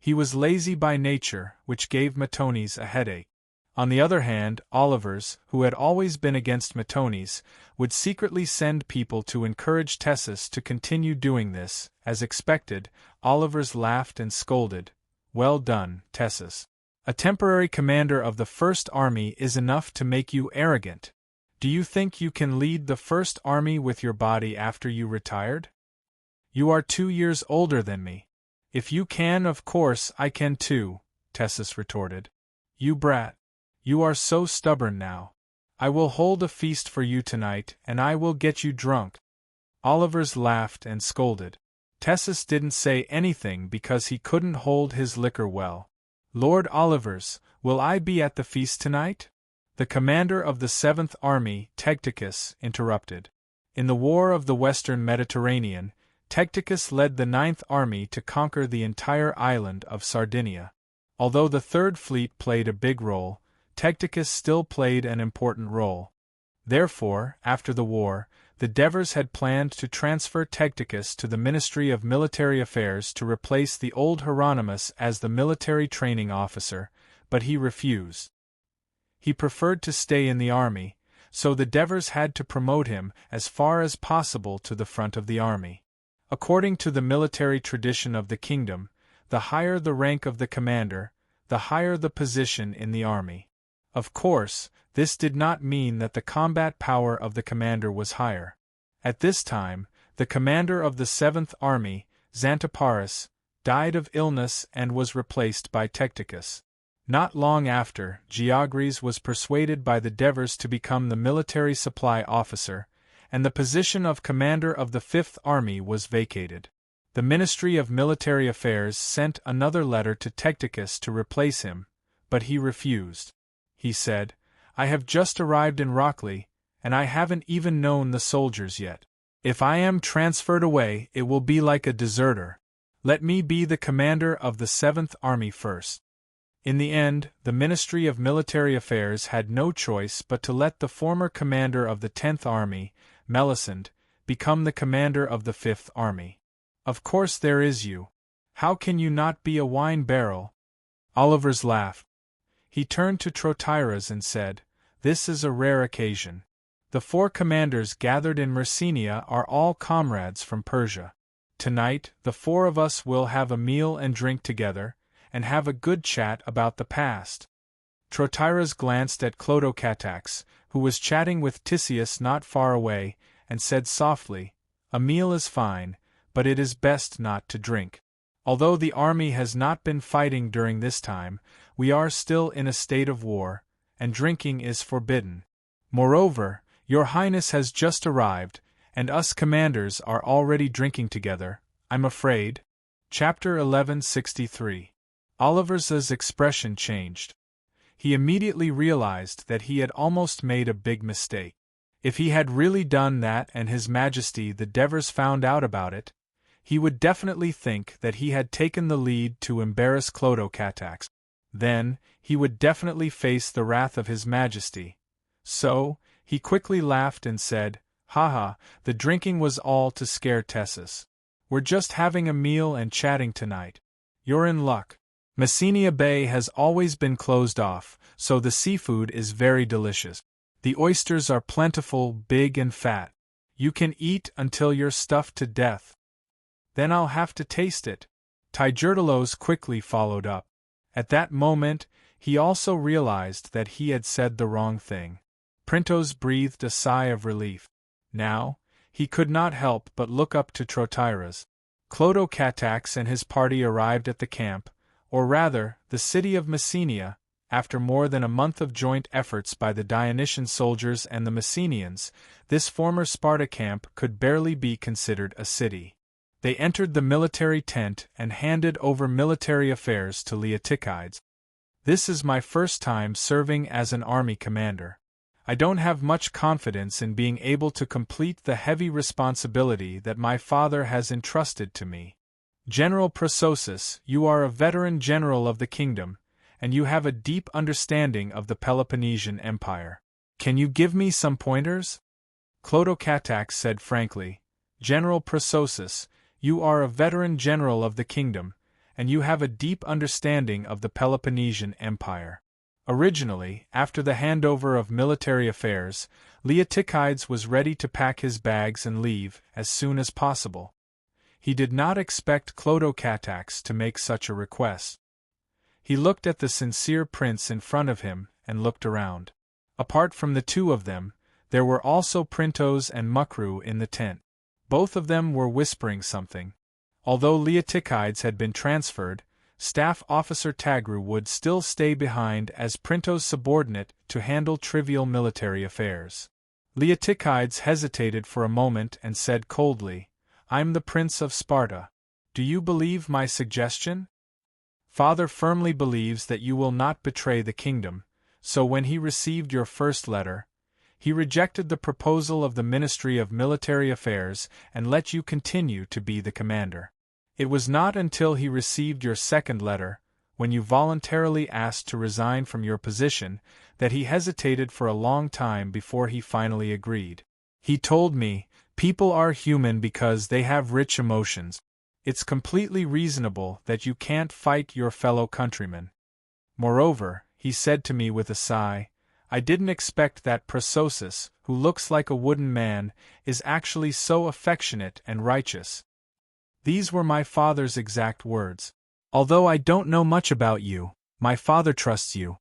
He was lazy by nature, which gave Matones a headache. On the other hand, Olivers, who had always been against Matones, would secretly send people to encourage Tessus to continue doing this. As expected, Olivers laughed and scolded, "Well done, Tessus. A temporary commander of the First Army is enough to make you arrogant. Do you think you can lead the First Army with your body after you retired? You are 2 years older than me." "If you can, of course I can too," Tessus retorted. "You brat. You are so stubborn now. I will hold a feast for you tonight and I will get you drunk." Olivers laughed and scolded. Tessus didn't say anything because he couldn't hold his liquor well. "Lord Olivers, will I be at the feast tonight?" The commander of the 7th Army, Tegticus, interrupted. In the War of the Western Mediterranean, Tegticus led the 9th Army to conquer the entire island of Sardinia. Although the 3rd Fleet played a big role, Tegticus still played an important role. Therefore, after the war, the Devers had planned to transfer Tegticus to the Ministry of Military Affairs to replace the old Hieronymus as the military training officer, but he refused. He preferred to stay in the army, so the Devers had to promote him as far as possible to the front of the army. According to the military tradition of the kingdom, the higher the rank of the commander, the higher the position in the army. Of course, this did not mean that the combat power of the commander was higher. At this time, the commander of the 7th Army, Xanthoparis, died of illness and was replaced by Tegticus. Not long after, Geogres was persuaded by the Devers to become the military supply officer, and the position of commander of the 5th Army was vacated. The Ministry of Military Affairs sent another letter to Tegticus to replace him, but he refused. He said, "I have just arrived in Rockley, and I haven't even known the soldiers yet. If I am transferred away, it will be like a deserter. Let me be the commander of the 7th Army first." In the end, the Ministry of Military Affairs had no choice but to let the former commander of the 10th Army, Melisande, become the commander of the 5th Army. "Of course there is you. How can you not be a wine barrel?" Oliver's laughed. He turned to Trotyras and said, "This is a rare occasion. The 4 commanders gathered in Myrcenia are all comrades from Persia. Tonight, the 4 of us will have a meal and drink together, and have a good chat about the past." Trotyras glanced at Clodocatax, who was chatting with Tisius not far away, and said softly, "A meal is fine, but it is best not to drink. Although the army has not been fighting during this time, we are still in a state of war, and drinking is forbidden. Moreover, your Highness has just arrived, and us commanders are already drinking together, I'm afraid." Chapter 1163. Oliver's expression changed. He immediately realized that he had almost made a big mistake. If he had really done that and His Majesty the Devers found out about it, he would definitely think that he had taken the lead to embarrass Clodocatax. Then, he would definitely face the wrath of His Majesty. So, he quickly laughed and said, "Haha, the drinking was all to scare Tessus. We're just having a meal and chatting tonight. You're in luck. Messenia Bay has always been closed off, so the seafood is very delicious. The oysters are plentiful, big and fat. You can eat until you're stuffed to death." "Then I'll have to taste it." Tigerdalos quickly followed up. At that moment, he also realized that he had said the wrong thing. Printos breathed a sigh of relief. Now, he could not help but look up to Trotyras. Clodocatax and his party arrived at the camp, or rather, the city of Messenia, after more than a month of joint efforts by the Dionysian soldiers and the Messenians. This former Sparta camp could barely be considered a city. They entered the military tent and handed over military affairs to Leotychides. "This is my first time serving as an army commander. I don't have much confidence in being able to complete the heavy responsibility that my father has entrusted to me. General Prososus, you are a veteran general of the kingdom, and you have a deep understanding of the Peloponnesian Empire. Can you give me some pointers?" Clodocatax said frankly, "General Prososus, you are a veteran general of the kingdom, and you have a deep understanding of the Peloponnesian Empire." Originally, after the handover of military affairs, Leotychides was ready to pack his bags and leave as soon as possible. He did not expect Clodocatax to make such a request. He looked at the sincere prince in front of him and looked around. Apart from the 2 of them, there were also Printos and Mukru in the tent. Both of them were whispering something. Although Leotychides had been transferred, Staff Officer Tagru would still stay behind as Printos' subordinate to handle trivial military affairs. Leotychides hesitated for a moment and said coldly, "I'm the Prince of Sparta. Do you believe my suggestion? Father firmly believes that you will not betray the kingdom, so when he received your first letter, he rejected the proposal of the Ministry of Military Affairs and let you continue to be the commander. It was not until he received your second letter, when you voluntarily asked to resign from your position, that he hesitated for a long time before he finally agreed. He told me, people are human because they have rich emotions. It's completely reasonable that you can't fight your fellow countrymen. Moreover, he said to me with a sigh, I didn't expect that Prososus, who looks like a wooden man, is actually so affectionate and righteous. These were my father's exact words. Although I don't know much about you, my father trusts you.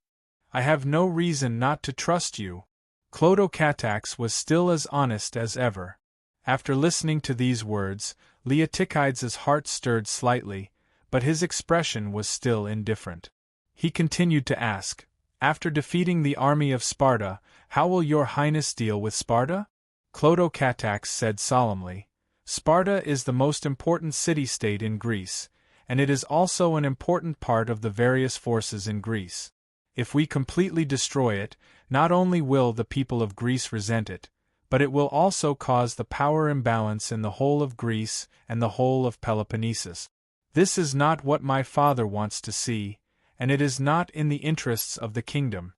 I have no reason not to trust you." Clodocatax was still as honest as ever. After listening to these words, Leotychides' heart stirred slightly, but his expression was still indifferent. He continued to ask, "After defeating the army of Sparta, how will your Highness deal with Sparta?" Clodocatax said solemnly, "Sparta is the most important city-state in Greece, and it is also an important part of the various forces in Greece. If we completely destroy it, not only will the people of Greece resent it, but it will also cause the power imbalance in the whole of Greece and the whole of Peloponnesus. This is not what my father wants to see, and it is not in the interests of the kingdom.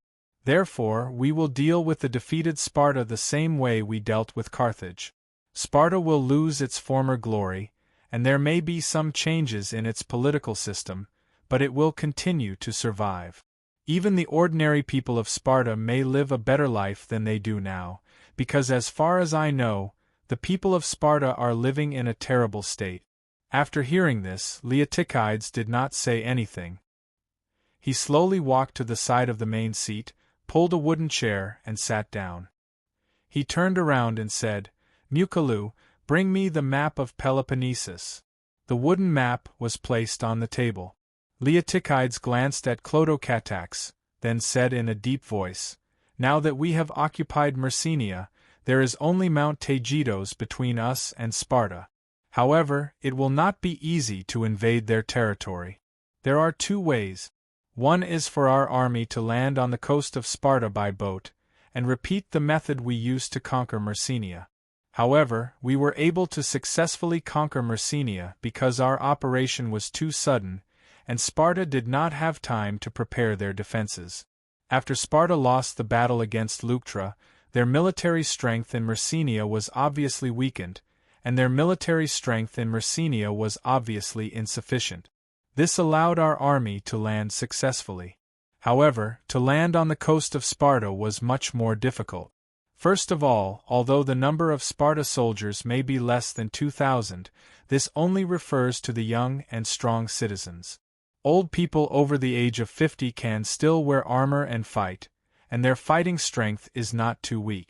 Therefore, we will deal with the defeated Sparta the same way we dealt with Carthage. Sparta will lose its former glory, and there may be some changes in its political system, but it will continue to survive. Even the ordinary people of Sparta may live a better life than they do now, because as far as I know, the people of Sparta are living in a terrible state. After hearing this, Leotychides did not say anything. He slowly walked to the side of the main seat, pulled a wooden chair, and sat down. He turned around and said, "Mukaloo, bring me the map of Peloponnesus." The wooden map was placed on the table. Leotychides glanced at Clotocatax, then said in a deep voice, "Now that we have occupied Messenia, there is only Mount Taygetos between us and Sparta. However, it will not be easy to invade their territory. There are two ways. One is for our army to land on the coast of Sparta by boat, and repeat the method we used to conquer Messenia. However, we were able to successfully conquer Messenia because our operation was too sudden, and Sparta did not have time to prepare their defenses. After Sparta lost the battle against Leuctra, their military strength in Messenia was obviously weakened, and their military strength in Messenia was obviously insufficient. This allowed our army to land successfully. However, to land on the coast of Sparta was much more difficult. First of all, although the number of Sparta soldiers may be less than 2,000, this only refers to the young and strong citizens. Old people over the age of 50 can still wear armor and fight, and their fighting strength is not too weak.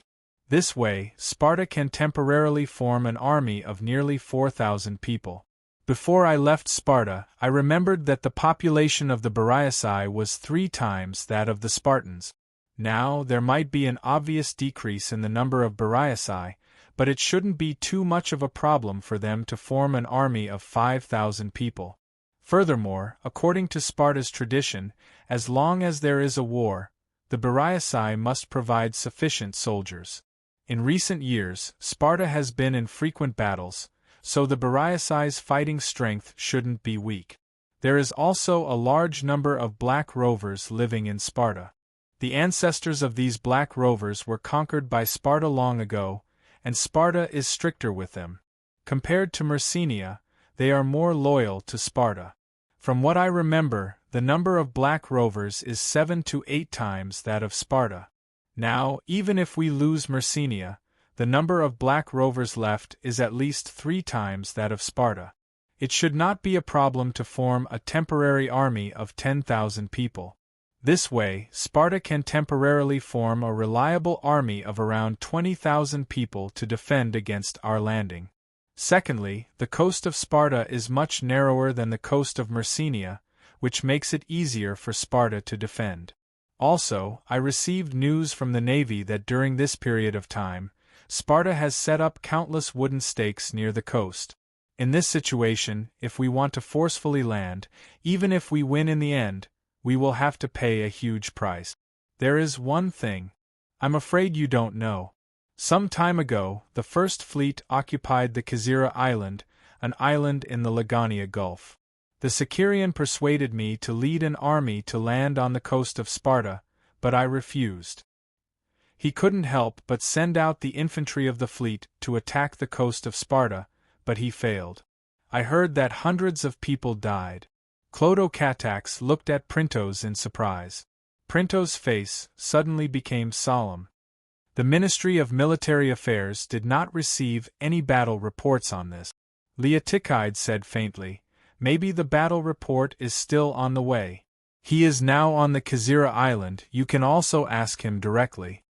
This way, Sparta can temporarily form an army of nearly 4,000 people. Before I left Sparta, I remembered that the population of the Bariaci was 3 times that of the Spartans. Now, there might be an obvious decrease in the number of Bariaci, but it shouldn't be too much of a problem for them to form an army of 5,000 people. Furthermore, according to Sparta's tradition, as long as there is a war, the Bariaci must provide sufficient soldiers. In recent years, Sparta has been in frequent battles, so the Bariaci's fighting strength shouldn't be weak. There is also a large number of black rovers living in Sparta. The ancestors of these black rovers were conquered by Sparta long ago, and Sparta is stricter with them. Compared to Messenia, they are more loyal to Sparta. From what I remember, the number of black rovers is 7 to 8 times that of Sparta. Now, even if we lose Messenia, the number of black rovers left is at least 3 times that of Sparta. It should not be a problem to form a temporary army of 10,000 people. This way, Sparta can temporarily form a reliable army of around 20,000 people to defend against our landing. Secondly, the coast of Sparta is much narrower than the coast of Messenia, which makes it easier for Sparta to defend. Also, I received news from the navy that during this period of time, Sparta has set up countless wooden stakes near the coast. In this situation, if we want to forcefully land, even if we win in the end, we will have to pay a huge price. There is one thing I'm afraid you don't know. Some time ago, the First Fleet occupied the Kizira Island, an island in the Lagania Gulf. The Sicarian persuaded me to lead an army to land on the coast of Sparta, but I refused. He couldn't help but send out the infantry of the fleet to attack the coast of Sparta, but he failed. I heard that hundreds of people died. Clotocatax looked at Printos in surprise. Printos' face suddenly became solemn. The Ministry of Military Affairs did not receive any battle reports on this. Leotychides said faintly, "Maybe the battle report is still on the way. He is now on the Kizira Island, you can also ask him directly."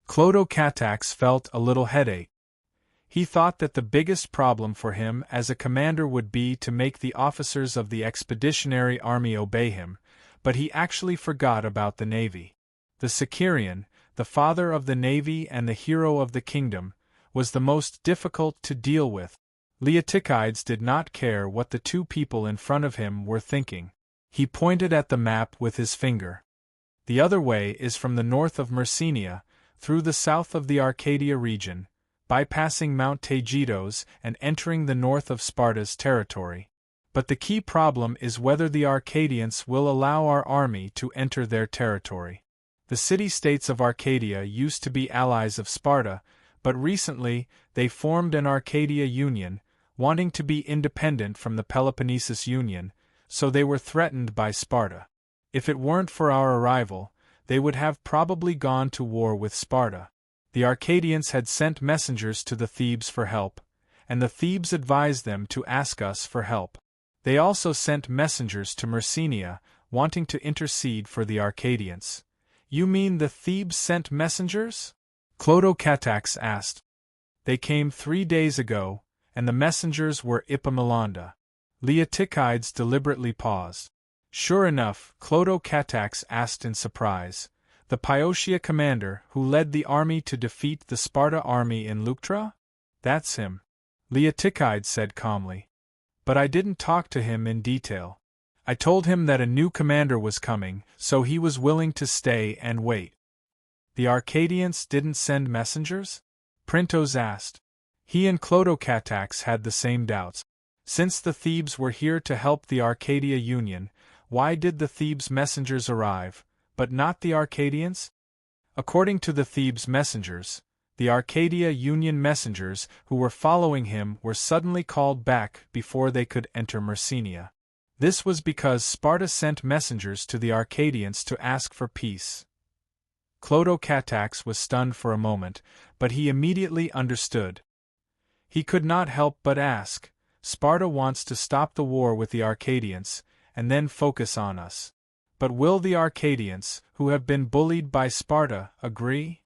Clotocatax felt a little headache. He thought that the biggest problem for him as a commander would be to make the officers of the expeditionary army obey him, but he actually forgot about the navy. The Sicarian, the father of the navy and the hero of the kingdom, was the most difficult to deal with. Leotychides did not care what the two people in front of him were thinking. He pointed at the map with his finger. The other way is from the north of Messenia, through the south of the Arcadia region, bypassing Mount Taygetos and entering the north of Sparta's territory. But the key problem is whether the Arcadians will allow our army to enter their territory. The city-states of Arcadia used to be allies of Sparta, but recently they formed an Arcadia Union, wanting to be independent from the Peloponnesus Union, so they were threatened by Sparta. If it weren't for our arrival, they would have probably gone to war with Sparta. The Arcadians had sent messengers to the Thebes for help, and the Thebes advised them to ask us for help. They also sent messengers to Messenia, wanting to intercede for the Arcadians. You mean the Thebes sent messengers? Clodocatax asked. They came 3 days ago, and the messengers were Epaminondas. Leotychides deliberately paused. Sure enough, Clodocatax asked in surprise, the Pyotia commander who led the army to defeat the Sparta army in Leuctra? That's him. Leotychides said calmly. But I didn't talk to him in detail. I told him that a new commander was coming, so he was willing to stay and wait. The Arcadians didn't send messengers? Printos asked. He and Clodocatax had the same doubts. Since the Thebes were here to help the Arcadia Union, why did the Thebes messengers arrive, but not the Arcadians? According to the Thebes messengers, the Arcadia Union messengers who were following him were suddenly called back before they could enter Messenia. This was because Sparta sent messengers to the Arcadians to ask for peace. Clodocatax was stunned for a moment, but he immediately understood. He could not help but ask, Sparta wants to stop the war with the Arcadians, and then focus on us. But will the Arcadians, who have been bullied by Sparta, agree?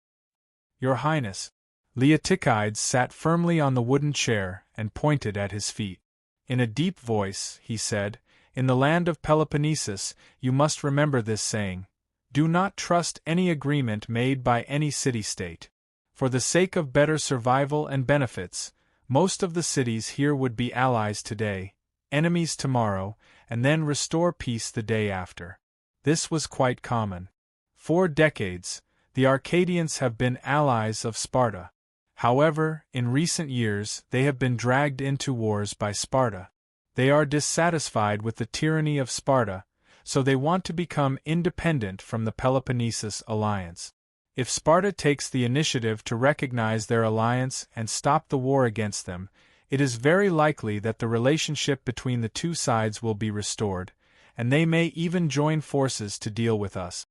Your Highness. Leotychides sat firmly on the wooden chair and pointed at his feet. In a deep voice, he said, in the land of Peloponnesus, you must remember this saying, do not trust any agreement made by any city-state. For the sake of better survival and benefits, most of the cities here would be allies today, enemies tomorrow, and then restore peace the day after. This was quite common. For decades, the Arcadians have been allies of Sparta. However, in recent years they have been dragged into wars by Sparta. They are dissatisfied with the tyranny of Sparta, so they want to become independent from the Peloponnesus alliance. If Sparta takes the initiative to recognize their alliance and stop the war against them, it is very likely that the relationship between the two sides will be restored, and they may even join forces to deal with us.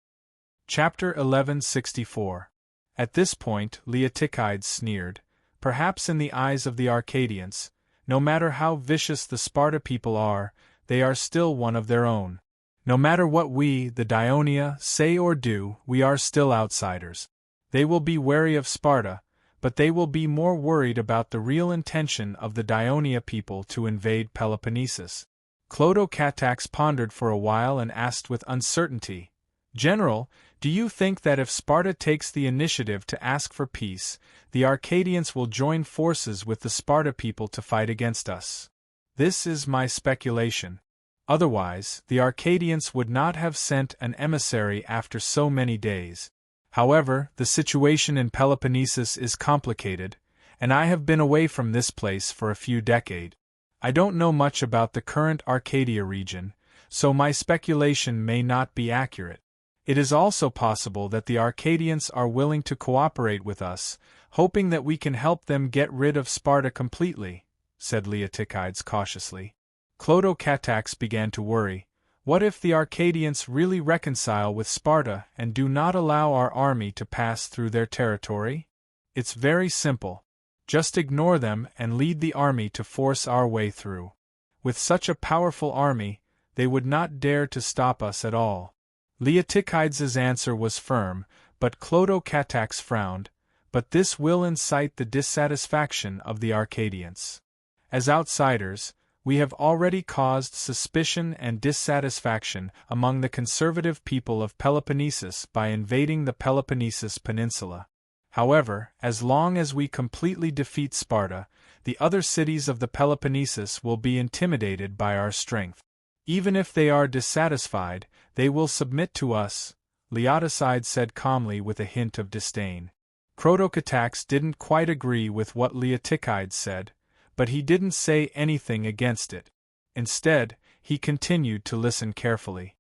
Chapter 1164. At this point, Leotychides sneered, perhaps in the eyes of the Arcadians, no matter how vicious the Sparta people are, they are still one of their own. No matter what we, the Daionia, say or do, we are still outsiders. They will be wary of Sparta, but they will be more worried about the real intention of the Daionia people to invade Peloponnesus. Clodocatax pondered for a while and asked with uncertainty, General, do you think that if Sparta takes the initiative to ask for peace, the Arcadians will join forces with the Sparta people to fight against us? This is my speculation. Otherwise, the Arcadians would not have sent an emissary after so many days. However, the situation in Peloponnesus is complicated, and I have been away from this place for a few decades. I don't know much about the current Arcadia region, so my speculation may not be accurate. It is also possible that the Arcadians are willing to cooperate with us, hoping that we can help them get rid of Sparta completely, said Leotychides cautiously. Clodocatax began to worry. What if the Arcadians really reconcile with Sparta and do not allow our army to pass through their territory? It's very simple. Just ignore them and lead the army to force our way through. With such a powerful army, they would not dare to stop us at all. Leotychides' answer was firm, but Clodocatax frowned, but this will incite the dissatisfaction of the Arcadians. As outsiders, we have already caused suspicion and dissatisfaction among the conservative people of Peloponnesus by invading the Peloponnesus Peninsula. However, as long as we completely defeat Sparta, the other cities of the Peloponnesus will be intimidated by our strength. Even if they are dissatisfied, they will submit to us, Leotychides said calmly with a hint of disdain. Clodocatax didn't quite agree with what Leotychides said, but he didn't say anything against it. Instead, he continued to listen carefully.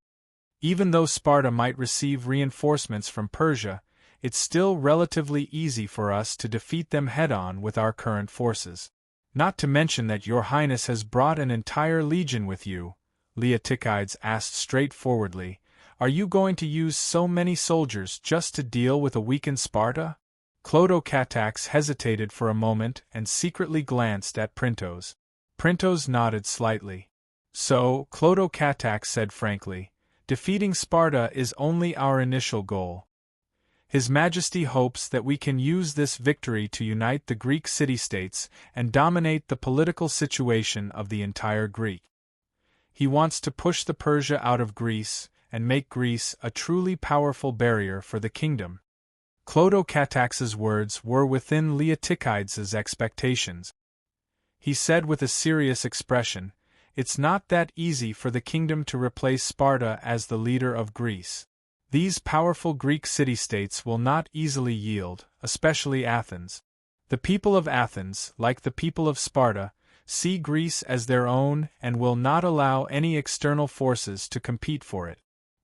Even though Sparta might receive reinforcements from Persia, it's still relatively easy for us to defeat them head-on with our current forces. Not to mention that your Highness has brought an entire legion with you, Leotychides asked straightforwardly. Are you going to use so many soldiers just to deal with a weakened Sparta? Clodocatax hesitated for a moment and secretly glanced at Printos. Printos nodded slightly. So, Clodocatax said frankly, defeating Sparta is only our initial goal. His Majesty hopes that we can use this victory to unite the Greek city-states and dominate the political situation of the entire Greek. He wants to push the Persia out of Greece and make Greece a truly powerful barrier for the kingdom. Clodocatax's words were within Leotychides' expectations. He said with a serious expression, "It's not that easy for the kingdom to replace Sparta as the leader of Greece. These powerful Greek city-states will not easily yield, especially Athens. The people of Athens, like the people of Sparta, see Greece as their own and will not allow any external forces to compete for it.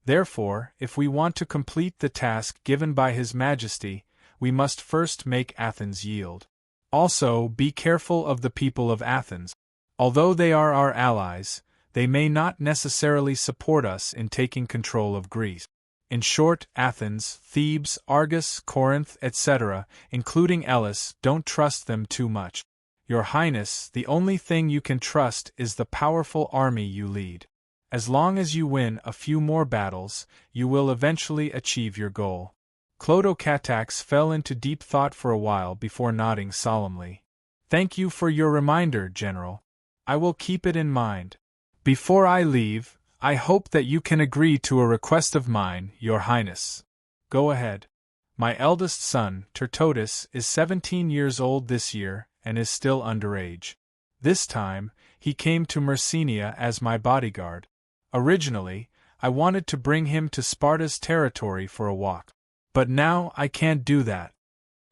Therefore, if we want to complete the task given by His Majesty, we must first make Athens yield. Also, be careful of the people of Athens. Although they are our allies, they may not necessarily support us in taking control of Greece. In short, Athens, Thebes, Argos, Corinth, etc., including Elis, don't trust them too much. Your Highness, the only thing you can trust is the powerful army you lead. As long as you win a few more battles, you will eventually achieve your goal." Clodocatax fell into deep thought for a while before nodding solemnly. "Thank you for your reminder, General. I will keep it in mind. Before I leave, I hope that you can agree to a request of mine, Your Highness." "Go ahead." "My eldest son, Tertotus, is 17 years old this year and is still underage. This time, he came to Myrcenia as my bodyguard. Originally, I wanted to bring him to Sparta's territory for a walk. But now I can't do that."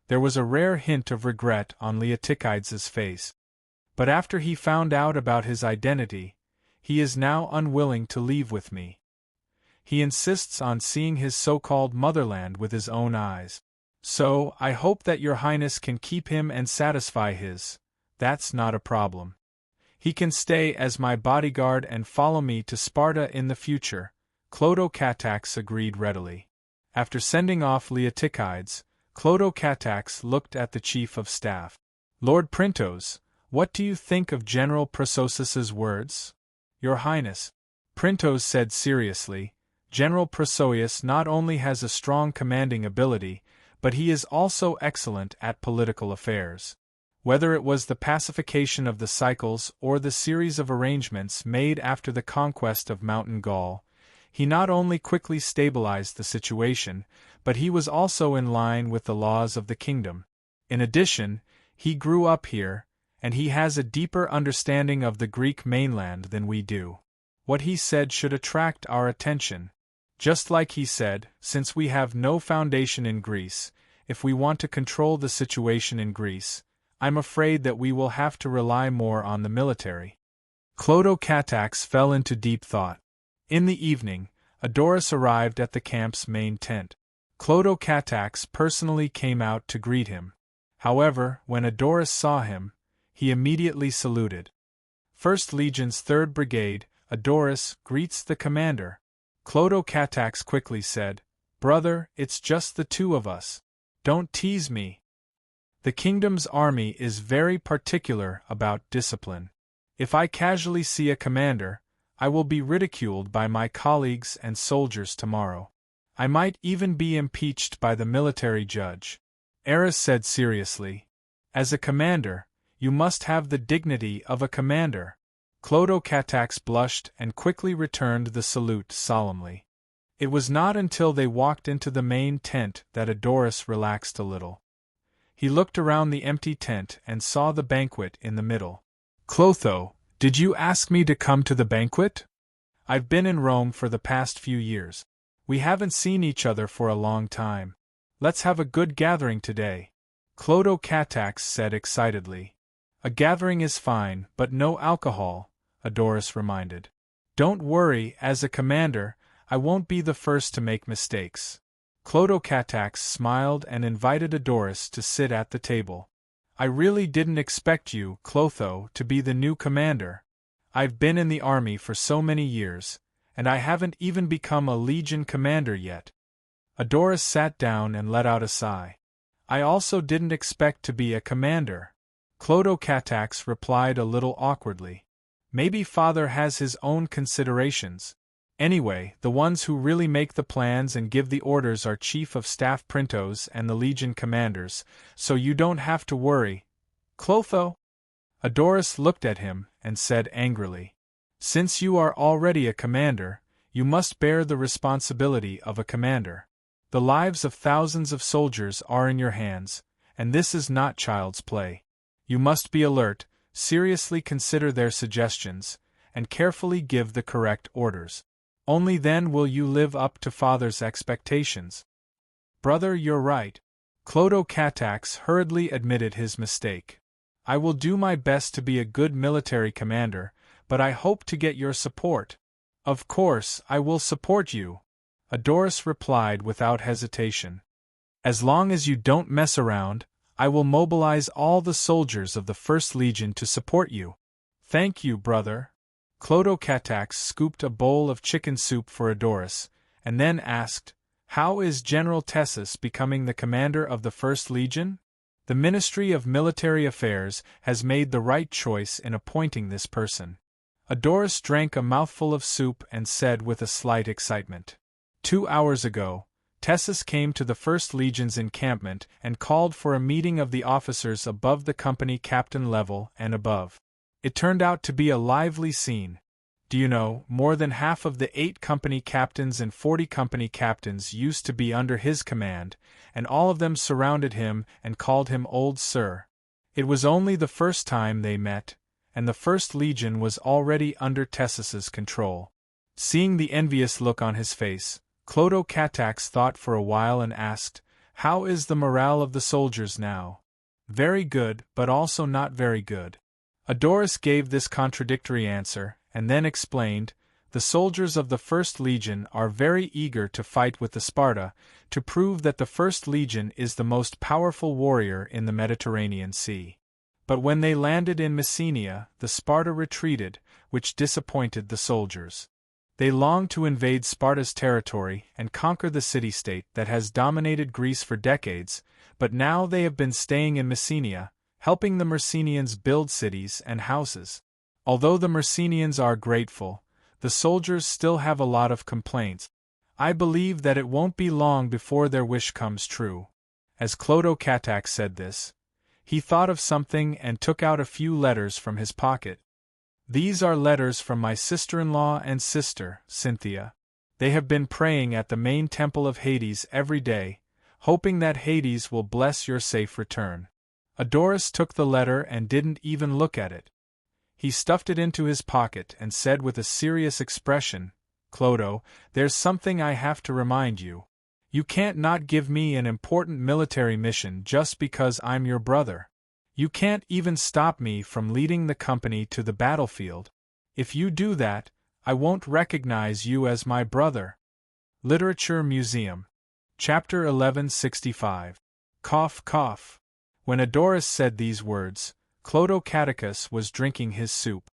There was a rare hint of regret on Leotychides' face. "But after he found out about his identity, he is now unwilling to leave with me. He insists on seeing his so-called motherland with his own eyes. So, I hope that Your Highness can keep him and satisfy his. That's not a problem. He can stay as my bodyguard and follow me to Sparta in the future." Clodocatax agreed readily. After sending off Leotychides, Clodocatax looked at the chief of staff. "Lord Printos, what do you think of General Prasosis's words?" "Your Highness," Printos said seriously, "General Prasoius not only has a strong commanding ability, but he is also excellent at political affairs. Whether it was the pacification of the Cycles or the series of arrangements made after the conquest of Mountain Gaul, he not only quickly stabilized the situation, but he was also in line with the laws of the kingdom. In addition, he grew up here, and he has a deeper understanding of the Greek mainland than we do. What he said should attract our attention. Just like he said, since we have no foundation in Greece, if we want to control the situation in Greece, I'm afraid that we will have to rely more on the military." Clodocatax fell into deep thought. In the evening, Adoris arrived at the camp's main tent. Clodocatax personally came out to greet him. However, when Adoris saw him, he immediately saluted. "First Legion's 3rd Brigade, Adoris, greets the commander." Clodocatax quickly said, "Brother, it's just the two of us. Don't tease me. The kingdom's army is very particular about discipline. If I casually see a commander, I will be ridiculed by my colleagues and soldiers tomorrow. I might even be impeached by the military judge." Eris said seriously, "As a commander, you must have the dignity of a commander." Clodocatax blushed and quickly returned the salute solemnly. It was not until they walked into the main tent that Adoris relaxed a little. He looked around the empty tent and saw the banquet in the middle. "Clotho, did you ask me to come to the banquet? I've been in Rome for the past few years. We haven't seen each other for a long time. Let's have a good gathering today," Clodocatax said excitedly. "A gathering is fine, but no alcohol," Adoris reminded. "Don't worry, as a commander, I won't be the first to make mistakes." Clodocatax smiled and invited Adoris to sit at the table. "I really didn't expect you, Clotho, to be the new commander. I've been in the army for so many years, and I haven't even become a legion commander yet. Adoris sat down and let out a sigh. I also didn't expect to be a commander. Clodocatax replied a little awkwardly. Maybe father has his own considerations. Anyway, the ones who really make the plans and give the orders are Chief of Staff Printos and the Legion commanders, so you don't have to worry. Clotho? Adoris looked at him and said angrily, "Since you are already a commander, you must bear the responsibility of a commander. The lives of thousands of soldiers are in your hands, and this is not child's play. You must be alert, seriously consider their suggestions, and carefully give the correct orders. Only then will you live up to father's expectations." "Brother, you're right." Clodocatax hurriedly admitted his mistake. "I will do my best to be a good military commander, but I hope to get your support." "Of course, I will support you," Adoris replied without hesitation. "As long as you don't mess around, I will mobilize all the soldiers of the First Legion to support you." "Thank you, brother." Clodocatax scooped a bowl of chicken soup for Adoris, and then asked, "How is General Tessus becoming the commander of the First Legion?" "The Ministry of Military Affairs has made the right choice in appointing this person." Adoris drank a mouthful of soup and said with a slight excitement, 2 hours ago, Tessus came to the First Legion's encampment and called for a meeting of the officers above the company captain level and above. It turned out to be a lively scene. Do you know, more than half of the 8 company captains and 40 company captains used to be under his command, and all of them surrounded him and called him Old Sir. It was only the first time they met, and the First Legion was already under Tessus's control. Seeing the envious look on his face, Clodocatax thought for a while and asked, "How is the morale of the soldiers now?" "Very good, but also not very good." Adoris gave this contradictory answer, and then explained, "The soldiers of the First Legion are very eager to fight with the Sparta, to prove that the First Legion is the most powerful warrior in the Mediterranean Sea. But when they landed in Messenia, the Sparta retreated, which disappointed the soldiers. They longed to invade Sparta's territory and conquer the city-state that has dominated Greece for decades, but now they have been staying in Messenia, helping the Messenians build cities and houses. Although the Messenians are grateful, the soldiers still have a lot of complaints. I believe that it won't be long before their wish comes true." As Clodocatax said this, he thought of something and took out a few letters from his pocket. "These are letters from my sister-in-law and sister, Cynthia. They have been praying at the main temple of Hades every day, hoping that Hades will bless your safe return." Adoris took the letter and didn't even look at it. He stuffed it into his pocket and said with a serious expression, "Clodo, there's something I have to remind you. You can't not give me an important military mission just because I'm your brother. You can't even stop me from leading the company to the battlefield. If you do that, I won't recognize you as my brother." Literature Museum. Chapter 1165. Cough, cough. When Adoris said these words, Clodocatax was drinking his soup.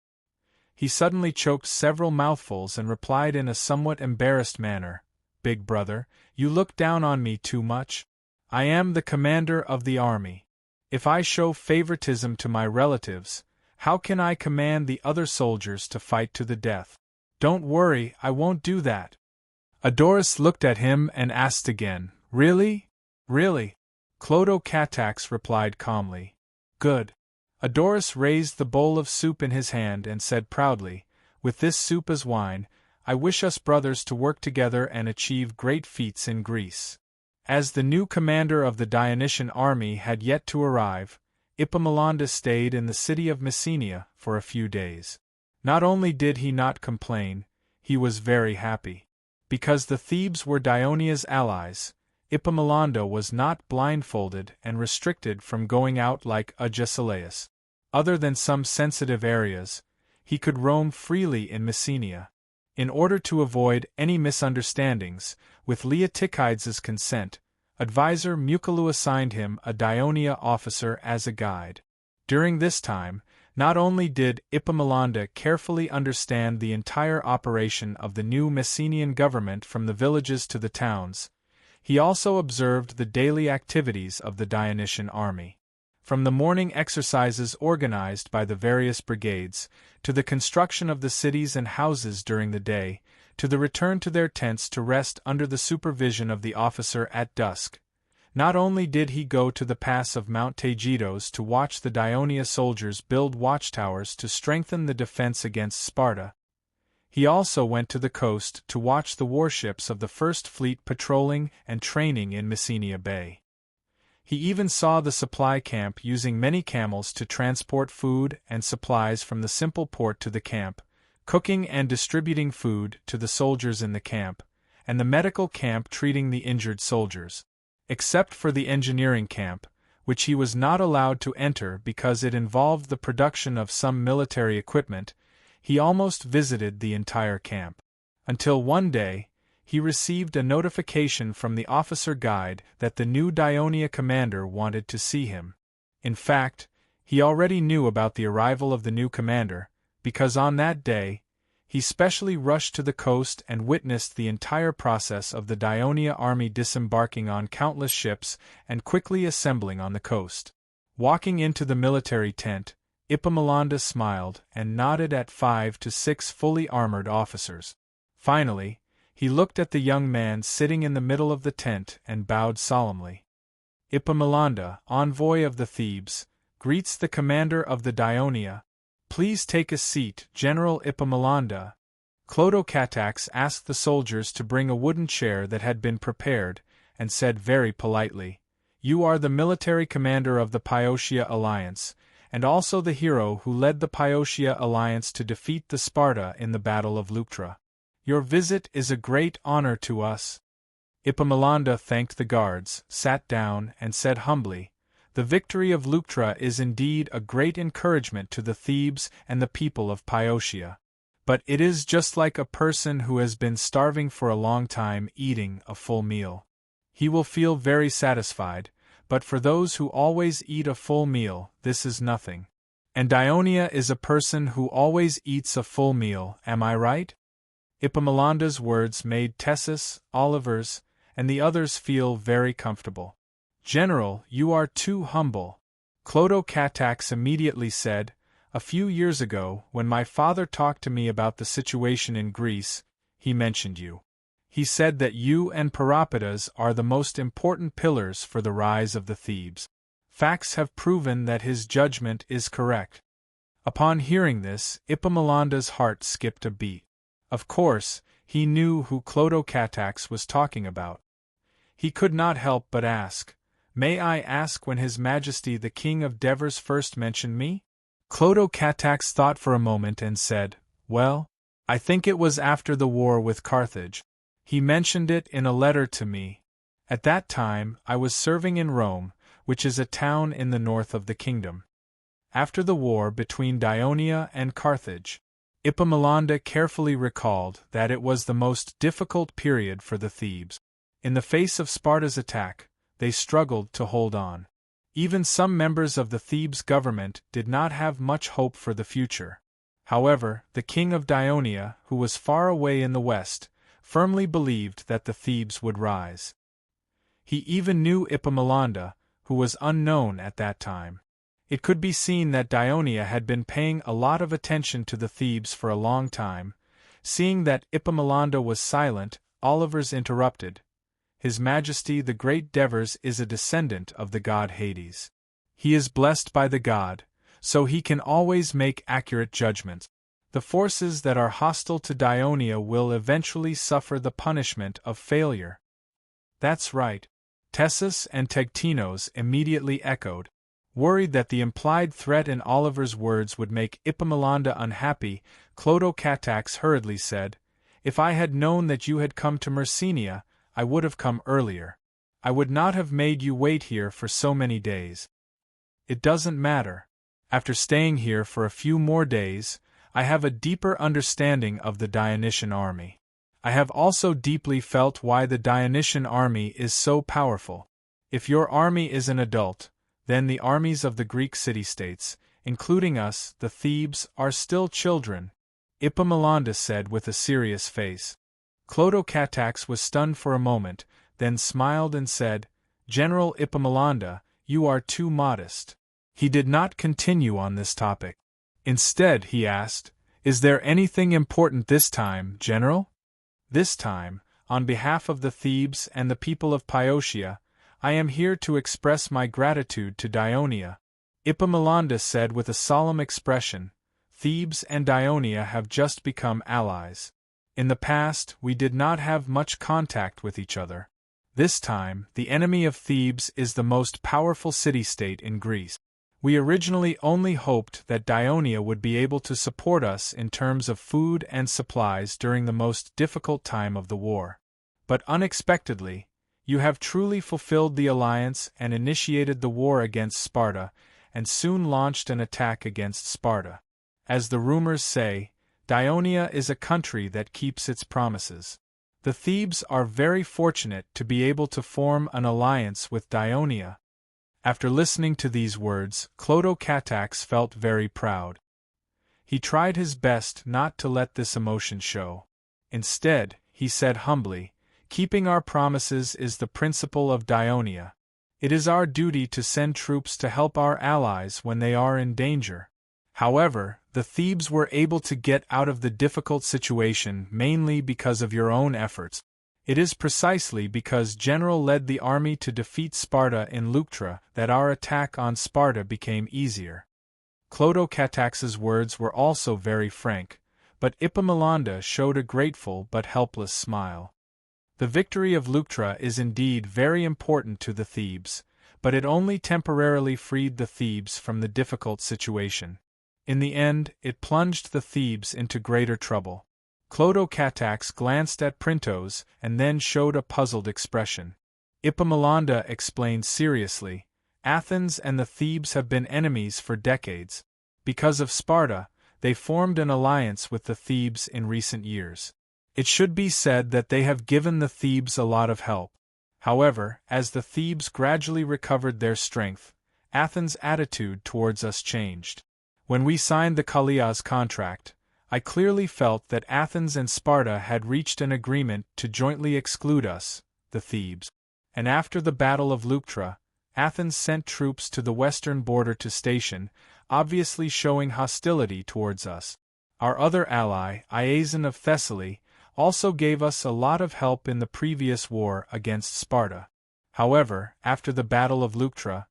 He suddenly choked several mouthfuls and replied in a somewhat embarrassed manner, "Big brother, you look down on me too much. I am the commander of the army. If I show favoritism to my relatives, how can I command the other soldiers to fight to the death?" "Don't worry, I won't do that." Adoris looked at him and asked again, "Really? Really?" Clodocatax replied calmly, "Good." Adoris raised the bowl of soup in his hand and said proudly, "With this soup as wine, I wish us brothers to work together and achieve great feats in Greece." As the new commander of the Dionysian army had yet to arrive, Epaminondas stayed in the city of Messenia for a few days. Not only did he not complain, he was very happy. Because the Thebes were Dionia's allies, Epaminondas was not blindfolded and restricted from going out like Agesilaus. Other than some sensitive areas, he could roam freely in Messenia. In order to avoid any misunderstandings, with Leotychides' consent, advisor Mucilu assigned him a Dionia officer as a guide. During this time, Not only did Epaminondas carefully understand the entire operation of the new Messenian government from the villages to the towns, he also observed the daily activities of the Dionysian army. From the morning exercises organized by the various brigades, to the construction of the cities and houses during the day, to the return to their tents to rest under the supervision of the officer at dusk. Not only did he go to the pass of Mount Taygetos to watch the Daionia soldiers build watchtowers to strengthen the defense against Sparta, he also went to the coast to watch the warships of the First Fleet patrolling and training in Messenia Bay. He even saw the supply camp using many camels to transport food and supplies from the simple port to the camp, cooking and distributing food to the soldiers in the camp, and the medical camp treating the injured soldiers. Except for the engineering camp, which he was not allowed to enter because it involved the production of some military equipment, he almost visited the entire camp. Until one day, he received a notification from the officer guide that the new Daionia commander wanted to see him. In fact, he already knew about the arrival of the new commander, because on that day, he specially rushed to the coast and witnessed the entire process of the Daionia army disembarking on countless ships and quickly assembling on the coast. Walking into the military tent, Epaminondas smiled and nodded at 5 to 6 fully armored officers. Finally, he looked at the young man sitting in the middle of the tent and bowed solemnly. Epaminondas, envoy of the Thebes, greets the commander of the Daionia. Please take a seat, General Epaminondas. Clotocatax asked the soldiers to bring a wooden chair that had been prepared, and said very politely, "You are the military commander of the Pyotia Alliance, and also the hero who led the Pyotia Alliance to defeat the Sparta in the Battle of Leuctra. Your visit is a great honor to us." Epaminondas thanked the guards, sat down, and said humbly, "The victory of Leuctra is indeed a great encouragement to the Thebes and the people of Pyotia. But it is just like a person who has been starving for a long time eating a full meal. He will feel very satisfied, but for those who always eat a full meal, this is nothing. And Daionia is a person who always eats a full meal, am I right?" Epaminondas' words made Tessus, Olivers, and the others feel very comfortable. "General, you are too humble." Clotocatax immediately said, "A few years ago, when my father talked to me about the situation in Greece, he mentioned you. He said that you and Peropidas are the most important pillars for the rise of the Thebes. Facts have proven that his judgment is correct." Upon hearing this, Epaminondas' heart skipped a beat. Of course, he knew who Clotocatax was talking about. He could not help but ask, "May I ask when His Majesty the King of Devers first mentioned me?" Clotocatax thought for a moment and said, "Well, I think it was after the war with Carthage. He mentioned it in a letter to me. At that time, I was serving in Rome, which is a town in the north of the kingdom. After the war between Daionia and Carthage, Epaminondas carefully recalled that it was the most difficult period for the Thebes. In the face of Sparta's attack, they struggled to hold on. Even some members of the Thebes government did not have much hope for the future. However, the king of Daionia, who was far away in the west, firmly believed that the Thebes would rise. He even knew Epaminondas, who was unknown at that time. It could be seen that Daionia had been paying a lot of attention to the Thebes for a long time. Seeing that Epaminondas was silent, Olivers interrupted. "His Majesty the Great Devers is a descendant of the god Hades. He is blessed by the god, so he can always make accurate judgments. The forces that are hostile to Daionia will eventually suffer the punishment of failure." "That's right," Tessus and Tegtinos immediately echoed. Worried that the implied threat in Oliver's words would make Epaminondas unhappy, Clotocatax hurriedly said, "If I had known that you had come to Messenia, I would have come earlier. I would not have made you wait here for so many days." "It doesn't matter. After staying here for a few more days, I have a deeper understanding of the Dionysian army. I have also deeply felt why the Dionysian army is so powerful. If your army is an adult, then the armies of the Greek city-states, including us, the Thebes, are still children, Epaminondas said with a serious face. Clotocatax was stunned for a moment, then smiled and said, General Epaminondas, you are too modest. He did not continue on this topic. Instead, he asked, Is there anything important this time, General? This time, on behalf of the Thebes and the people of Piotia, I am here to express my gratitude to Dionia. Epaminondas said with a solemn expression, Thebes and Dionia have just become allies. In the past, we did not have much contact with each other. This time, the enemy of Thebes is the most powerful city-state in Greece. We originally only hoped that Dionia would be able to support us in terms of food and supplies during the most difficult time of the war. But unexpectedly, you have truly fulfilled the alliance and initiated the war against Sparta, and soon launched an attack against Sparta. As the rumors say, Dionia is a country that keeps its promises. The Thebes are very fortunate to be able to form an alliance with Dionia. After listening to these words, Clotocatax felt very proud. He tried his best not to let this emotion show. Instead, he said humbly, Keeping our promises is the principle of Dionia. It is our duty to send troops to help our allies when they are in danger. However, the Thebes were able to get out of the difficult situation mainly because of your own efforts. It is precisely because General led the army to defeat Sparta in Leuctra that our attack on Sparta became easier. Clotocatax's words were also very frank, but Epaminondas showed a grateful but helpless smile. The victory of Leuctra is indeed very important to the Thebes, but it only temporarily freed the Thebes from the difficult situation. In the end, it plunged the Thebes into greater trouble. Clotocatax glanced at Printos and then showed a puzzled expression. Epaminondas explained seriously, Athens and the Thebes have been enemies for decades. Because of Sparta, they formed an alliance with the Thebes in recent years. It should be said that they have given the Thebes a lot of help. However, as the Thebes gradually recovered their strength, Athens' attitude towards us changed. When we signed the Callias contract, I clearly felt that Athens and Sparta had reached an agreement to jointly exclude us, the Thebes. And after the Battle of Leuctra, Athens sent troops to the western border to station, obviously showing hostility towards us. Our other ally, Iazon of Thessaly, also gave us a lot of help in the previous war against Sparta. However, after the Battle of Leuctra,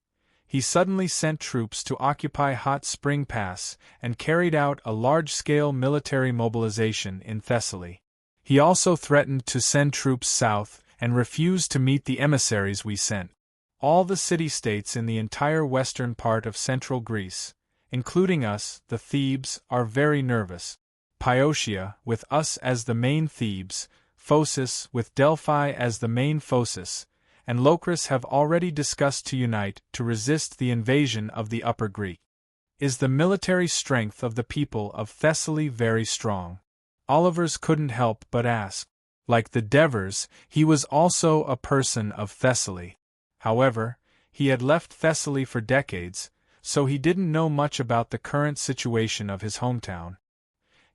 he suddenly sent troops to occupy Hot Spring Pass and carried out a large-scale military mobilization in Thessaly. He also threatened to send troops south and refused to meet the emissaries we sent. All the city-states in the entire western part of central Greece, including us, the Thebes, are very nervous. Piotia, with us as the main Thebes, Phocis with Delphi as the main Phocis, and Locris have already discussed to unite to resist the invasion of the Upper Greek. Is the military strength of the people of Thessaly very strong? Olivers couldn't help but ask. Like the Devers, he was also a person of Thessaly. However, he had left Thessaly for decades, so he didn't know much about the current situation of his hometown.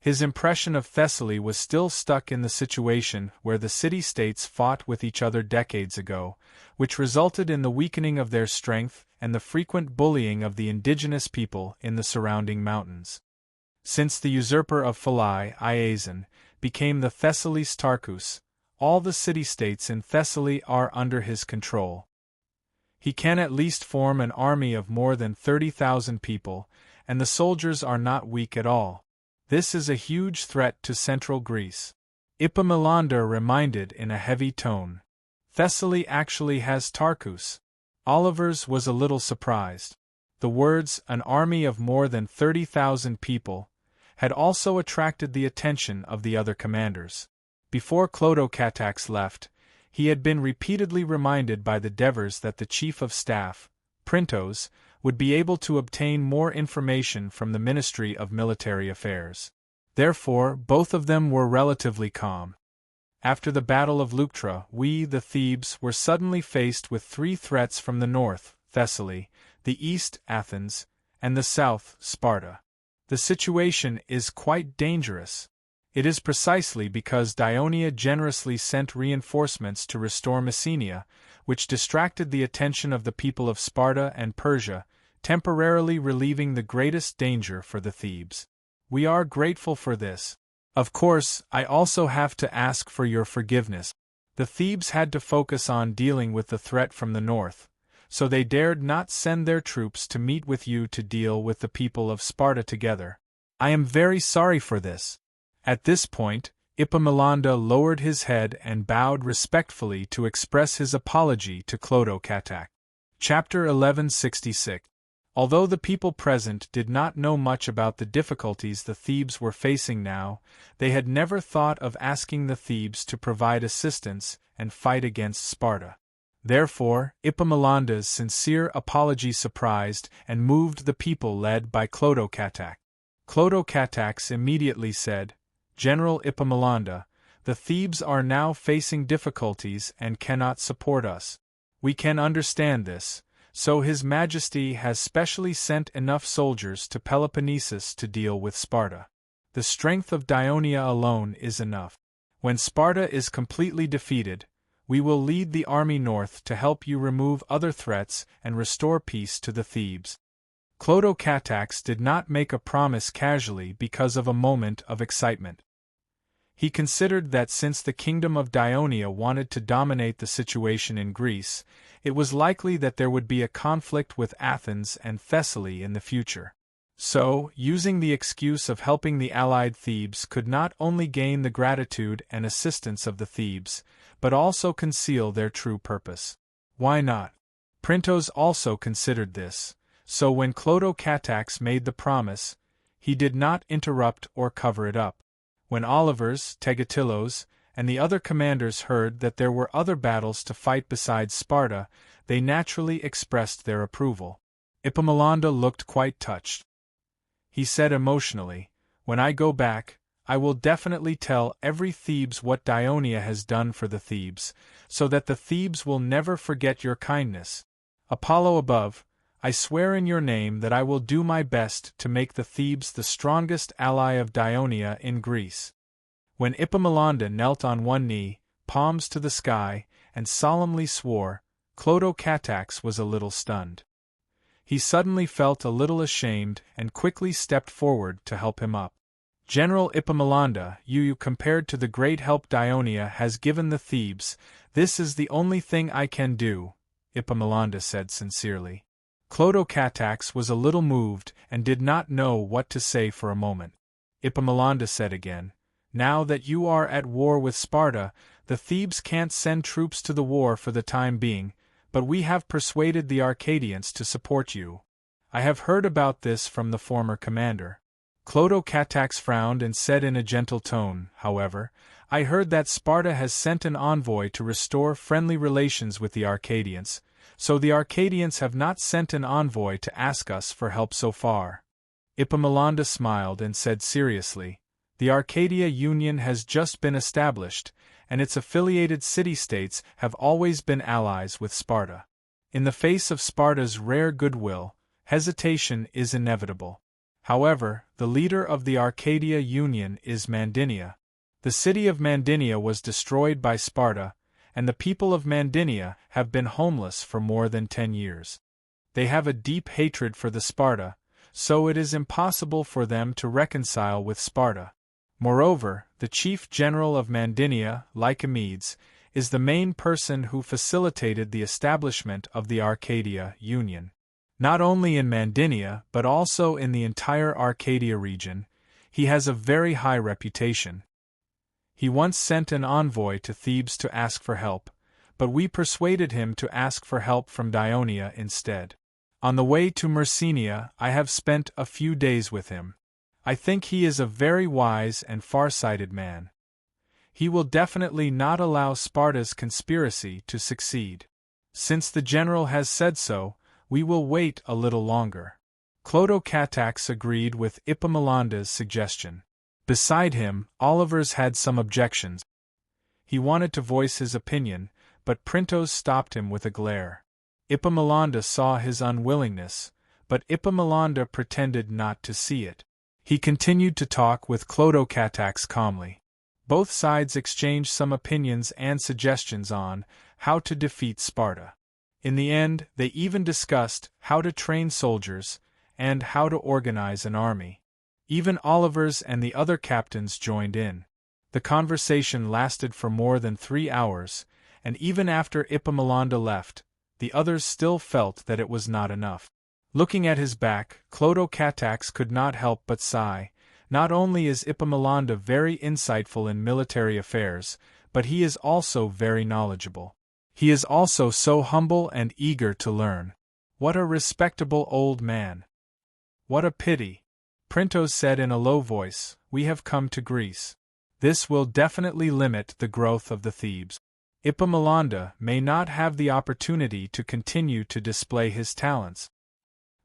His impression of Thessaly was still stuck in the situation where the city-states fought with each other decades ago, which resulted in the weakening of their strength and the frequent bullying of the indigenous people in the surrounding mountains. Since the usurper of Phalae, Iazon, became the Thessalis Tarchus, all the city-states in Thessaly are under his control. He can at least form an army of more than 30,000 people, and the soldiers are not weak at all. This is a huge threat to central Greece. Epaminondas reminded in a heavy tone. Thessaly actually has Tarchus. Olivers was a little surprised. The words, an army of more than 30,000 people, had also attracted the attention of the other commanders. Before Clotocatax left, he had been repeatedly reminded by the Devers that the chief of staff, Printos, would be able to obtain more information from the Ministry of Military Affairs. Therefore, both of them were relatively calm. After the Battle of Leuctra, we, the Thebes, were suddenly faced with three threats from the north, Thessaly, the east, Athens, and the south, Sparta. The situation is quite dangerous. It is precisely because Dionia generously sent reinforcements to restore Messenia, which distracted the attention of the people of Sparta and Persia, temporarily relieving the greatest danger for the Thebes. We are grateful for this. Of course, I also have to ask for your forgiveness. The Thebes had to focus on dealing with the threat from the north, so they dared not send their troops to meet with you to deal with the people of Sparta together. I am very sorry for this. At this point, Epaminondas lowered his head and bowed respectfully to express his apology to Clodocatax. Chapter 1166. Although the people present did not know much about the difficulties the Thebes were facing now, they had never thought of asking the Thebes to provide assistance and fight against Sparta. Therefore, Epaminondas' sincere apology surprised and moved the people led by Clodocatax. Clodocatax immediately said, "General Epaminondas, the Thebes are now facing difficulties and cannot support us. We can understand this, so His Majesty has specially sent enough soldiers to Peloponnesus to deal with Sparta. The strength of Dionia alone is enough. When Sparta is completely defeated, we will lead the army north to help you remove other threats and restore peace to the Thebes." Clodocatax did not make a promise casually because of a moment of excitement. He considered that since the kingdom of Dionia wanted to dominate the situation in Greece, it was likely that there would be a conflict with Athens and Thessaly in the future. So, using the excuse of helping the allied Thebes could not only gain the gratitude and assistance of the Thebes, but also conceal their true purpose. Why not? Printos also considered this, so when Clodocatax made the promise, he did not interrupt or cover it up. When Olivers, Tegatilos, and the other commanders heard that there were other battles to fight besides Sparta, they naturally expressed their approval. Epaminondas looked quite touched. He said emotionally, "When I go back, I will definitely tell every Thebes what Dionia has done for the Thebes, so that the Thebes will never forget your kindness. Apollo above, I swear in your name that I will do my best to make the Thebes the strongest ally of Dionia in Greece." When Epaminondas knelt on one knee, palms to the sky, and solemnly swore, Clodocatax was a little stunned. He suddenly felt a little ashamed and quickly stepped forward to help him up. "General Epaminondas, you compared to the great help Dionia has given the Thebes, this is the only thing I can do," Epaminondas said sincerely. Clodocatax was a little moved and did not know what to say for a moment. Epaminondas said again, "Now that you are at war with Sparta, the Thebes can't send troops to the war for the time being, but we have persuaded the Arcadians to support you. I have heard about this from the former commander." Clodocatax frowned and said in a gentle tone, however, "I heard that Sparta has sent an envoy to restore friendly relations with the Arcadians, so the Arcadians have not sent an envoy to ask us for help so far." Epaminondas smiled and said seriously, "The Arcadia Union has just been established, and its affiliated city-states have always been allies with Sparta. In the face of Sparta's rare goodwill, hesitation is inevitable. However, the leader of the Arcadia Union is Mandinia. The city of Mandinia was destroyed by Sparta, and the people of Mandinia have been homeless for more than 10 years. They have a deep hatred for the Sparta, so it is impossible for them to reconcile with Sparta. Moreover, the chief general of Mandinia, Lycomedes, is the main person who facilitated the establishment of the Arcadia Union. Not only in Mandinia but also in the entire Arcadia region, he has a very high reputation. He once sent an envoy to Thebes to ask for help, but we persuaded him to ask for help from Dionia instead. On the way to Messenia, I have spent a few days with him. I think he is a very wise and far-sighted man. He will definitely not allow Sparta's conspiracy to succeed. Since the general has said so, we will wait a little longer." Clodocatax agreed with Epaminondas' suggestion. Beside him, Olivers had some objections. He wanted to voice his opinion, but Printos stopped him with a glare. Epaminondas saw his unwillingness, but Epaminondas pretended not to see it. He continued to talk with Clotocatax calmly. Both sides exchanged some opinions and suggestions on how to defeat Sparta. In the end, they even discussed how to train soldiers and how to organize an army. Even Olivers and the other captains joined in. The conversation lasted for more than 3 hours, and even after Epaminondas left, the others still felt that it was not enough. Looking at his back, Clotocatax could not help but sigh. Not only is Epaminondas very insightful in military affairs, but he is also very knowledgeable. He is also so humble and eager to learn. What a respectable old man! What a pity! Printos said in a low voice, "We have come to Greece. This will definitely limit the growth of the Thebes. Epaminondas may not have the opportunity to continue to display his talents.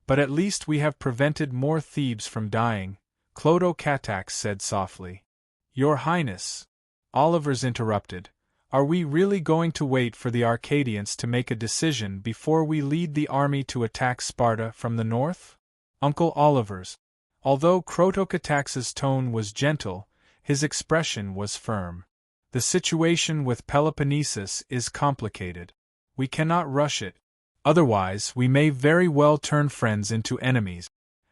But at least we have prevented more Thebes from dying," Clotocatax said softly. "Your Highness," Olivers interrupted, "are we really going to wait for the Arcadians to make a decision before we lead the army to attack Sparta from the north?" Uncle Olivers. Although Clotocatax's tone was gentle, his expression was firm. "The situation with Peloponnesus is complicated. We cannot rush it. Otherwise, we may very well turn friends into enemies."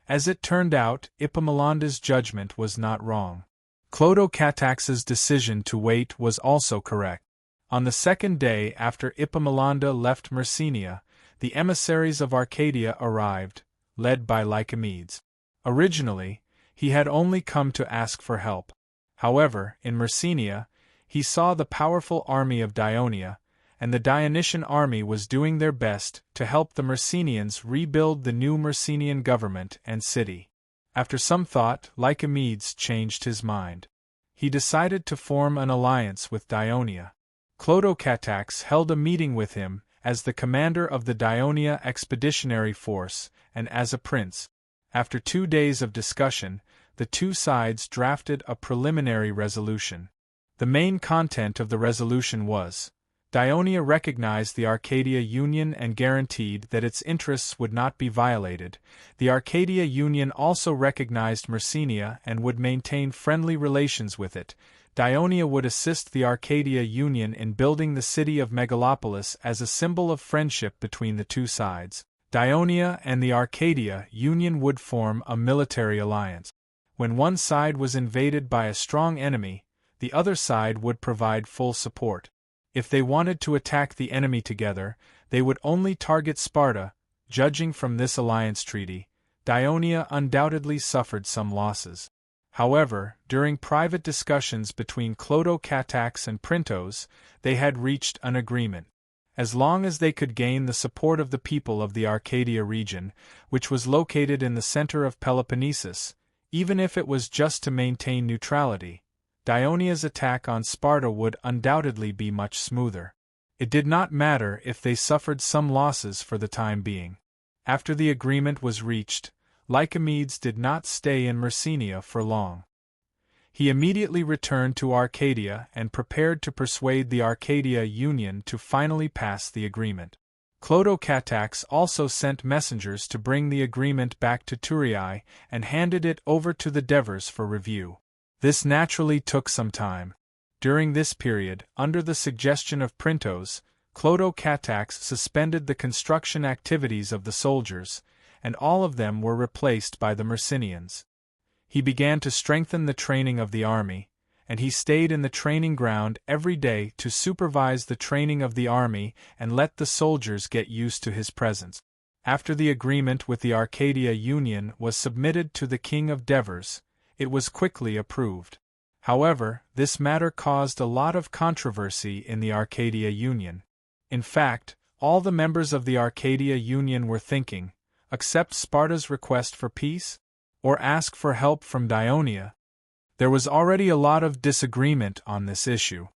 As it turned out, Epaminondas' judgment was not wrong. Clotocatax's decision to wait was also correct. On the second day after Epaminondas left Messenia, the emissaries of Arcadia arrived, led by Lycomedes. Originally, he had only come to ask for help. However, in Messenia, he saw the powerful army of Dionia, and the Dionysian army was doing their best to help the Messenians rebuild the new Messenian government and city. After some thought, Lycomedes changed his mind. He decided to form an alliance with Dionia. Clotocatax held a meeting with him as the commander of the Dionia expeditionary force and as a prince. After 2 days of discussion, the two sides drafted a preliminary resolution. The main content of the resolution was: Dionia recognized the Arcadia Union and guaranteed that its interests would not be violated. The Arcadia Union also recognized Messenia and would maintain friendly relations with it. Dionia would assist the Arcadia Union in building the city of Megalopolis as a symbol of friendship between the two sides. Dionia and the Arcadia Union would form a military alliance. When one side was invaded by a strong enemy, the other side would provide full support. If they wanted to attack the enemy together, they would only target Sparta. Judging from this alliance treaty, Dionia undoubtedly suffered some losses. However, during private discussions between Clotocatax and Printos, they had reached an agreement. As long as they could gain the support of the people of the Arcadia region, which was located in the center of Peloponnesus, even if it was just to maintain neutrality, Dionia's attack on Sparta would undoubtedly be much smoother. It did not matter if they suffered some losses for the time being. After the agreement was reached, Lycomedes did not stay in Messenia for long. He immediately returned to Arcadia and prepared to persuade the Arcadia Union to finally pass the agreement. Clotocatax also sent messengers to bring the agreement back to Thurii and handed it over to the Devers for review. This naturally took some time. During this period, under the suggestion of Printos, Clotocatax suspended the construction activities of the soldiers, and all of them were replaced by the Messenians. He began to strengthen the training of the army, and he stayed in the training ground every day to supervise the training of the army and let the soldiers get used to his presence. After the agreement with the Arcadia Union was submitted to the King of Devers, it was quickly approved. However, this matter caused a lot of controversy in the Arcadia Union. In fact, all the members of the Arcadia Union were thinking, accept Sparta's request for peace? Or ask for help from Dionia? There was already a lot of disagreement on this issue.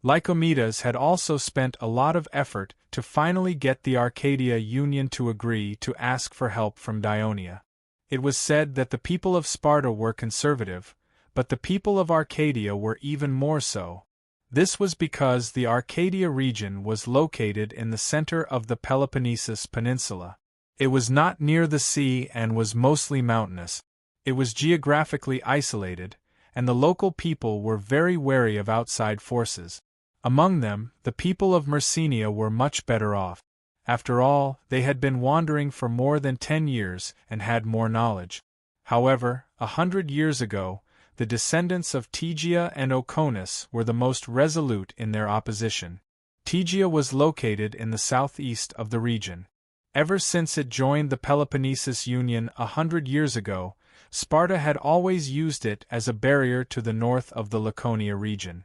Lycomedes had also spent a lot of effort to finally get the Arcadia Union to agree to ask for help from Dionia. It was said that the people of Sparta were conservative, but the people of Arcadia were even more so. This was because the Arcadia region was located in the center of the Peloponnesus Peninsula. It was not near the sea and was mostly mountainous. It was geographically isolated, and the local people were very wary of outside forces. Among them, the people of Myrcenia were much better off. After all, they had been wandering for more than 10 years and had more knowledge. However, 100 years ago, the descendants of Tegia and Oconus were the most resolute in their opposition. Tegia was located in the southeast of the region. Ever since it joined the Peloponnesus Union 100 years ago, Sparta had always used it as a barrier to the north of the Laconia region.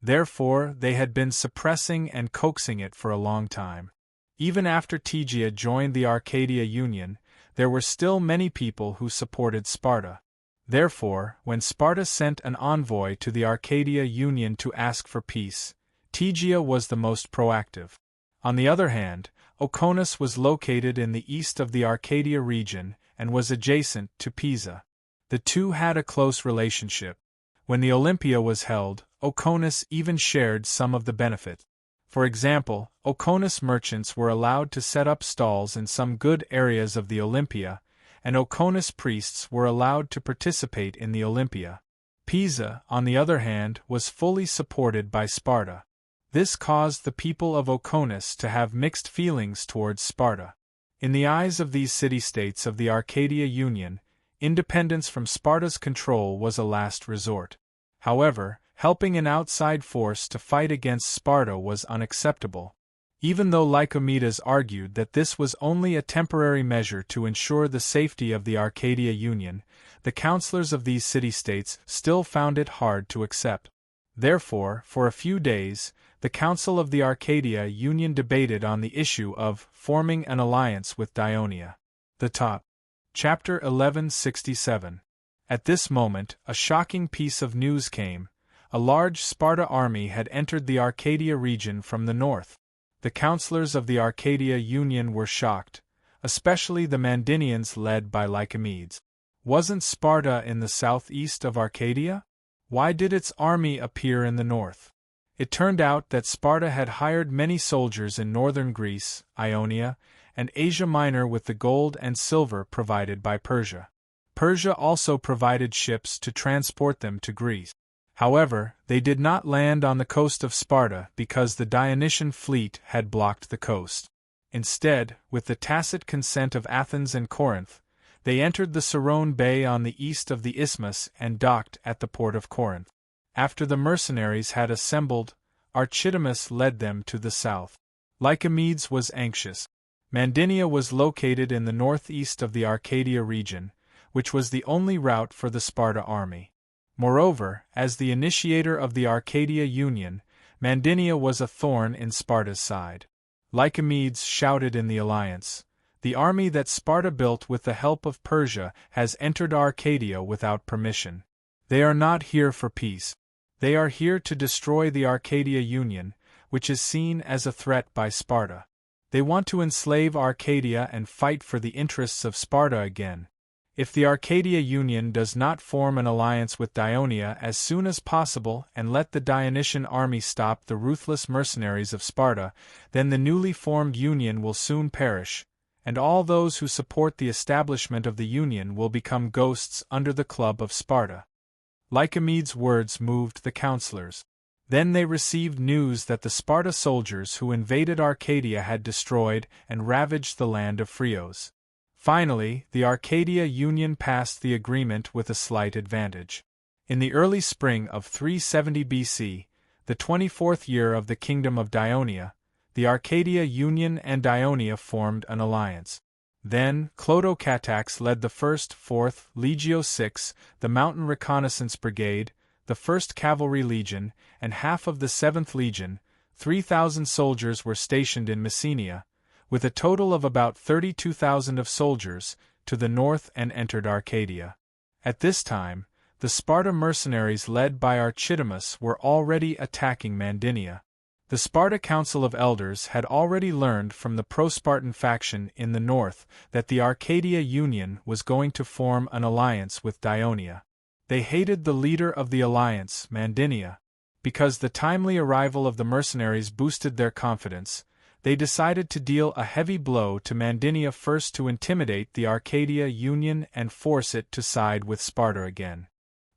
Therefore, they had been suppressing and coaxing it for a long time. Even after Tegia joined the Arcadia Union, there were still many people who supported Sparta. Therefore, when Sparta sent an envoy to the Arcadia Union to ask for peace, Tegia was the most proactive. On the other hand, Oconus was located in the east of the Arcadia region and was adjacent to Pisa. The two had a close relationship. When the Olympia was held, Oconus even shared some of the benefit. For example, Oconus merchants were allowed to set up stalls in some good areas of the Olympia, and Oconus priests were allowed to participate in the Olympia. Pisa, on the other hand, was fully supported by Sparta. This caused the people of Oconus to have mixed feelings towards Sparta. In the eyes of these city-states of the Arcadia Union, independence from Sparta's control was a last resort. However, helping an outside force to fight against Sparta was unacceptable. Even though Lycomedes argued that this was only a temporary measure to ensure the safety of the Arcadia Union, the councillors of these city-states still found it hard to accept. Therefore, for a few days, the Council of the Arcadia Union debated on the issue of forming an alliance with Dionia. The top. Chapter 1167. At this moment, a shocking piece of news came. A large Sparta army had entered the Arcadia region from the north. The councillors of the Arcadia Union were shocked, especially the Mandinians led by Lycomedes. Wasn't Sparta in the southeast of Arcadia? Why did its army appear in the north? It turned out that Sparta had hired many soldiers in northern Greece, Ionia, and Asia Minor with the gold and silver provided by Persia. Persia also provided ships to transport them to Greece. However, they did not land on the coast of Sparta because the Dionysian fleet had blocked the coast. Instead, with the tacit consent of Athens and Corinth, they entered the Serene Bay on the east of the isthmus and docked at the port of Corinth. After the mercenaries had assembled, Archidamus led them to the south. Lycomedes was anxious. Mandinia was located in the northeast of the Arcadia region, which was the only route for the Sparta army. Moreover, as the initiator of the Arcadia Union, Mandinia was a thorn in Sparta's side. Lycomedes shouted in the alliance, "The army that Sparta built with the help of Persia has entered Arcadia without permission. They are not here for peace. They are here to destroy the Arcadia Union, which is seen as a threat by Sparta. They want to enslave Arcadia and fight for the interests of Sparta again. If the Arcadia Union does not form an alliance with Dionia as soon as possible and let the Dionysian army stop the ruthless mercenaries of Sparta, then the newly formed union will soon perish, and all those who support the establishment of the union will become ghosts under the club of Sparta." Lycomedes' words moved the councillors. Then they received news that the Sparta soldiers who invaded Arcadia had destroyed and ravaged the land of Phreos. Finally, the Arcadia Union passed the agreement with a slight advantage. In the early spring of 370 BC, the 24th year of the kingdom of Dionia, the Arcadia Union and Dionia formed an alliance. Then, Clotocatax led the 1st, 4th, Legio VI, the Mountain Reconnaissance Brigade, the 1st Cavalry Legion, and half of the 7th Legion. 3,000 soldiers were stationed in Messenia, with a total of about 32,000 of soldiers, to the north and entered Arcadia. At this time, the Sparta mercenaries led by Archidamus were already attacking Mandinia. The Sparta Council of Elders had already learned from the pro-Spartan faction in the north that the Arcadia Union was going to form an alliance with Dionia. They hated the leader of the alliance, Mandinia. Because the timely arrival of the mercenaries boosted their confidence, they decided to deal a heavy blow to Mandinia, first to intimidate the Arcadia Union and force it to side with Sparta again.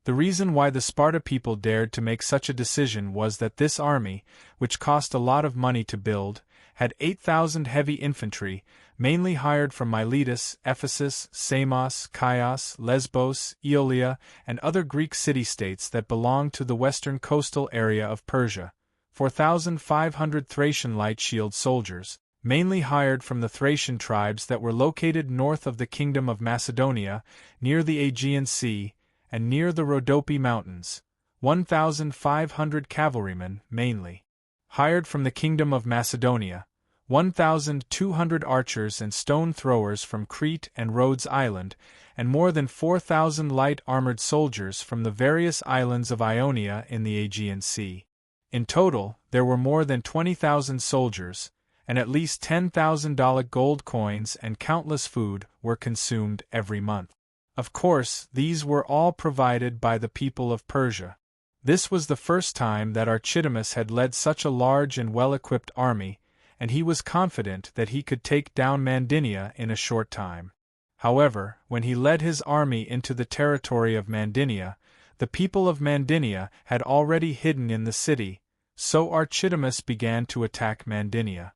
The reason why the Sparta people dared to make such a decision was that this army, which cost a lot of money to build, had 8,000 heavy infantry, mainly hired from Miletus, Ephesus, Samos, Chios, Lesbos, Aeolia, and other Greek city-states that belonged to the western coastal area of Persia, 4,500 Thracian light shield soldiers, mainly hired from the Thracian tribes that were located north of the Kingdom of Macedonia, near the Aegean Sea, and near the Rhodope Mountains, 1,500 cavalrymen, mainly hired from the Kingdom of Macedonia, 1,200 archers and stone throwers from Crete and Rhodes Island, and more than 4,000 light armored soldiers from the various islands of Ionia in the Aegean Sea. In total, there were more than 20,000 soldiers, and at least $10,000 gold coins and countless food were consumed every month. Of course, these were all provided by the people of Persia. This was the first time that Archidamus had led such a large and well-equipped army, and he was confident that he could take down Mandinia in a short time. However, when he led his army into the territory of Mandinia, the people of Mandinia had already hidden in the city, so Archidamus began to attack Mandinia.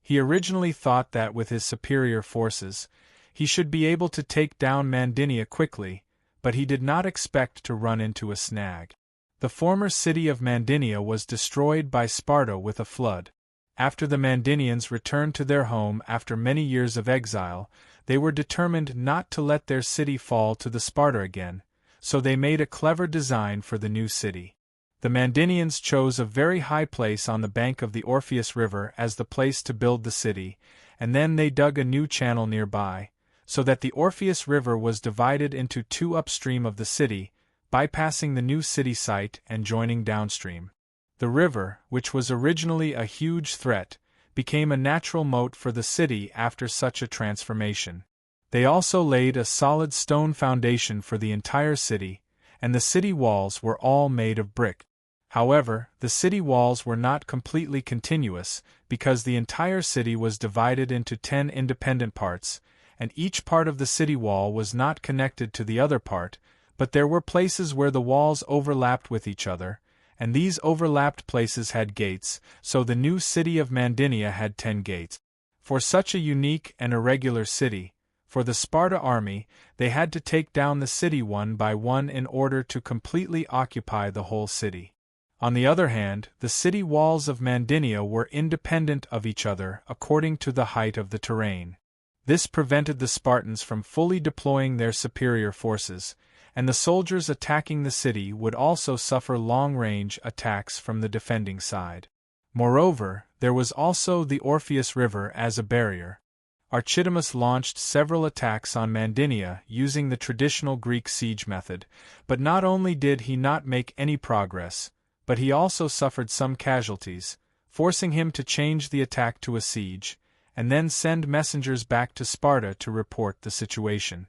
He originally thought that with his superior forces, he should be able to take down Mandinia quickly, but he did not expect to run into a snag. The former city of Mandinia was destroyed by Sparta with a flood. After the Mandinians returned to their home after many years of exile, they were determined not to let their city fall to the Sparta again, so they made a clever design for the new city. The Mandinians chose a very high place on the bank of the Orpheus River as the place to build the city, and then they dug a new channel nearby, so that the Orpheus River was divided into two upstream of the city, bypassing the new city site and joining downstream. The river, which was originally a huge threat, became a natural moat for the city after such a transformation. They also laid a solid stone foundation for the entire city, and the city walls were all made of brick. However, the city walls were not completely continuous, because the entire city was divided into 10 independent parts, and each part of the city wall was not connected to the other part, but there were places where the walls overlapped with each other, and these overlapped places had gates, so the new city of Mandinia had 10 gates. For such a unique and irregular city, for the Sparta army, they had to take down the city one by one in order to completely occupy the whole city. On the other hand, the city walls of Mandinia were independent of each other according to the height of the terrain. This prevented the Spartans from fully deploying their superior forces, and the soldiers attacking the city would also suffer long-range attacks from the defending side. Moreover, there was also the Orpheus River as a barrier. Archidamus launched several attacks on Mandinia using the traditional Greek siege method, but not only did he not make any progress, but he also suffered some casualties, forcing him to change the attack to a siege, and then send messengers back to Sparta to report the situation.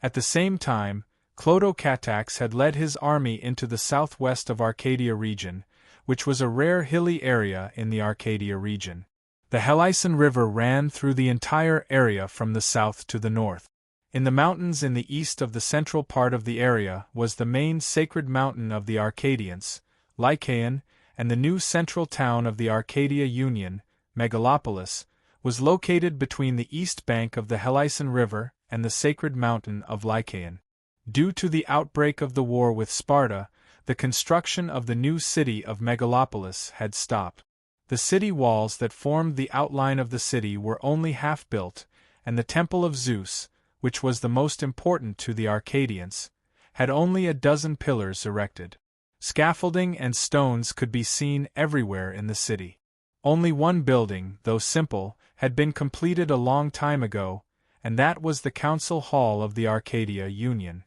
At the same time, Clotocatax had led his army into the southwest of Arcadia region, which was a rare hilly area in the Arcadia region. The Helicon River ran through the entire area from the south to the north. In the mountains in the east of the central part of the area was the main sacred mountain of the Arcadians, Lycaon, and the new central town of the Arcadia Union, Megalopolis, was located between the east bank of the Helicon River and the sacred mountain of Lycaon. Due to the outbreak of the war with Sparta, the construction of the new city of Megalopolis had stopped. The city walls that formed the outline of the city were only half built, and the Temple of Zeus, which was the most important to the Arcadians, had only a dozen pillars erected. Scaffolding and stones could be seen everywhere in the city. Only one building, though simple, had been completed a long time ago, and that was the Council Hall of the Arcadia Union.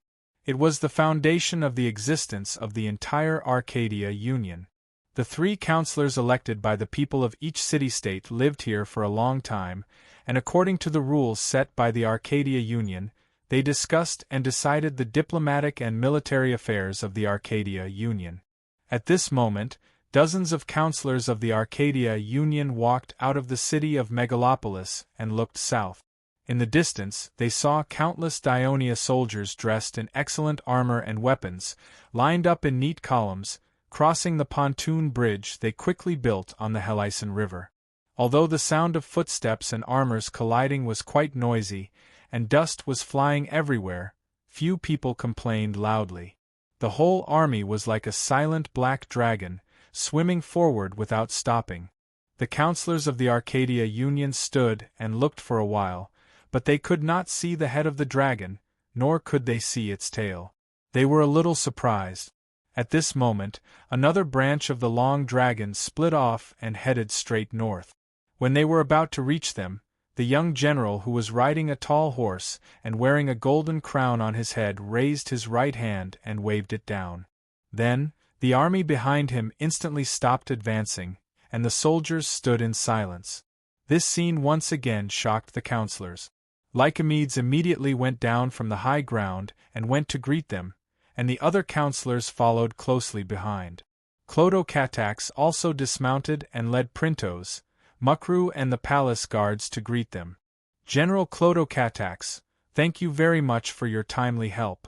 It was the foundation of the existence of the entire Arcadia Union. The 3 councillors elected by the people of each city-state lived here for a long time, and according to the rules set by the Arcadia Union, they discussed and decided the diplomatic and military affairs of the Arcadia Union. At this moment, Dozens of counselors of the Arcadia Union walked out of the city of Megalopolis and looked south. In the distance, they saw countless Dionia soldiers dressed in excellent armor and weapons, lined up in neat columns, crossing the pontoon bridge they quickly built on the Helicon River. Although the sound of footsteps and armors colliding was quite noisy, and dust was flying everywhere, few people complained loudly. The whole army was like a silent black dragon, swimming forward without stopping. The counselors of the Arcadia Union stood and looked for a while, but they could not see the head of the dragon, nor could they see its tail. They were a little surprised. At this moment, another branch of the long dragon split off and headed straight north. When they were about to reach them, the young general who was riding a tall horse and wearing a golden crown on his head raised his right hand and waved it down. Then, the army behind him instantly stopped advancing, and the soldiers stood in silence. This scene once again shocked the counselors. Lycomedes immediately went down from the high ground and went to greet them, and the other counselors followed closely behind. Clodocatax also dismounted and led Printos, Mucru and the palace guards to greet them. General Clodocatax, thank you very much for your timely help.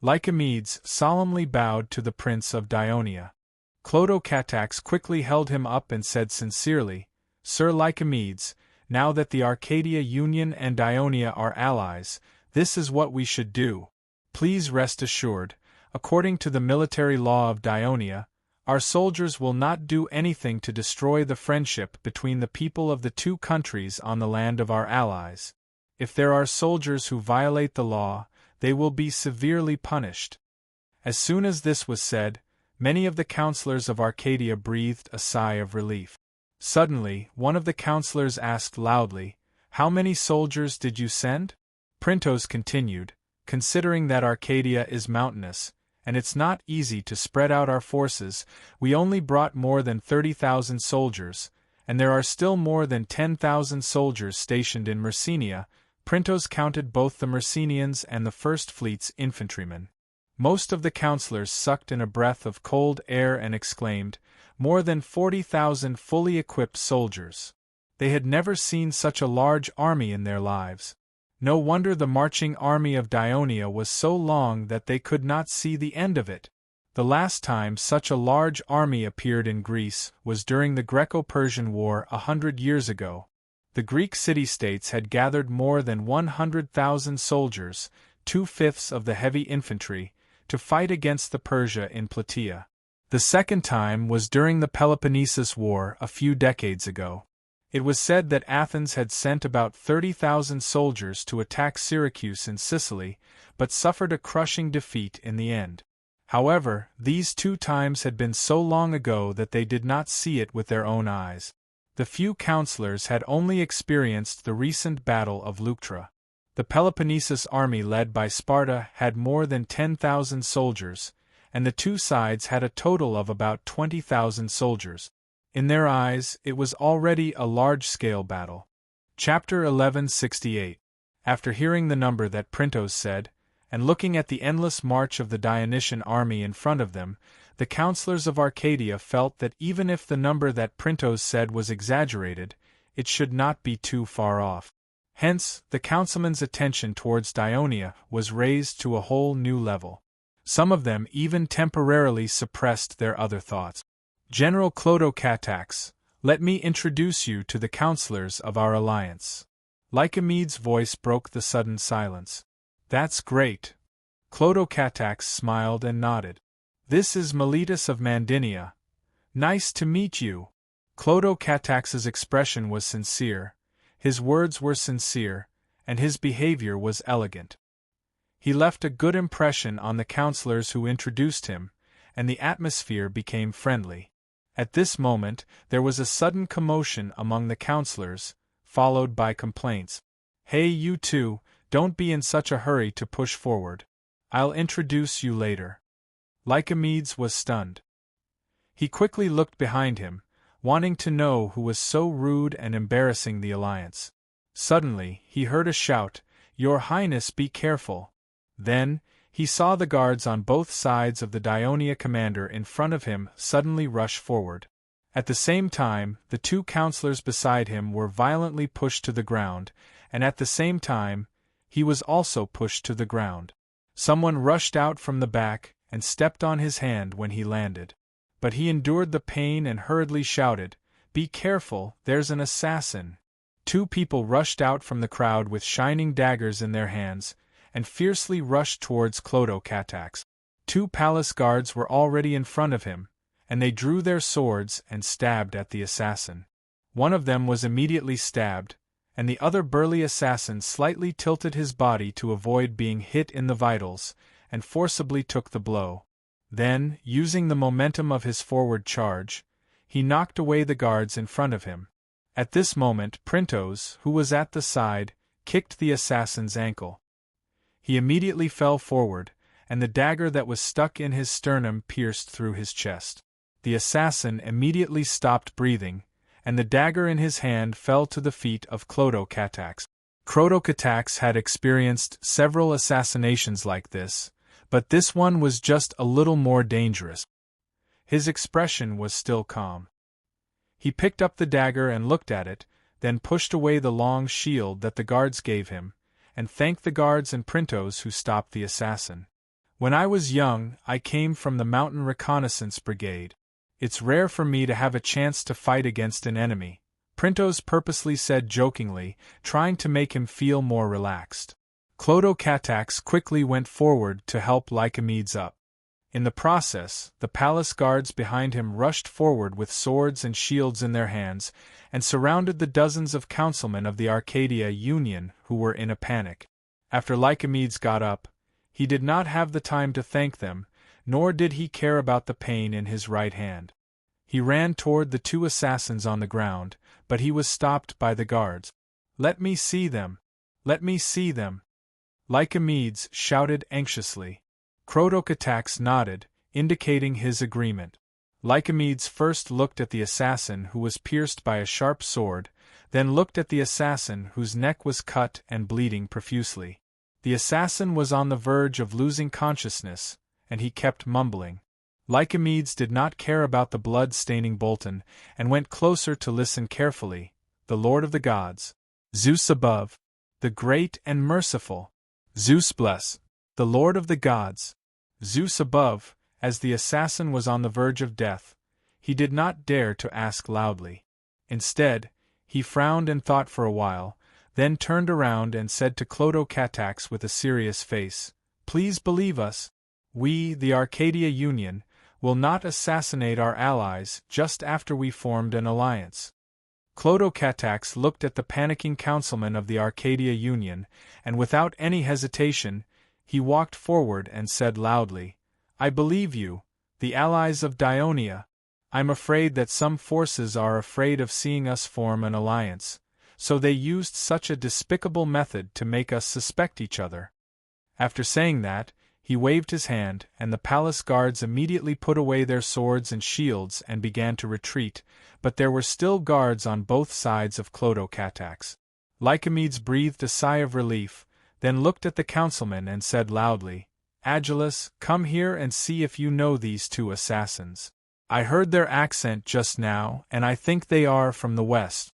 Lycomedes solemnly bowed to the Prince of Dionia. Clodocatax quickly held him up and said sincerely, Sir Lycomedes, now that the Arcadia Union and Dionia are allies, this is what we should do. Please rest assured, according to the military law of Dionia, our soldiers will not do anything to destroy the friendship between the people of the two countries on the land of our allies. If there are soldiers who violate the law, they will be severely punished. As soon as this was said, many of the counselors of Arcadia breathed a sigh of relief. Suddenly, one of the counselors asked loudly, How many soldiers did you send? Printos continued, Considering that Arcadia is mountainous, and it's not easy to spread out our forces, we only brought more than 30,000 soldiers, and there are still more than 10,000 soldiers stationed in Myrcenia. Printos counted both the Myrcenians and the First Fleet's infantrymen. Most of the counselors sucked in a breath of cold air and exclaimed, More than 40,000 fully equipped soldiers. They had never seen such a large army in their lives. No wonder the marching army of Dionia was so long that they could not see the end of it. The last time such a large army appeared in Greece was during the Greco-Persian War 100 years ago. The Greek city-states had gathered more than 100,000 soldiers, 2/5 of the heavy infantry, to fight against the Persia in Plataea. The second time was during the Peloponnesus War a few decades ago. It was said that Athens had sent about 30,000 soldiers to attack Syracuse in Sicily, but suffered a crushing defeat in the end. However, these two times had been so long ago that they did not see it with their own eyes. The few counselors had only experienced the recent battle of Leuctra. The Peloponnesus army led by Sparta had more than 10,000 soldiers, and the two sides had a total of about 20,000 soldiers. In their eyes, it was already a large-scale battle. Chapter 1168. After hearing the number that Printos said, and looking at the endless march of the Dionysian army in front of them, the counselors of Arcadia felt that even if the number that Printos said was exaggerated, it should not be too far off. Hence, the councilmen's attention towards Dionia was raised to a whole new level. Some of them even temporarily suppressed their other thoughts. General Clodocatax, let me introduce you to the counselors of our alliance. Lycomedes' voice broke the sudden silence. That's great. Clodocatax smiled and nodded. This is Meletus of Mandinia. Nice to meet you. Clodocatax's expression was sincere, his words were sincere, and his behavior was elegant. He left a good impression on the counselors who introduced him, and the atmosphere became friendly. At this moment, there was a sudden commotion among the counselors, followed by complaints. Hey, you two, don't be in such a hurry to push forward. I'll introduce you later. Lycomedes was stunned. He quickly looked behind him, wanting to know who was so rude and embarrassing the alliance. Suddenly, he heard a shout, Your Highness, be careful. Then, he saw the guards on both sides of the Dionia commander in front of him suddenly rush forward. At the same time, the two counselors beside him were violently pushed to the ground, and at the same time, he was also pushed to the ground. Someone rushed out from the back and stepped on his hand when he landed. But he endured the pain and hurriedly shouted, "Be careful, there's an assassin!" Two people rushed out from the crowd with shining daggers in their hands, and fiercely rushed towards Clodocatax. Two palace guards were already in front of him, and they drew their swords and stabbed at the assassin. One of them was immediately stabbed, and the other burly assassin slightly tilted his body to avoid being hit in the vitals, and forcibly took the blow. Then, using the momentum of his forward charge, he knocked away the guards in front of him. At this moment Printos, who was at the side, kicked the assassin's ankle. He immediately fell forward, and the dagger that was stuck in his sternum pierced through his chest. The assassin immediately stopped breathing, and the dagger in his hand fell to the feet of Clodocatax. Clodocatax had experienced several assassinations like this, but this one was just a little more dangerous. His expression was still calm. He picked up the dagger and looked at it, then pushed away the long shield that the guards gave him, and thanked the guards and Printos who stopped the assassin. "When I was young, I came from the Mountain Reconnaissance Brigade. It's rare for me to have a chance to fight against an enemy," Printos purposely said jokingly, trying to make him feel more relaxed. Clodocatax quickly went forward to help Lycomedes up. In the process, the palace guards behind him rushed forward with swords and shields in their hands, and surrounded the dozens of councilmen of the Arcadia Union who were in a panic. After Lycomedes got up, he did not have the time to thank them, nor did he care about the pain in his right hand. He ran toward the two assassins on the ground, but he was stopped by the guards. "Let me see them! Let me see them!" Lycomedes shouted anxiously. Clodocatax nodded, indicating his agreement. Lycomedes first looked at the assassin who was pierced by a sharp sword, then looked at the assassin whose neck was cut and bleeding profusely. The assassin was on the verge of losing consciousness, and he kept mumbling. Lycomedes did not care about the blood-staining Bolton, and went closer to listen carefully. "The Lord of the Gods, Zeus above, the great and merciful, Zeus bless, the Lord of the Gods, Zeus above." As the assassin was on the verge of death, he did not dare to ask loudly. Instead, he frowned and thought for a while, then turned around and said to Clodocatax with a serious face, "Please believe us. We, the Arcadia Union, will not assassinate our allies just after we formed an alliance." Clodocatax looked at the panicking councilmen of the Arcadia Union, and without any hesitation, he walked forward and said loudly, "I believe you, the allies of Dionia. I'm afraid that some forces are afraid of seeing us form an alliance, so they used such a despicable method to make us suspect each other." After saying that, he waved his hand, and the palace guards immediately put away their swords and shields and began to retreat, but there were still guards on both sides of Clodocatax. Lycomedes breathed a sigh of relief, then looked at the councilmen and said loudly, "Agilus, come here and see if you know these two assassins. I heard their accent just now, and I think they are from the west."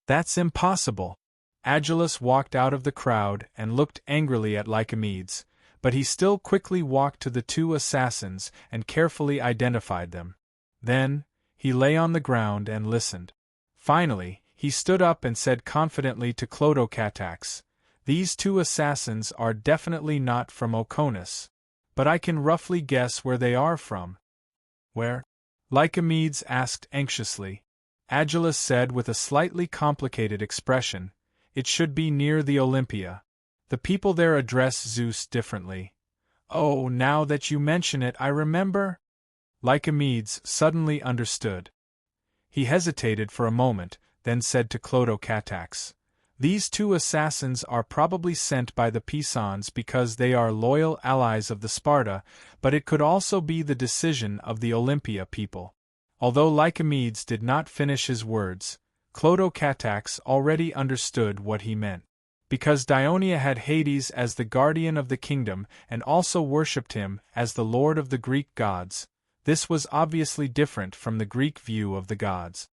"That's impossible." Agilus walked out of the crowd and looked angrily at Lycomedes, but he still quickly walked to the two assassins and carefully identified them. Then, he lay on the ground and listened. Finally, he stood up and said confidently to Clodocatax, "These two assassins are definitely not from Oconus, but I can roughly guess where they are from." "Where?" Lycomedes asked anxiously. Agilus said with a slightly complicated expression, "It should be near the Olympia. The people there address Zeus differently." "Oh, now that you mention it, I remember." Lycomedes suddenly understood. He hesitated for a moment, then said to Clodocatax, "These two assassins are probably sent by the Pisans because they are loyal allies of the Sparta, but it could also be the decision of the Olympia people." Although Lycomedes did not finish his words, Clodocatax already understood what he meant. Because Dionia had Hades as the guardian of the kingdom and also worshipped him as the lord of the Greek gods, this was obviously different from the Greek view of the gods.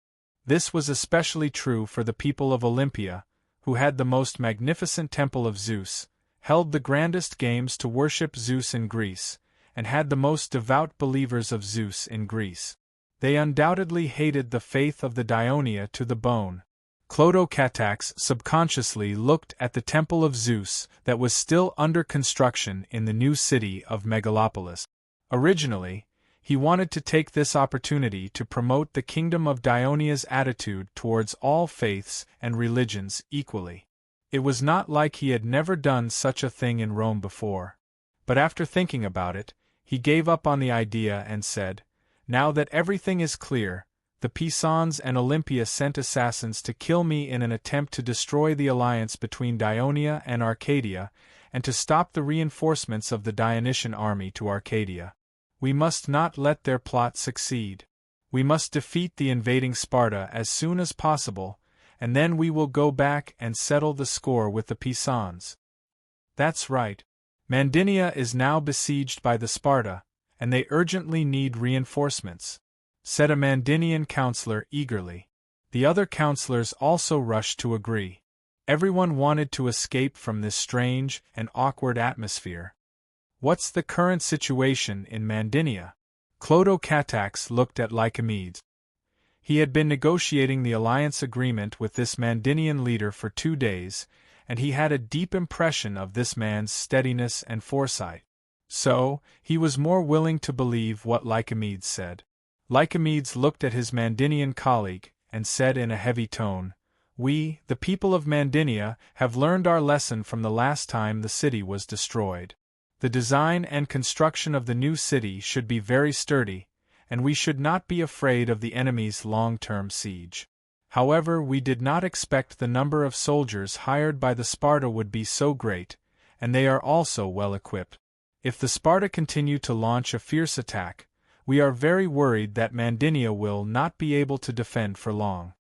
This was especially true for the people of Olympia, who had the most magnificent temple of Zeus, held the grandest games to worship Zeus in Greece, and had the most devout believers of Zeus in Greece. They undoubtedly hated the faith of the Dionia to the bone. Clodocatax subconsciously looked at the temple of Zeus that was still under construction in the new city of Megalopolis. Originally, he wanted to take this opportunity to promote the kingdom of Dionia's attitude towards all faiths and religions equally. It was not like he had never done such a thing in Rome before. But after thinking about it, he gave up on the idea and said, "Now that everything is clear, the Pisans and Olympia sent assassins to kill me in an attempt to destroy the alliance between Dionia and Arcadia, and to stop the reinforcements of the Dionysian army to Arcadia. We must not let their plot succeed. We must defeat the invading Sparta as soon as possible, and then we will go back and settle the score with the Pisans." "That's right. Mandinia is now besieged by the Sparta, and they urgently need reinforcements," said a Mandinian counselor eagerly. The other counselors also rushed to agree. Everyone wanted to escape from this strange and awkward atmosphere. "What's the current situation in Mandinia?" Clodocatax looked at Lycomedes. He had been negotiating the alliance agreement with this Mandinian leader for 2 days, and he had a deep impression of this man's steadiness and foresight. So, he was more willing to believe what Lycomedes said. Lycomedes looked at his Mandinian colleague, and said in a heavy tone, "We, the people of Mandinia, have learned our lesson from the last time the city was destroyed. The design and construction of the new city should be very sturdy, and we should not be afraid of the enemy's long-term siege. However, we did not expect the number of soldiers hired by the Sparta would be so great, and they are also well equipped. If the Sparta continue to launch a fierce attack, we are very worried that Mandinia will not be able to defend for long.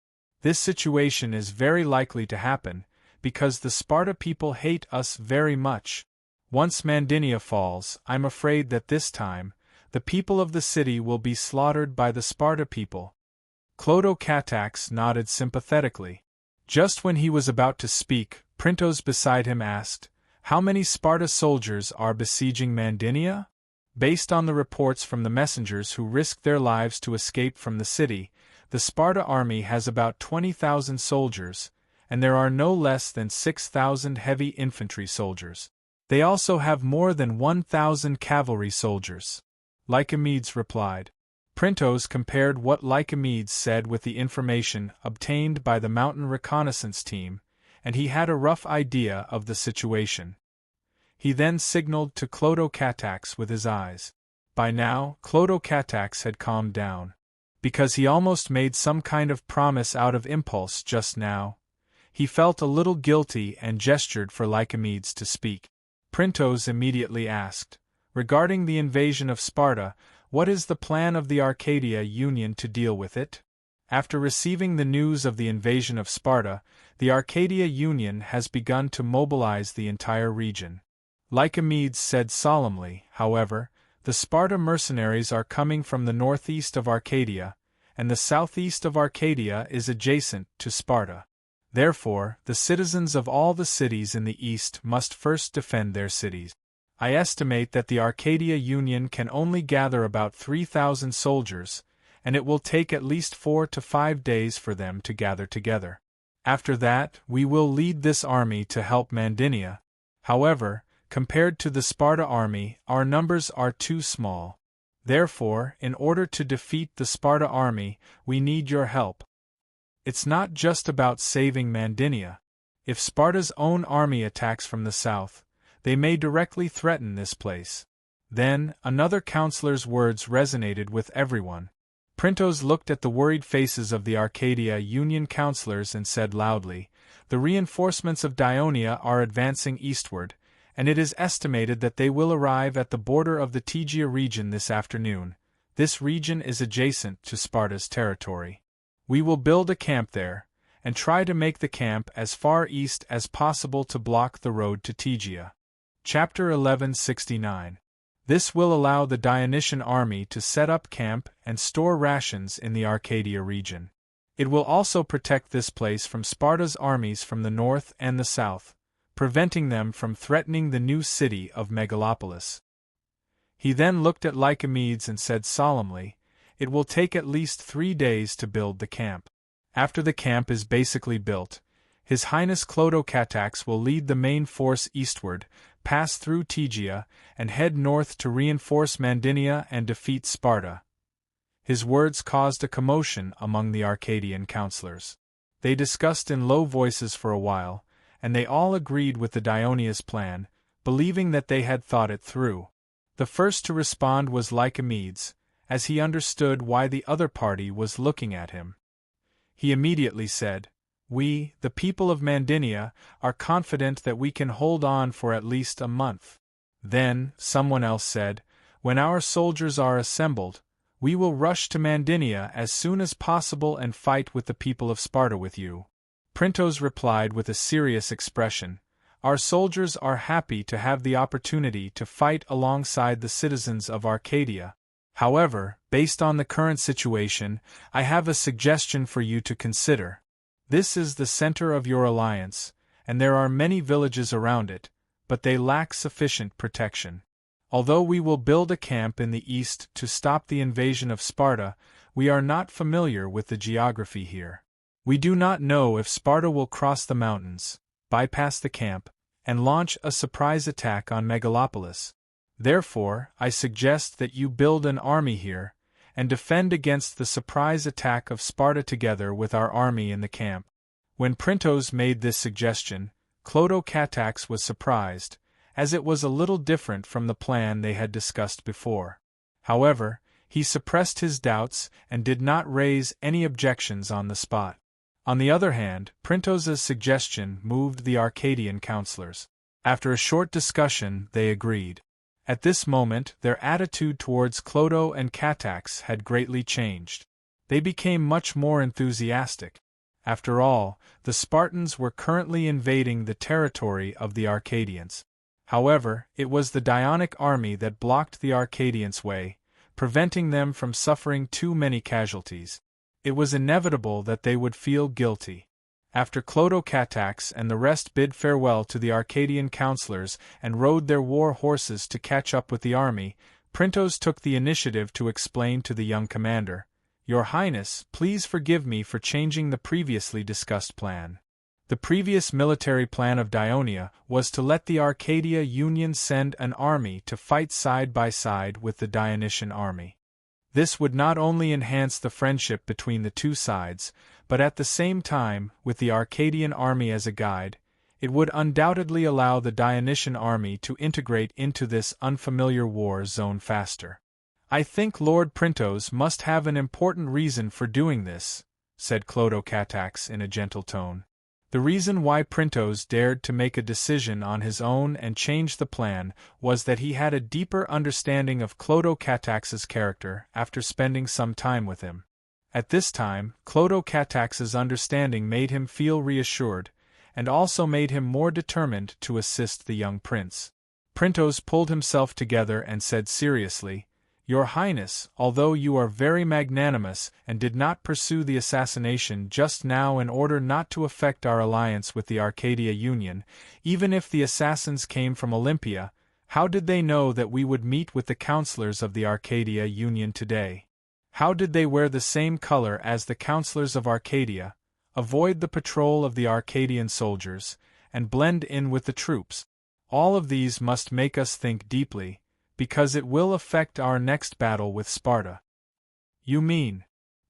This situation is very likely to happen, because the Sparta people hate us very much. Once Mandinia falls, I'm afraid that this time, the people of the city will be slaughtered by the Sparta people." Clodocatax nodded sympathetically. Just when he was about to speak, Printos beside him asked, "How many Sparta soldiers are besieging Mandinia?" Based on the reports from the messengers who risked their lives to escape from the city, the Sparta army has about 20,000 soldiers, and there are no less than 6,000 heavy infantry soldiers. They also have more than 1,000 cavalry soldiers. Lycomedes replied. Printos compared what Lycomedes said with the information obtained by the mountain reconnaissance team, and he had a rough idea of the situation. He then signaled to Clodocatax with his eyes. By now, Clodocatax had calmed down. Because he almost made some kind of promise out of impulse just now, he felt a little guilty and gestured for Lycomedes to speak. Printos immediately asked, "Regarding the invasion of Sparta, what is the plan of the Arcadia Union to deal with it?" After receiving the news of the invasion of Sparta, the Arcadia Union has begun to mobilize the entire region. Lycomedes said solemnly, however, the Sparta mercenaries are coming from the northeast of Arcadia, and the southeast of Arcadia is adjacent to Sparta. Therefore, the citizens of all the cities in the east must first defend their cities. I estimate that the Arcadia Union can only gather about 3,000 soldiers, and it will take at least 4 to 5 days for them to gather together. After that, we will lead this army to help Mandinia. However, compared to the Sparta army, our numbers are too small. Therefore, in order to defeat the Sparta army, we need your help. It's not just about saving Mandinia. If Sparta's own army attacks from the south, they may directly threaten this place. Then, another counselor's words resonated with everyone. Printos looked at the worried faces of the Arcadia Union counselors and said loudly, "The reinforcements of Dionia are advancing eastward, and it is estimated that they will arrive at the border of the Tegea region this afternoon. This region is adjacent to Sparta's territory. We will build a camp there, and try to make the camp as far east as possible to block the road to Tegea. Chapter 1169. This will allow the Dionysian army to set up camp and store rations in the Arcadia region. It will also protect this place from Sparta's armies from the north and the south, preventing them from threatening the new city of Megalopolis. He then looked at Lycomedes and said solemnly, "It will take at least 3 days to build the camp. After the camp is basically built, His Highness Clodocatax will lead the main force eastward, pass through Tegea, and head north to reinforce Mandinia and defeat Sparta." His words caused a commotion among the Arcadian councillors. They discussed in low voices for a while, and they all agreed with the Dionysius plan, believing that they had thought it through. The first to respond was Lycomedes, as he understood why the other party was looking at him. He immediately said, "We, the people of Mandinia, are confident that we can hold on for at least a month." Then, someone else said, "When our soldiers are assembled, we will rush to Mandinia as soon as possible and fight with the people of Sparta with you." Printos replied with a serious expression, "Our soldiers are happy to have the opportunity to fight alongside the citizens of Arcadia. However, based on the current situation, I have a suggestion for you to consider. This is the center of your alliance, and there are many villages around it, but they lack sufficient protection. Although we will build a camp in the east to stop the invasion of Sparta, we are not familiar with the geography here. We do not know if Sparta will cross the mountains, bypass the camp, and launch a surprise attack on Megalopolis. Therefore, I suggest that you build an army here, and defend against the surprise attack of Sparta together with our army in the camp." When Printos made this suggestion, Clodocatax was surprised, as it was a little different from the plan they had discussed before. However, he suppressed his doubts and did not raise any objections on the spot. On the other hand, Printos's suggestion moved the Arcadian councillors. After a short discussion, they agreed. At this moment, their attitude towards Clodo and Catax had greatly changed. They became much more enthusiastic. After all, the Spartans were currently invading the territory of the Arcadians. However, it was the Dionic army that blocked the Arcadians' way, preventing them from suffering too many casualties. It was inevitable that they would feel guilty. After Clodocatax and the rest bid farewell to the Arcadian councillors and rode their war horses to catch up with the army, Printos took the initiative to explain to the young commander, "Your Highness, please forgive me for changing the previously discussed plan. The previous military plan of Dionia was to let the Arcadia Union send an army to fight side by side with the Dionysian army. This would not only enhance the friendship between the two sides, but at the same time, with the Arcadian army as a guide, it would undoubtedly allow the Dionysian army to integrate into this unfamiliar war zone faster." "I think Lord Printos must have an important reason for doing this," said Clodocatax in a gentle tone. The reason why Printos dared to make a decision on his own and change the plan was that he had a deeper understanding of Clodocatax's character after spending some time with him. At this time, Clodocatax's understanding made him feel reassured, and also made him more determined to assist the young prince. Printos pulled himself together and said seriously, "Your Highness, although you are very magnanimous and did not pursue the assassination just now in order not to affect our alliance with the Arcadia Union, even if the assassins came from Olympia, how did they know that we would meet with the councillors of the Arcadia Union today? How did they wear the same color as the councillors of Arcadia, avoid the patrol of the Arcadian soldiers, and blend in with the troops? All of these must make us think deeply, because it will affect our next battle with Sparta." "You mean,"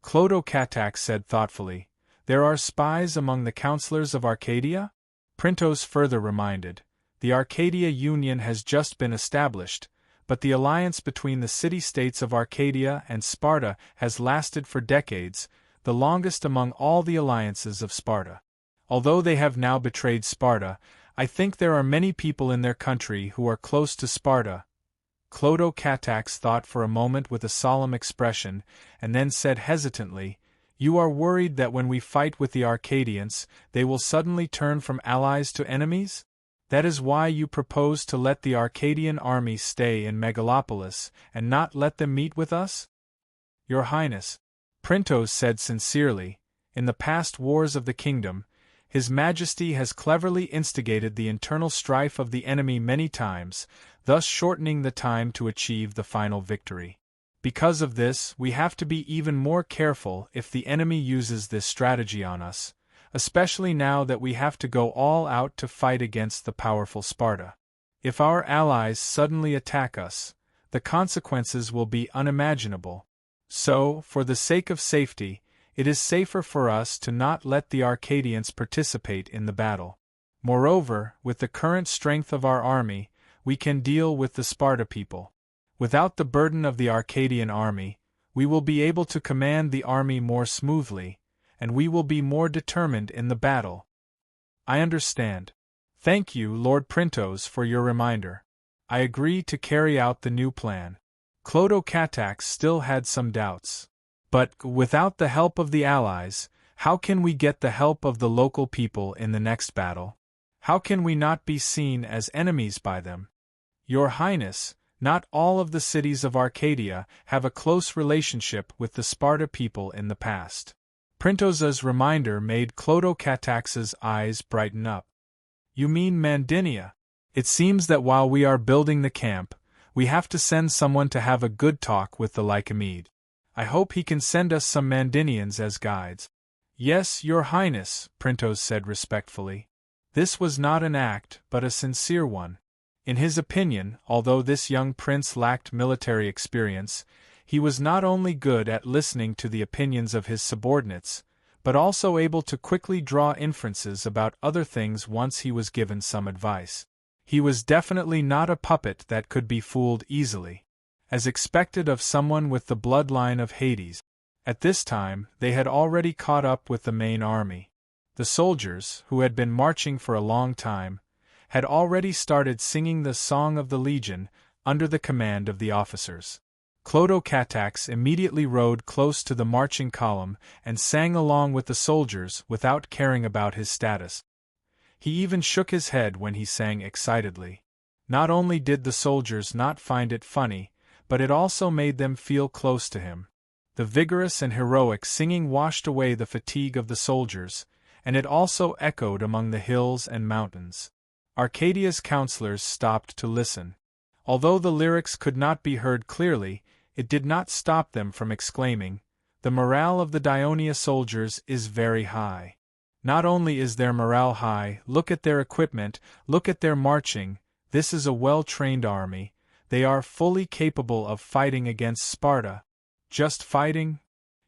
Clodocatax said thoughtfully, "there are spies among the councillors of Arcadia?" Printos further reminded, "The Arcadia Union has just been established, but the alliance between the city-states of Arcadia and Sparta has lasted for decades, the longest among all the alliances of Sparta. Although they have now betrayed Sparta, I think there are many people in their country who are close to Sparta." Clodocatax thought for a moment with a solemn expression, and then said hesitantly, You are worried that when we fight with the Arcadians, they will suddenly turn from allies to enemies? That is why you propose to let the Arcadian army stay in Megalopolis, and not let them meet with us? Your Highness, Printos said sincerely, in the past wars of the kingdom, His Majesty has cleverly instigated the internal strife of the enemy many times, thus shortening the time to achieve the final victory. Because of this, we have to be even more careful if the enemy uses this strategy on us, especially now that we have to go all out to fight against the powerful Sparta. If our allies suddenly attack us, the consequences will be unimaginable. So, for the sake of safety, it is safer for us to not let the Arcadians participate in the battle. Moreover, with the current strength of our army, we can deal with the Sparta people. Without the burden of the Arcadian army, we will be able to command the army more smoothly, and we will be more determined in the battle. I understand. Thank you, Lord Printos, for your reminder. I agree to carry out the new plan. Clodocatax still had some doubts. But, without the help of the allies, how can we get the help of the local people in the next battle? How can we not be seen as enemies by them? Your Highness, not all of the cities of Arcadia have a close relationship with the Sparta people in the past. Printos's reminder made Clodocatax's eyes brighten up. You mean Mandinia? It seems that while we are building the camp, we have to send someone to have a good talk with the Lycomede. I hope he can send us some Mandinians as guides. Yes, Your Highness, Printos said respectfully. This was not an act, but a sincere one. In his opinion, although this young prince lacked military experience, he was not only good at listening to the opinions of his subordinates, but also able to quickly draw inferences about other things once he was given some advice. He was definitely not a puppet that could be fooled easily, as expected of someone with the bloodline of Hades. At this time, they had already caught up with the main army. The soldiers, who had been marching for a long time, had already started singing the Song of the Legion under the command of the officers. Clodocatax immediately rode close to the marching column and sang along with the soldiers without caring about his status. He even shook his head when he sang excitedly. Not only did the soldiers not find it funny, but it also made them feel close to him. The vigorous and heroic singing washed away the fatigue of the soldiers, and it also echoed among the hills and mountains. Arcadia's counselors stopped to listen. Although the lyrics could not be heard clearly, it did not stop them from exclaiming, "The morale of the Dionia soldiers is very high. Not only is their morale high, look at their equipment, look at their marching, this is a well-trained army, they are fully capable of fighting against Sparta." Just fighting?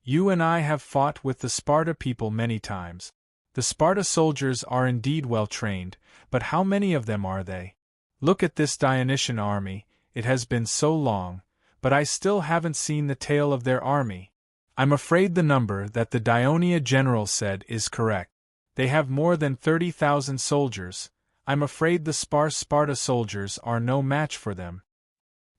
You and I have fought with the Sparta people many times. The Sparta soldiers are indeed well trained, but how many of them are they? Look at this Dionysian army, it has been so long, but I still haven't seen the tail of their army. I'm afraid the number that the Dionia general said is correct. They have more than 30,000 soldiers. I'm afraid the sparse Sparta soldiers are no match for them.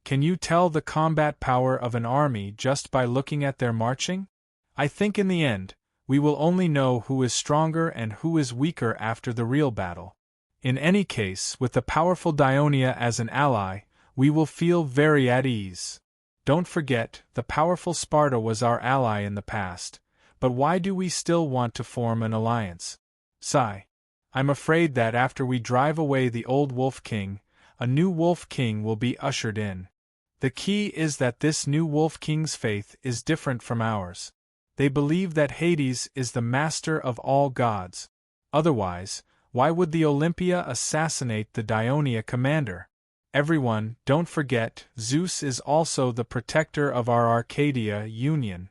Can you tell the combat power of an army just by looking at their marching? I think in the end, we will only know who is stronger and who is weaker after the real battle. In any case, with the powerful Dionia as an ally, we will feel very at ease. Don't forget, the powerful Sparta was our ally in the past, but why do we still want to form an alliance? Sigh. I'm afraid that after we drive away the old Wolf King, a new Wolf King will be ushered in. The key is that this new Wolf King's faith is different from ours. They believe that Hades is the master of all gods. Otherwise, why would the Olympia assassinate the Dionia commander? Everyone, don't forget, Zeus is also the protector of our Arcadia Union.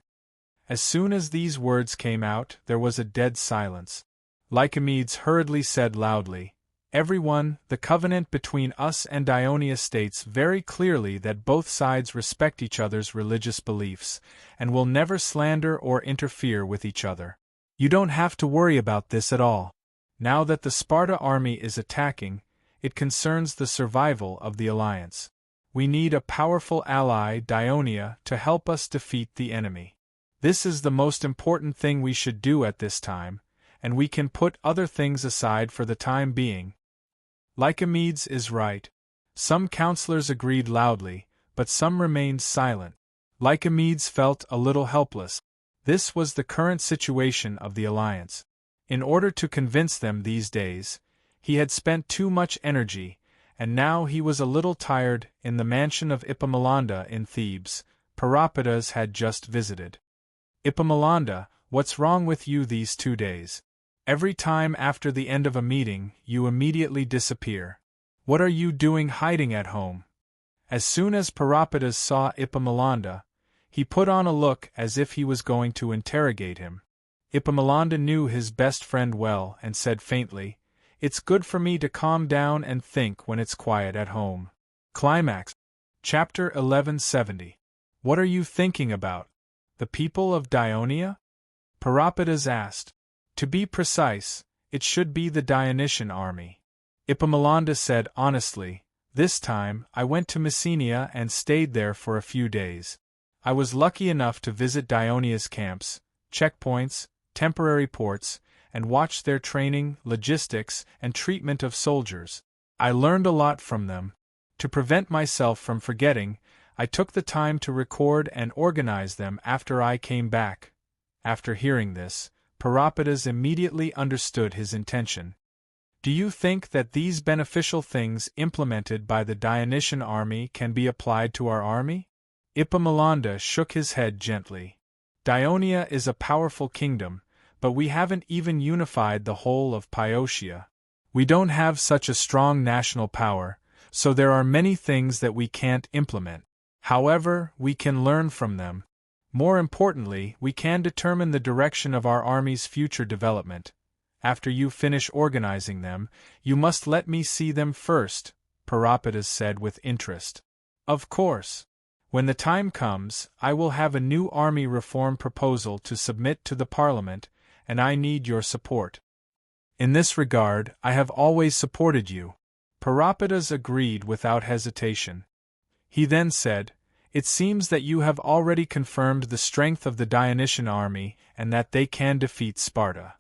As soon as these words came out, there was a dead silence. Lycomedes hurriedly said loudly, "Everyone, the covenant between us and Dionia states very clearly that both sides respect each other's religious beliefs, and will never slander or interfere with each other. You don't have to worry about this at all. Now that the Sparta army is attacking, it concerns the survival of the alliance. We need a powerful ally, Dionia, to help us defeat the enemy. This is the most important thing we should do at this time, and we can put other things aside for the time being. Lycomedes is right. Some counselors agreed loudly, but some remained silent. Lycomedes felt a little helpless. This was the current situation of the alliance. In order to convince them these days, he had spent too much energy, and now he was a little tired. In the mansion of Epaminondas in Thebes, Peropidas had just visited. "Epaminondas, what's wrong with you these 2 days? Every time after the end of a meeting, you immediately disappear. What are you doing hiding at home?" As soon as Peropidas saw Epaminondas, he put on a look as if he was going to interrogate him. Epaminondas knew his best friend well and said faintly, "It's good for me to calm down and think when it's quiet at home." Climax. Chapter 1170. What are you thinking about? The people of Dionia? Peropidas asked. To be precise, it should be the Dionysian army. Epaminondas said honestly, "This time, I went to Messenia and stayed there for a few days. I was lucky enough to visit Dionia's camps, checkpoints, temporary ports, and watch their training, logistics, and treatment of soldiers. I learned a lot from them. To prevent myself from forgetting, I took the time to record and organize them after I came back." After hearing this, Peropidas immediately understood his intention. "Do you think that these beneficial things implemented by the Dionysian army can be applied to our army?" Epaminondas shook his head gently. "Dionia is a powerful kingdom, but we haven't even unified the whole of Piotia. We don't have such a strong national power, so there are many things that we can't implement. However, we can learn from them. More importantly, we can determine the direction of our army's future development. After you finish organizing them, you must let me see them first," Peropidas said with interest. "Of course. When the time comes, I will have a new army reform proposal to submit to the Parliament, and I need your support." "In this regard, I have always supported you," Peropidas agreed without hesitation. He then said, "It seems that you have already confirmed the strength of the Dionysian army and that they can defeat Sparta."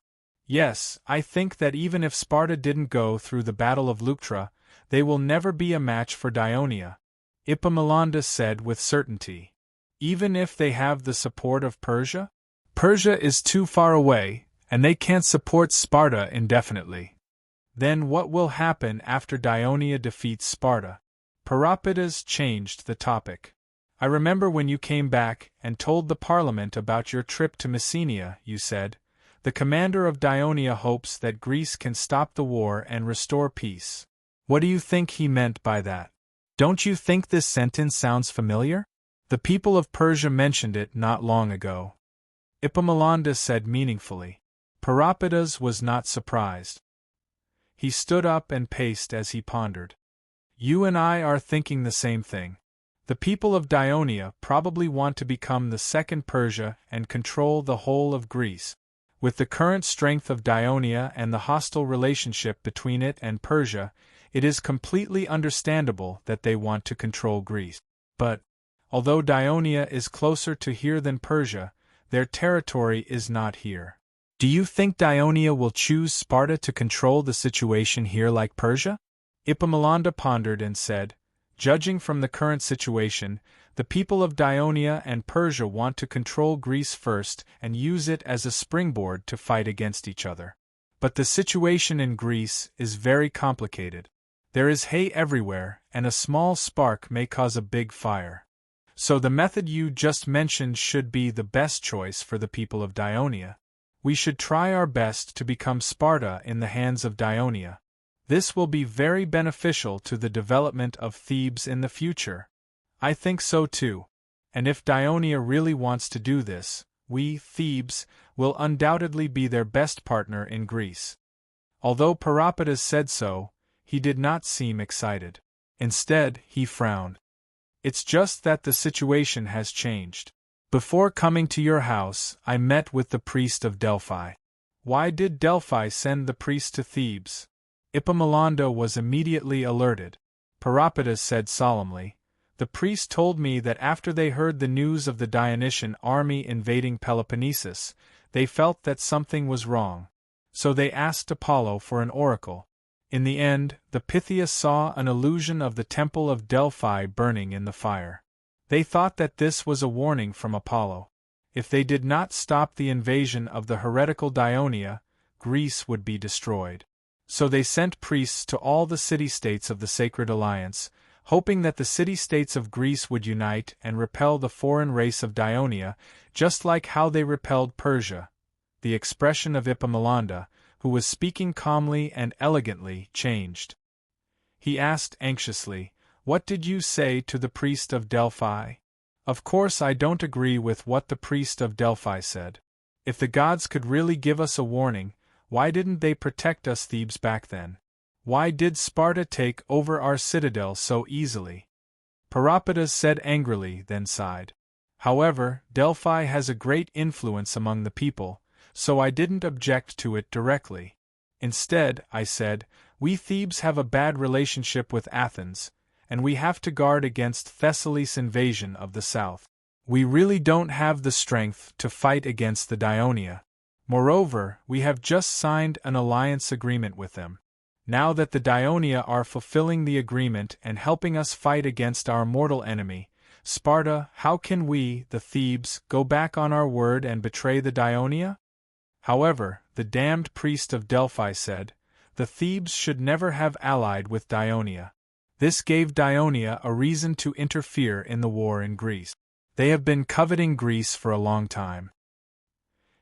"Yes, I think that even if Sparta didn't go through the Battle of Leuctra, they will never be a match for Dionia," Epaminondas said with certainty. "Even if they have the support of Persia?" "Persia is too far away, and they can't support Sparta indefinitely." "Then what will happen after Dionia defeats Sparta?" Peropidas changed the topic. "I remember when you came back and told the Parliament about your trip to Messenia, you said, 'The commander of Dionia hopes that Greece can stop the war and restore peace.' What do you think he meant by that? Don't you think this sentence sounds familiar? The people of Persia mentioned it not long ago." Epaminondas said meaningfully. Peropidas was not surprised. He stood up and paced as he pondered. "You and I are thinking the same thing. The people of Dionia probably want to become the second Persia and control the whole of Greece. With the current strength of Dionia and the hostile relationship between it and Persia, it is completely understandable that they want to control Greece. But, although Dionia is closer to here than Persia, their territory is not here. Do you think Dionia will choose Sparta to control the situation here like Persia?" Epaminondas pondered and said, "Judging from the current situation, the people of Dionia and Persia want to control Greece first and use it as a springboard to fight against each other. But the situation in Greece is very complicated. There is hay everywhere, and a small spark may cause a big fire. So the method you just mentioned should be the best choice for the people of Dionia. We should try our best to become Sparta in the hands of Dionia. This will be very beneficial to the development of Thebes in the future." "I think so too. And if Dionia really wants to do this, we, Thebes, will undoubtedly be their best partner in Greece." Although Peropidas said so, he did not seem excited. Instead, he frowned. "It's just that the situation has changed. Before coming to your house, I met with the priest of Delphi." "Why did Delphi send the priest to Thebes?" Epaminondas was immediately alerted. Peropidas said solemnly, The priest told me that after they heard the news of the Dionysian army invading Peloponnesus, they felt that something was wrong. So they asked Apollo for an oracle. In the end, the Pythias saw an illusion of the temple of Delphi burning in the fire. They thought that this was a warning from Apollo. If they did not stop the invasion of the heretical Dionia, Greece would be destroyed. So they sent priests to all the city-states of the Sacred Alliance, hoping that the city-states of Greece would unite and repel the foreign race of Dionia, just like how they repelled Persia. The expression of Epaminondas, who was speaking calmly and elegantly, changed. He asked anxiously, "What did you say to the priest of Delphi?" "Of course I don't agree with what the priest of Delphi said. If the gods could really give us a warning, why didn't they protect us Thebes back then? Why did Sparta take over our citadel so easily?" Peropidas said angrily, then sighed. "However, Delphi has a great influence among the people, so I didn't object to it directly. Instead, I said, we Thebes have a bad relationship with Athens, and we have to guard against Thessaly's invasion of the south. We really don't have the strength to fight against the Dionia. Moreover, we have just signed an alliance agreement with them. Now that the Dionia are fulfilling the agreement and helping us fight against our mortal enemy, Sparta, how can we, the Thebes, go back on our word and betray the Dionia?" However, the damned priest of Delphi said, the Thebes should never have allied with Dionia. This gave Dionia a reason to interfere in the war in Greece. They have been coveting Greece for a long time.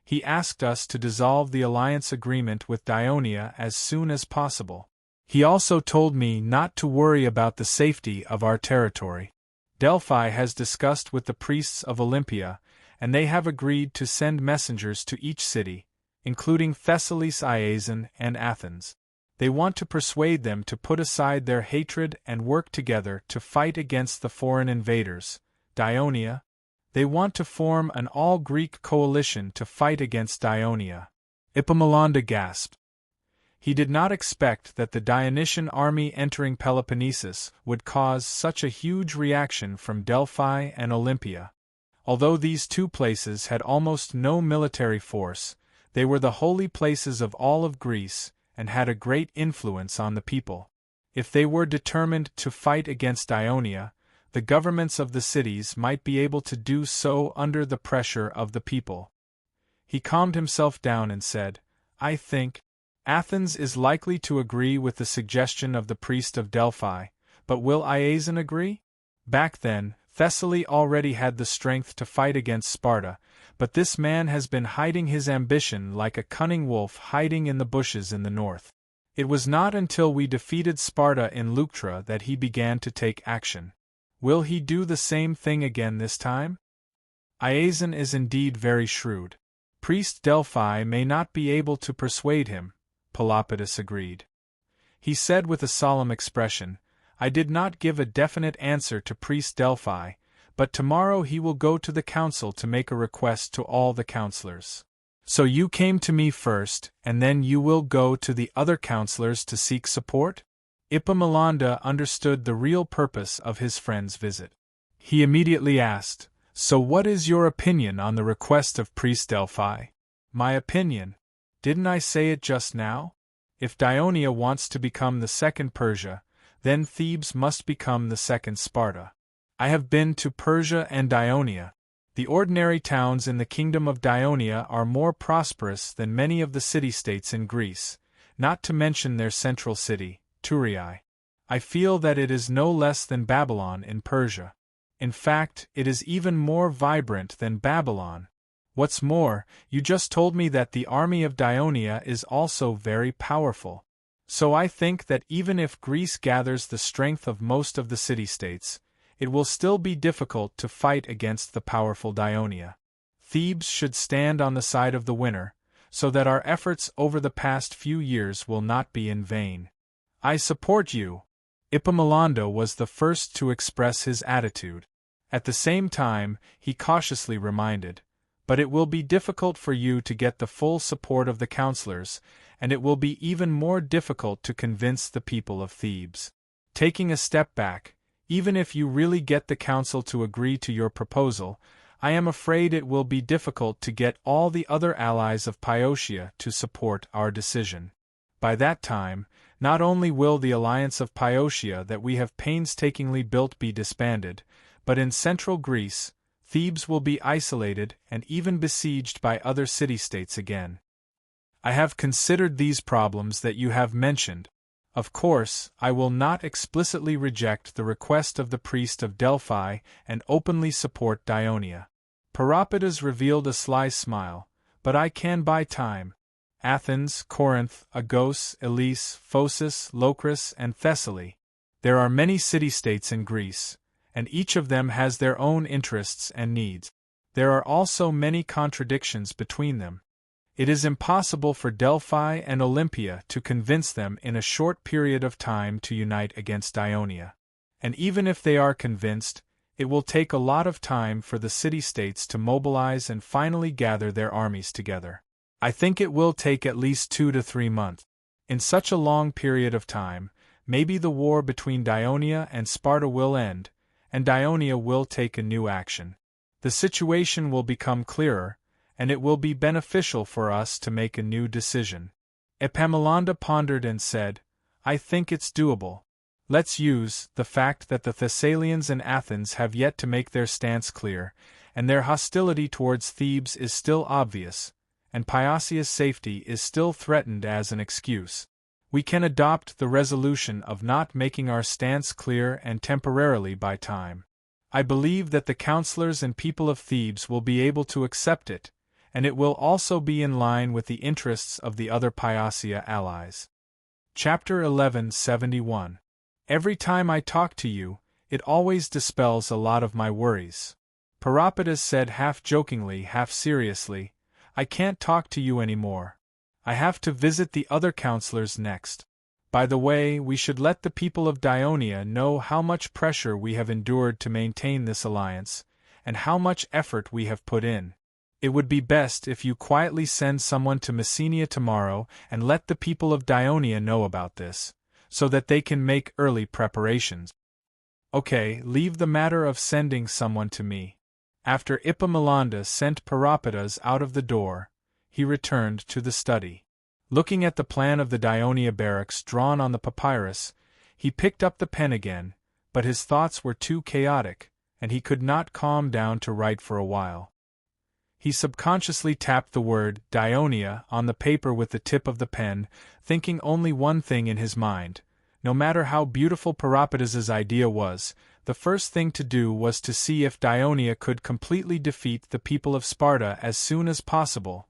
He asked us to dissolve the alliance agreement with Dionia as soon as possible. He also told me not to worry about the safety of our territory. Delphi has discussed with the priests of Olympia, and they have agreed to send messengers to each city, including Thessaly's Iazon and Athens. They want to persuade them to put aside their hatred and work together to fight against the foreign invaders, Dionia. They want to form an all-Greek coalition to fight against Dionia. Epaminondas gasped. He did not expect that the Dionysian army entering Peloponnesus would cause such a huge reaction from Delphi and Olympia. Although these two places had almost no military force, they were the holy places of all of Greece and had a great influence on the people. If they were determined to fight against Dionia, the governments of the cities might be able to do so under the pressure of the people. He calmed himself down and said, "I think Athens is likely to agree with the suggestion of the priest of Delphi, but will Iazon agree?" Back then, Thessaly already had the strength to fight against Sparta, but this man has been hiding his ambition like a cunning wolf hiding in the bushes in the north. It was not until we defeated Sparta in Leuctra that he began to take action. Will he do the same thing again this time? Iazon is indeed very shrewd. Priest Delphi may not be able to persuade him, Pelopidas agreed. He said with a solemn expression, "I did not give a definite answer to Priest Delphi, but tomorrow he will go to the council to make a request to all the counselors. So you came to me first, and then you will go to the other counselors to seek support?" Epaminondas understood the real purpose of his friend's visit. He immediately asked, "So what is your opinion on the request of Priest Delphi?" "My opinion? Didn't I say it just now? If Dionia wants to become the second Persia, then Thebes must become the second Sparta. I have been to Persia and Dionia. The ordinary towns in the kingdom of Dionia are more prosperous than many of the city-states in Greece, not to mention their central city, Thurii. I feel that it is no less than Babylon in Persia. In fact, it is even more vibrant than Babylon. What's more, you just told me that the army of Dionia is also very powerful. So I think that even if Greece gathers the strength of most of the city-states, it will still be difficult to fight against the powerful Dionia. Thebes should stand on the side of the winner, so that our efforts over the past few years will not be in vain. I support you." Epaminondas was the first to express his attitude. At the same time, he cautiously reminded, "But it will be difficult for you to get the full support of the counselors, and it will be even more difficult to convince the people of Thebes." Taking a step back, Even if you really get the council to agree to your proposal, I am afraid it will be difficult to get all the other allies of Pyotia to support our decision. By that time, not only will the alliance of Pyotia that we have painstakingly built be disbanded, but in central Greece, Thebes will be isolated and even besieged by other city-states again. I have considered these problems that you have mentioned. Of course, I will not explicitly reject the request of the priest of Delphi and openly support Dionia. Peropidas revealed a sly smile, but I can buy time. Athens, Corinth, Argos, Elis, Phocis, Locris, and Thessaly. There are many city-states in Greece, and each of them has their own interests and needs. There are also many contradictions between them. It is impossible for Delphi and Olympia to convince them in a short period of time to unite against Dionia. And even if they are convinced, it will take a lot of time for the city-states to mobilize and finally gather their armies together. I think it will take at least 2 to 3 months. In such a long period of time, maybe the war between Dionia and Sparta will end, and Dionia will take a new action. The situation will become clearer, and it will be beneficial for us to make a new decision. Epaminondas pondered and said, I think it's doable. Let's use the fact that the Thessalians and Athens have yet to make their stance clear, and their hostility towards Thebes is still obvious, and Pyotia's safety is still threatened as an excuse. We can adopt the resolution of not making our stance clear and temporarily buy time. I believe that the counselors and people of Thebes will be able to accept it, and it will also be in line with the interests of the other Pyotia allies. Chapter 1171. Every time I talk to you, it always dispels a lot of my worries. Peropidas said half-jokingly, half-seriously, I can't talk to you anymore. I have to visit the other counselors next. By the way, we should let the people of Dionia know how much pressure we have endured to maintain this alliance, and how much effort we have put in. It would be best if you quietly send someone to Messenia tomorrow and let the people of Dionia know about this, so that they can make early preparations. Okay, leave the matter of sending someone to me. After Epaminondas sent Peropidas out of the door, he returned to the study. Looking at the plan of the Dionia barracks drawn on the papyrus, he picked up the pen again, but his thoughts were too chaotic, and he could not calm down to write for a while. He subconsciously tapped the word Dionia on the paper with the tip of the pen, thinking only one thing in his mind. No matter how beautiful Peropidas's idea was, the first thing to do was to see if Dionia could completely defeat the people of Sparta as soon as possible.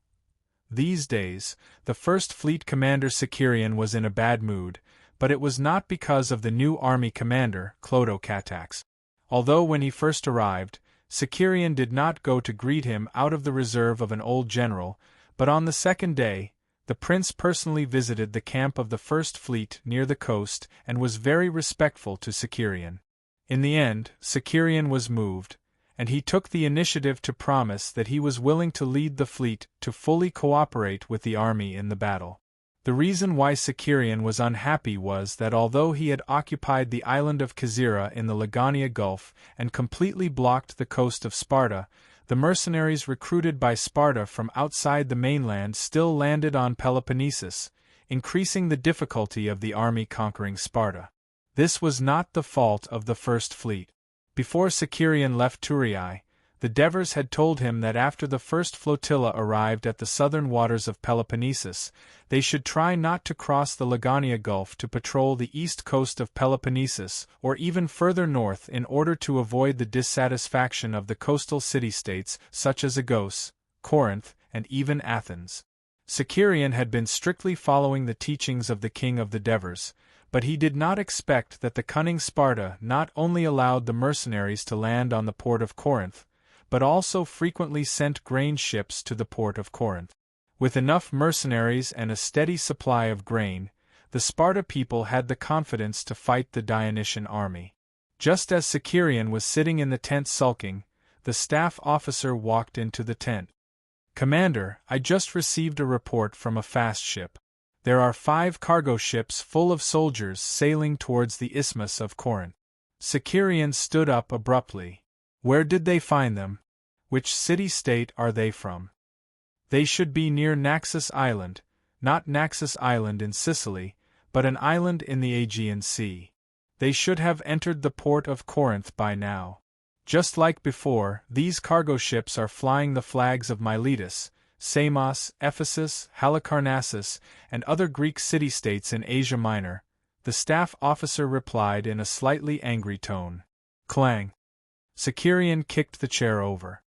These days, the First Fleet commander Sicerion was in a bad mood, but it was not because of the new army commander, Clotocatax. Although when he first arrived, Sicerion did not go to greet him out of the reserve of an old general, but on the second day, the prince personally visited the camp of the First Fleet near the coast and was very respectful to Sicerion. In the end, Sicerion was moved, and he took the initiative to promise that he was willing to lead the fleet to fully cooperate with the army in the battle. The reason why Sicerion was unhappy was that although he had occupied the island of Kizira in the Lagania Gulf and completely blocked the coast of Sparta, the mercenaries recruited by Sparta from outside the mainland still landed on Peloponnesus, increasing the difficulty of the army conquering Sparta. This was not the fault of the First Fleet. Before Sicerion left Thurii, the Devers had told him that after the first flotilla arrived at the southern waters of Peloponnesus, they should try not to cross the Lagania Gulf to patrol the east coast of Peloponnesus or even further north in order to avoid the dissatisfaction of the coastal city-states such as Argos, Corinth, and even Athens. Sicerion had been strictly following the teachings of the king of the Devers, but he did not expect that the cunning Sparta not only allowed the mercenaries to land on the port of Corinth, but also frequently sent grain ships to the port of Corinth. With enough mercenaries and a steady supply of grain, the Sparta people had the confidence to fight the Dionysian army. Just as Sicerion was sitting in the tent sulking, the staff officer walked into the tent. "Commander, I just received a report from a fast ship. There are 5 cargo ships full of soldiers sailing towards the Isthmus of Corinth. Sicarian stood up abruptly. Where did they find them? Which city-state are they from? They should be near Naxos Island, not Naxos Island in Sicily, but an island in the Aegean Sea. They should have entered the port of Corinth by now. Just like before, these cargo ships are flying the flags of Miletus, Samos, Ephesus, Halicarnassus, and other Greek city-states in Asia Minor, the staff officer replied in a slightly angry tone. Clang! Sicarian kicked the chair over.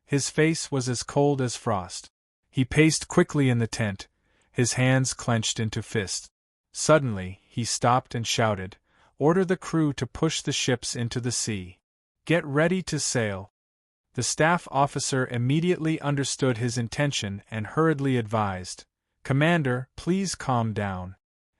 His face was as cold as frost. He paced quickly in the tent, his hands clenched into fists. Suddenly, he stopped and shouted, "Order the crew to push the ships into the sea. Get ready to sail." The staff officer immediately understood his intention and hurriedly advised, "Commander, please calm down.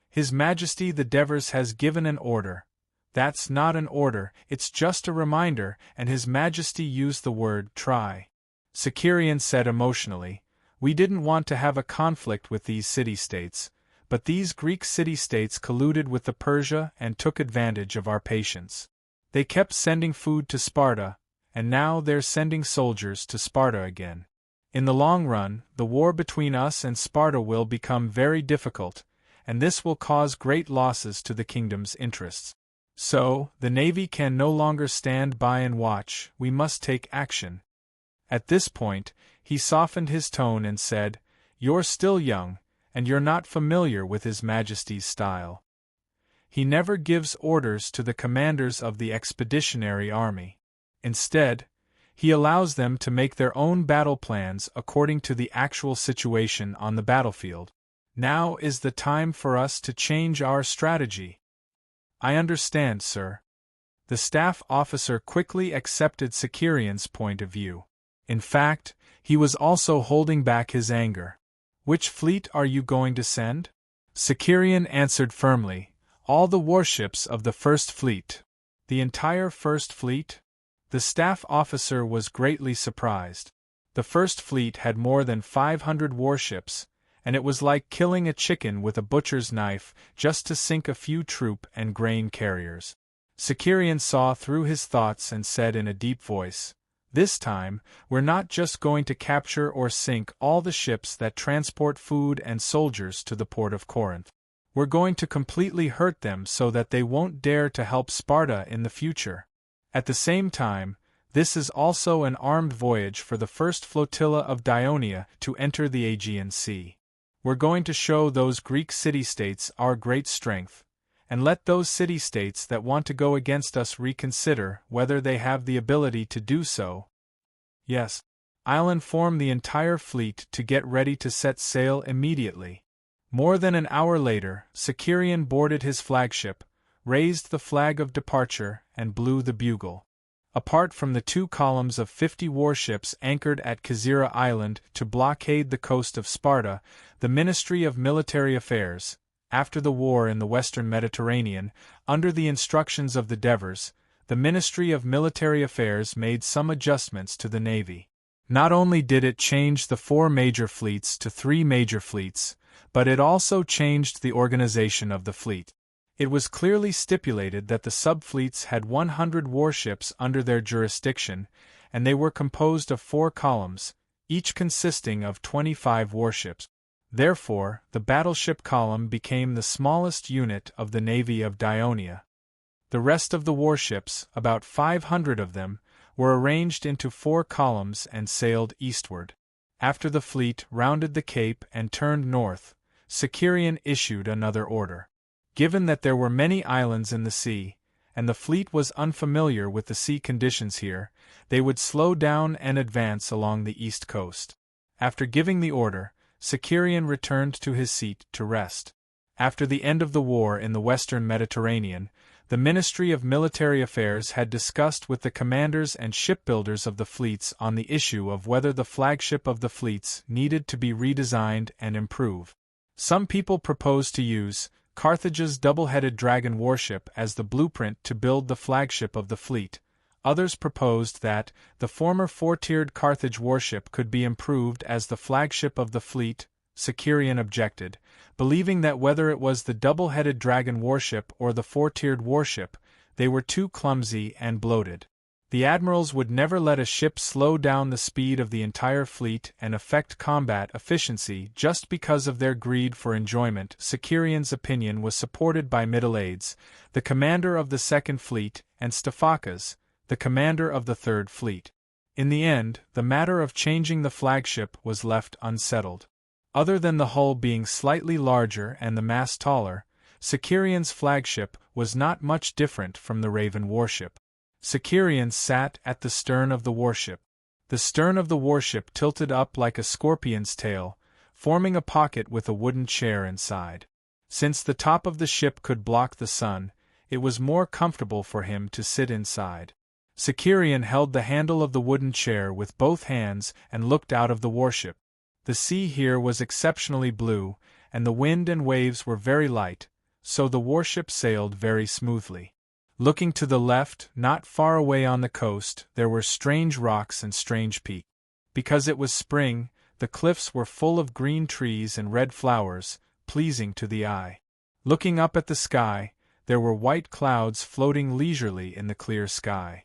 His Majesty the Devers has given an order." "That's not an order, it's just a reminder," and His Majesty used the word try. Sicarian said emotionally, "We didn't want to have a conflict with these city-states, but these Greek city-states colluded with the Persia and took advantage of our patience. They kept sending food to Sparta, and now they're sending soldiers to Sparta again. In the long run, the war between us and Sparta will become very difficult, and this will cause great losses to the kingdom's interests. So, the Navy can no longer stand by and watch, we must take action." At this point, he softened his tone and said, "You're still young, and you're not familiar with His Majesty's style. He never gives orders to the commanders of the expeditionary army. Instead, he allows them to make their own battle plans according to the actual situation on the battlefield. Now is the time for us to change our strategy." "I understand, sir." The staff officer quickly accepted Sicarian's point of view. In fact, he was also holding back his anger. "Which fleet are you going to send?" Sicarian answered firmly, "All the warships of the First Fleet." "The entire First Fleet?" The staff officer was greatly surprised. The First Fleet had more than 500 warships, and it was like killing a chicken with a butcher's knife just to sink a few troop and grain carriers. Sicarian saw through his thoughts and said in a deep voice, "This time, we're not just going to capture or sink all the ships that transport food and soldiers to the port of Corinth. We're going to completely hurt them so that they won't dare to help Sparta in the future. At the same time, this is also an armed voyage for the first flotilla of Dionia to enter the Aegean Sea. We're going to show those Greek city-states our great strength, and let those city-states that want to go against us reconsider whether they have the ability to do so. Yes, I'll inform the entire fleet to get ready to set sail immediately." More than an hour later, Sicarian boarded his flagship, raised the flag of departure, and blew the bugle. Apart from the 2 columns of 50 warships anchored at Kazira Island to blockade the coast of Sparta, the Ministry of Military Affairs, after the war in the Western Mediterranean, under the instructions of the Devers, the Ministry of Military Affairs made some adjustments to the Navy. Not only did it change the 4 major fleets to 3 major fleets, but it also changed the organization of the fleet. It was clearly stipulated that the subfleets had 100 warships under their jurisdiction, and they were composed of 4 columns, each consisting of 25 warships. Therefore, the battleship column became the smallest unit of the Navy of Dionia. The rest of the warships, about 500 of them, were arranged into 4 columns and sailed eastward. After the fleet rounded the Cape and turned north, Sicarian issued another order. Given that there were many islands in the sea, and the fleet was unfamiliar with the sea conditions here, they would slow down and advance along the east coast. After giving the order, Sicarian returned to his seat to rest. After the end of the war in the Western Mediterranean, the Ministry of Military Affairs had discussed with the commanders and shipbuilders of the fleets on the issue of whether the flagship of the fleets needed to be redesigned and improved. Some people proposed to use Carthage's double-headed dragon warship as the blueprint to build the flagship of the fleet. Others proposed that the former 4-tiered Carthage warship could be improved as the flagship of the fleet. Sicarian objected, believing that whether it was the double-headed dragon warship or the 4-tiered warship, they were too clumsy and bloated. The admirals would never let a ship slow down the speed of the entire fleet and affect combat efficiency just because of their greed for enjoyment. Sakarian's opinion was supported by Middleades, the commander of the Second Fleet, and Stefakas, the commander of the Third Fleet. In the end, the matter of changing the flagship was left unsettled. Other than the hull being slightly larger and the mast taller, Sakarian's flagship was not much different from the Raven warship. Sakarian sat at the stern of the warship. The stern of the warship tilted up like a scorpion's tail, forming a pocket with a wooden chair inside. Since the top of the ship could block the sun, it was more comfortable for him to sit inside. Sakarian held the handle of the wooden chair with both hands and looked out of the warship. The sea here was exceptionally blue, and the wind and waves were very light, so the warship sailed very smoothly. Looking to the left, not far away on the coast, there were strange rocks and strange peaks. Because it was spring, the cliffs were full of green trees and red flowers, pleasing to the eye. Looking up at the sky, there were white clouds floating leisurely in the clear sky.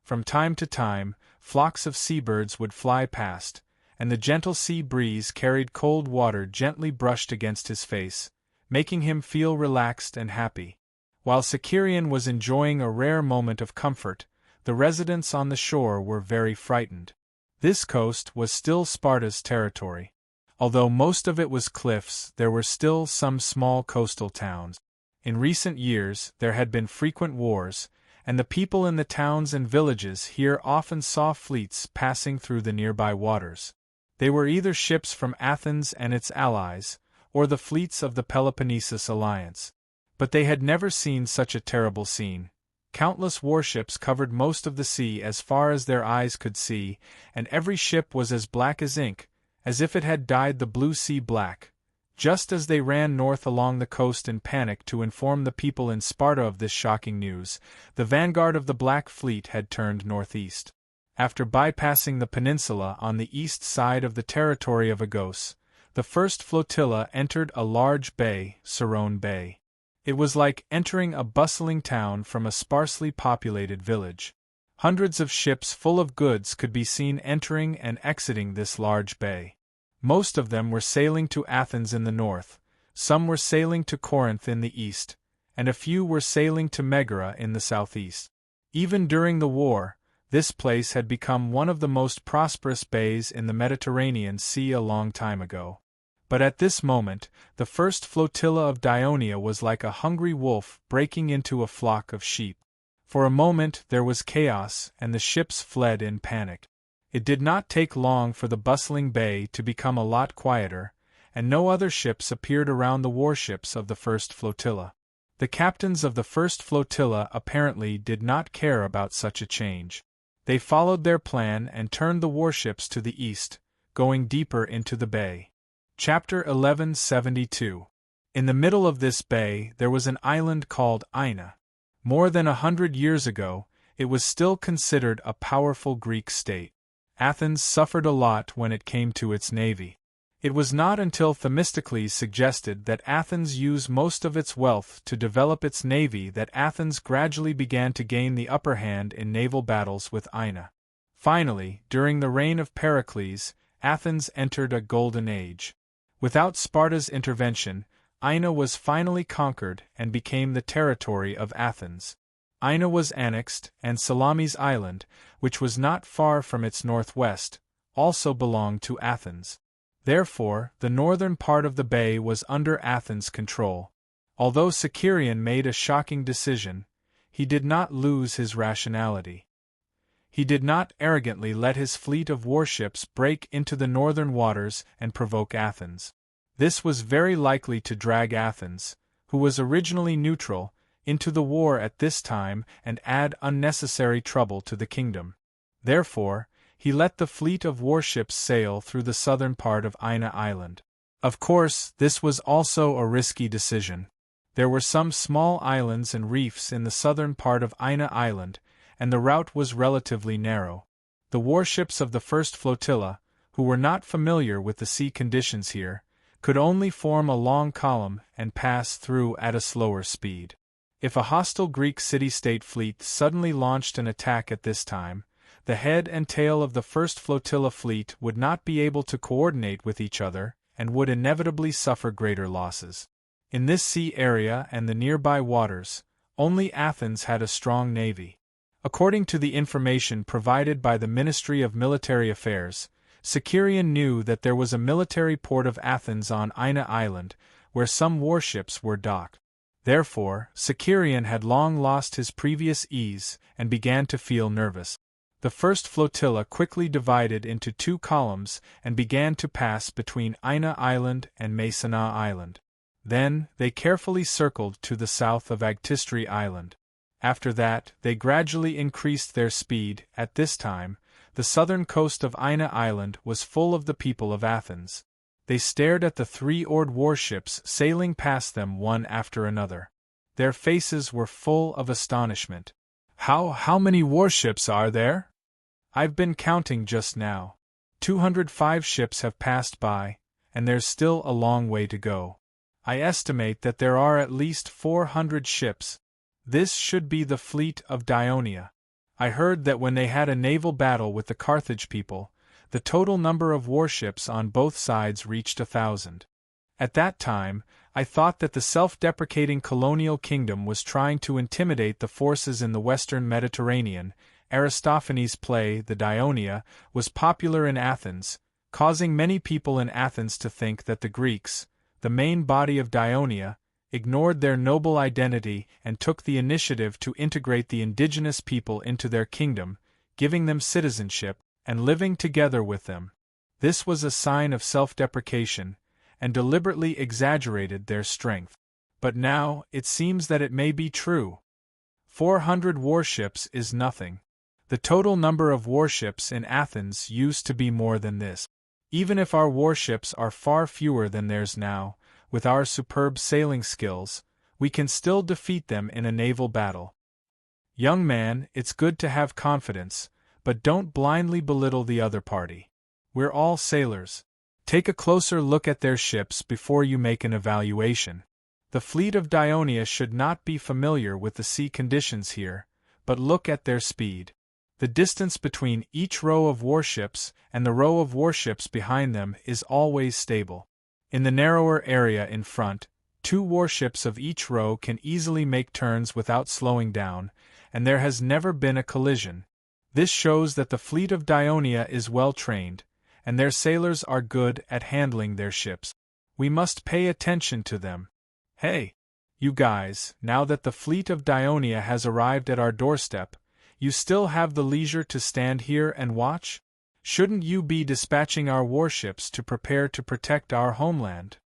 From time to time, flocks of seabirds would fly past, and the gentle sea breeze carried cold water gently brushed against his face, making him feel relaxed and happy. While Sakarian was enjoying a rare moment of comfort, the residents on the shore were very frightened. This coast was still Sparta's territory. Although most of it was cliffs, there were still some small coastal towns. In recent years, there had been frequent wars, and the people in the towns and villages here often saw fleets passing through the nearby waters. They were either ships from Athens and its allies, or the fleets of the Peloponnesus alliance. But they had never seen such a terrible scene. Countless warships covered most of the sea as far as their eyes could see, and every ship was as black as ink, as if it had dyed the blue sea black. Just as they ran north along the coast in panic to inform the people in Sparta of this shocking news, the vanguard of the Black Fleet had turned northeast. After bypassing the peninsula on the east side of the territory of Agos, the first flotilla entered a large bay, Serene Bay. It was like entering a bustling town from a sparsely populated village. Hundreds of ships full of goods could be seen entering and exiting this large bay. Most of them were sailing to Athens in the north, some were sailing to Corinth in the east, and a few were sailing to Megara in the southeast. Even during the war, this place had become one of the most prosperous bays in the Mediterranean Sea a long time ago. But at this moment, the first flotilla of Dionia was like a hungry wolf breaking into a flock of sheep. For a moment there was chaos, and the ships fled in panic. It did not take long for the bustling bay to become a lot quieter, and no other ships appeared around the warships of the first flotilla. The captains of the first flotilla apparently did not care about such a change. They followed their plan and turned the warships to the east, going deeper into the bay. Chapter 1172. In the middle of this bay there was an island called Ina. More than 100 years ago, it was still considered a powerful Greek state. Athens suffered a lot when it came to its navy. It was not until Themistocles suggested that Athens use most of its wealth to develop its navy that Athens gradually began to gain the upper hand in naval battles with Ina. Finally, during the reign of Pericles, Athens entered a golden age. Without Sparta's intervention, Ina was finally conquered and became the territory of Athens. Ina was annexed, and Salamis Island, which was not far from its northwest, also belonged to Athens. Therefore, the northern part of the bay was under Athens' control. Although Sakarian made a shocking decision, he did not lose his rationality. He did not arrogantly let his fleet of warships break into the northern waters and provoke Athens. This was very likely to drag Athens, who was originally neutral, into the war at this time and add unnecessary trouble to the kingdom. Therefore, he let the fleet of warships sail through the southern part of Ina Island. Of course, this was also a risky decision. There were some small islands and reefs in the southern part of Ina Island, and the route was relatively narrow. The warships of the first flotilla, who were not familiar with the sea conditions here, could only form a long column and pass through at a slower speed. If a hostile Greek city-state fleet suddenly launched an attack at this time, the head and tail of the first flotilla fleet would not be able to coordinate with each other and would inevitably suffer greater losses. In this sea area and the nearby waters, only Athens had a strong navy. According to the information provided by the Ministry of Military Affairs, Sicerian knew that there was a military port of Athens on Ina Island, where some warships were docked. Therefore, Sicerian had long lost his previous ease and began to feel nervous. The first flotilla quickly divided into two columns and began to pass between Ina Island and Masana Island. Then, they carefully circled to the south of Agtistri Island. After that, they gradually increased their speed. At this time, the southern coast of Ina Island was full of the people of Athens. They stared at the three-oared warships sailing past them one after another. Their faces were full of astonishment. How many warships are there? I've been counting just now. 205 ships have passed by, and there's still a long way to go. I estimate that there are at least 400 ships. This should be the fleet of Dionia. I heard that when they had a naval battle with the Carthage people, the total number of warships on both sides reached 1,000. At that time, I thought that the self-deprecating colonial kingdom was trying to intimidate the forces in the western Mediterranean. Aristophanes' play, The Dionia, was popular in Athens, causing many people in Athens to think that the Greeks, the main body of Dionia, ignored their noble identity and took the initiative to integrate the indigenous people into their kingdom, giving them citizenship, and living together with them. This was a sign of self-deprecation, and deliberately exaggerated their strength. But now, it seems that it may be true. 400 warships is nothing. The total number of warships in Athens used to be more than this. Even if our warships are far fewer than theirs now, with our superb sailing skills, we can still defeat them in a naval battle. Young man, it's good to have confidence, but don't blindly belittle the other party. We're all sailors. Take a closer look at their ships before you make an evaluation. The fleet of Dionia should not be familiar with the sea conditions here, but look at their speed. The distance between each row of warships and the row of warships behind them is always stable. In the narrower area in front, two warships of each row can easily make turns without slowing down, and there has never been a collision. This shows that the fleet of Dionia is well trained, and their sailors are good at handling their ships. We must pay attention to them. Hey! You guys, now that the fleet of Dionia has arrived at our doorstep, you still have the leisure to stand here and watch? Shouldn't you be dispatching our warships to prepare to protect our homeland?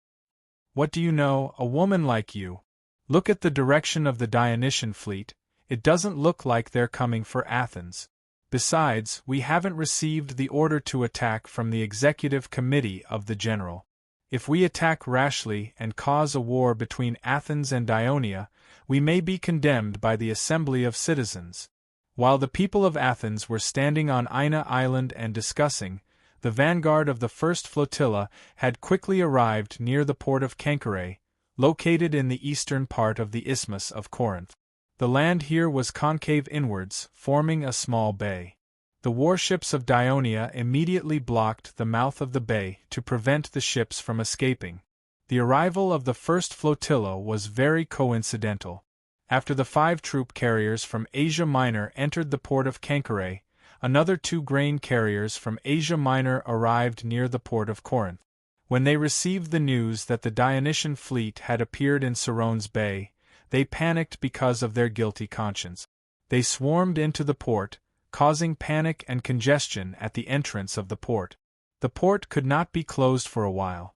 What do you know, a woman like you? Look at the direction of the Dionysian fleet, it doesn't look like they're coming for Athens. Besides, we haven't received the order to attack from the executive committee of the general. If we attack rashly and cause a war between Athens and Dionia, we may be condemned by the assembly of citizens. While the people of Athens were standing on Ina Island and discussing, the vanguard of the first flotilla had quickly arrived near the port of Kenchire, located in the eastern part of the Isthmus of Corinth. The land here was concave inwards, forming a small bay. The warships of Dionia immediately blocked the mouth of the bay to prevent the ships from escaping. The arrival of the first flotilla was very coincidental. After the 5 troop carriers from Asia Minor entered the port of Kenchire, another 2 grain carriers from Asia Minor arrived near the port of Corinth. When they received the news that the Dionysian fleet had appeared in Serone's Bay, they panicked because of their guilty conscience. They swarmed into the port, causing panic and congestion at the entrance of the port. The port could not be closed for a while.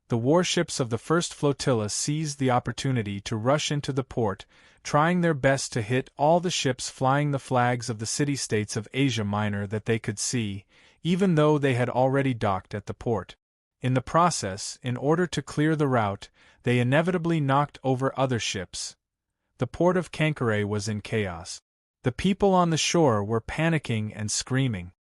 The warships of the first flotilla seized the opportunity to rush into the port, trying their best to hit all the ships flying the flags of the city-states of Asia Minor that they could see, even though they had already docked at the port. In the process, in order to clear the route, they inevitably knocked over other ships. The port of Kenchire was in chaos. The people on the shore were panicking and screaming.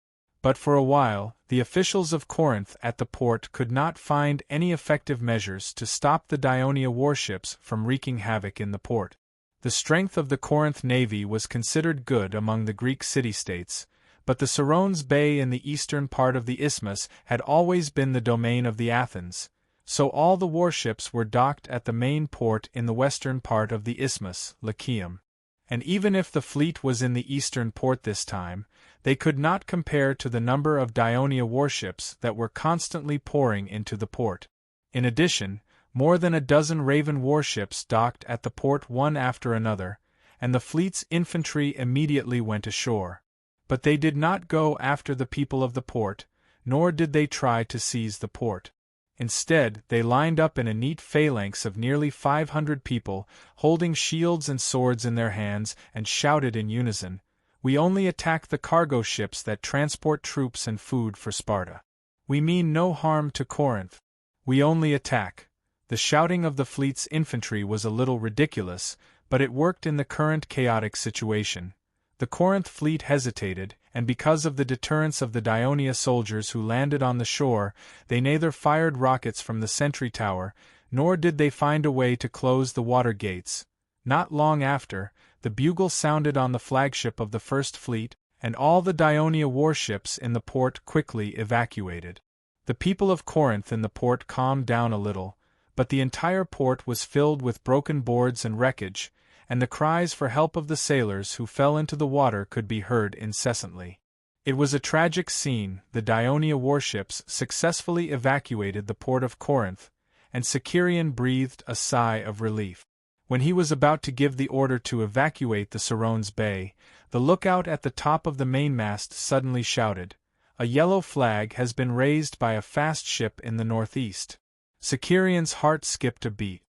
But for a while, the officials of Corinth at the port could not find any effective measures to stop the Dionia warships from wreaking havoc in the port. The strength of the Corinth navy was considered good among the Greek city-states, but the Serone's Bay in the eastern part of the isthmus had always been the domain of the Athens, so all the warships were docked at the main port in the western part of the isthmus, Lycium. And even if the fleet was in the eastern port this time, they could not compare to the number of Dionia warships that were constantly pouring into the port. In addition, more than a dozen Raven warships docked at the port one after another, and the fleet's infantry immediately went ashore. But they did not go after the people of the port, nor did they try to seize the port. Instead, they lined up in a neat phalanx of nearly 500 people, holding shields and swords in their hands, and shouted in unison, "We only attack the cargo ships that transport troops and food for Sparta. We mean no harm to Corinth. We only attack." The shouting of the fleet's infantry was a little ridiculous, but it worked in the current chaotic situation. The Corinth fleet hesitated, and because of the deterrence of the Dionia soldiers who landed on the shore, they neither fired rockets from the sentry tower, nor did they find a way to close the water gates. Not long after, the bugle sounded on the flagship of the First Fleet, and all the Dionia warships in the port quickly evacuated. The people of Corinth in the port calmed down a little, but the entire port was filled with broken boards and wreckage, and the cries for help of the sailors who fell into the water could be heard incessantly. It was a tragic scene. The Dionia warships successfully evacuated the port of Corinth, and Sicerion breathed a sigh of relief. When he was about to give the order to evacuate the Serone's Bay, the lookout at the top of the mainmast suddenly shouted, "A yellow flag has been raised by a fast ship in the northeast." Sicirion's heart skipped a beat.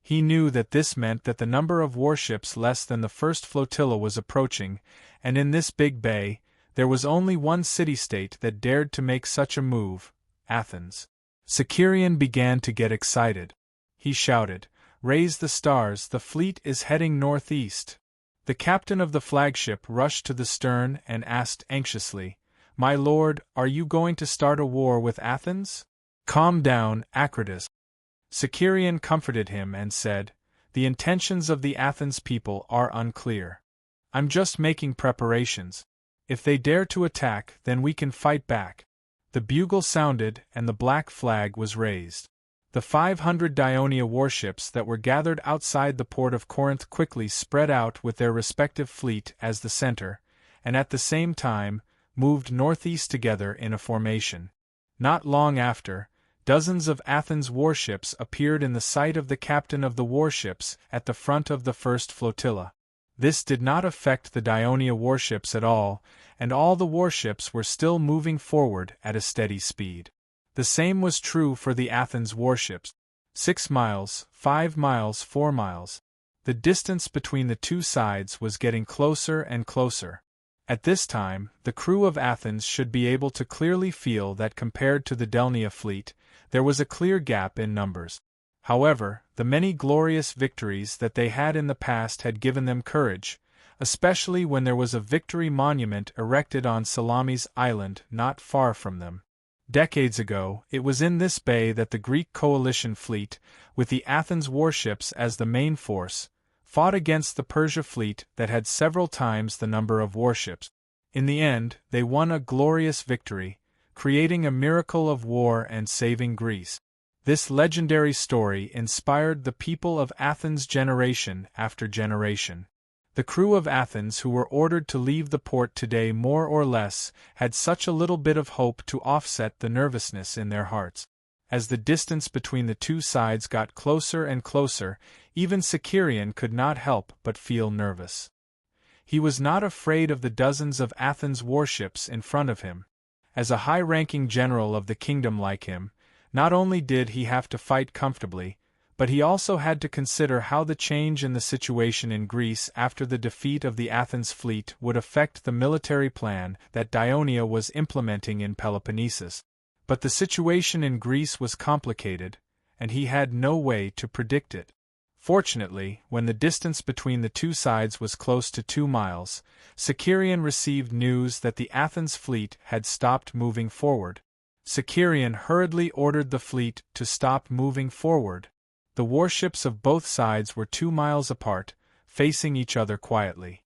He knew that this meant that the number of warships less than the first flotilla was approaching, and in this big bay, there was only one city-state that dared to make such a move, Athens. Sicerion began to get excited. He shouted, "Raise the stars, the fleet is heading northeast." The captain of the flagship rushed to the stern and asked anxiously, "My lord, are you going to start a war with Athens?" "Calm down, Acritus." Sicerion comforted him and said, "The intentions of the Athens people are unclear. I'm just making preparations. If they dare to attack, then we can fight back." The bugle sounded and the black flag was raised. The 500 Dionia warships that were gathered outside the port of Corinth quickly spread out with their respective fleet as the center, and at the same time, moved northeast together in a formation. Not long after, dozens of Athens warships appeared in the sight of the captain of the warships at the front of the first flotilla. This did not affect the Dionia warships at all, and all the warships were still moving forward at a steady speed. The same was true for the Athens warships. 6 miles, 5 miles, 4 miles. The distance between the two sides was getting closer and closer. At this time, the crew of Athens should be able to clearly feel that compared to the Delnia fleet, there was a clear gap in numbers. However, the many glorious victories that they had in the past had given them courage, especially when there was a victory monument erected on Salamis Island not far from them. Decades ago, it was in this bay that the Greek coalition fleet, with the Athens warships as the main force, fought against the Persia fleet that had several times the number of warships. In the end, they won a glorious victory, creating a miracle of war and saving Greece. This legendary story inspired the people of Athens generation after generation. The crew of Athens who were ordered to leave the port today more or less had such a little bit of hope to offset the nervousness in their hearts. As the distance between the two sides got closer and closer, even Sicerion could not help but feel nervous. He was not afraid of the dozens of Athens warships in front of him. As a high-ranking general of the kingdom like him, not only did he have to fight comfortably, but he also had to consider how the change in the situation in Greece after the defeat of the Athens fleet would affect the military plan that Dionia was implementing in Peloponnesus. But the situation in Greece was complicated, and he had no way to predict it. Fortunately, when the distance between the two sides was close to 2 miles, Sicerion received news that the Athens fleet had stopped moving forward. Sicerion hurriedly ordered the fleet to stop moving forward. The warships of both sides were 2 miles apart, facing each other quietly.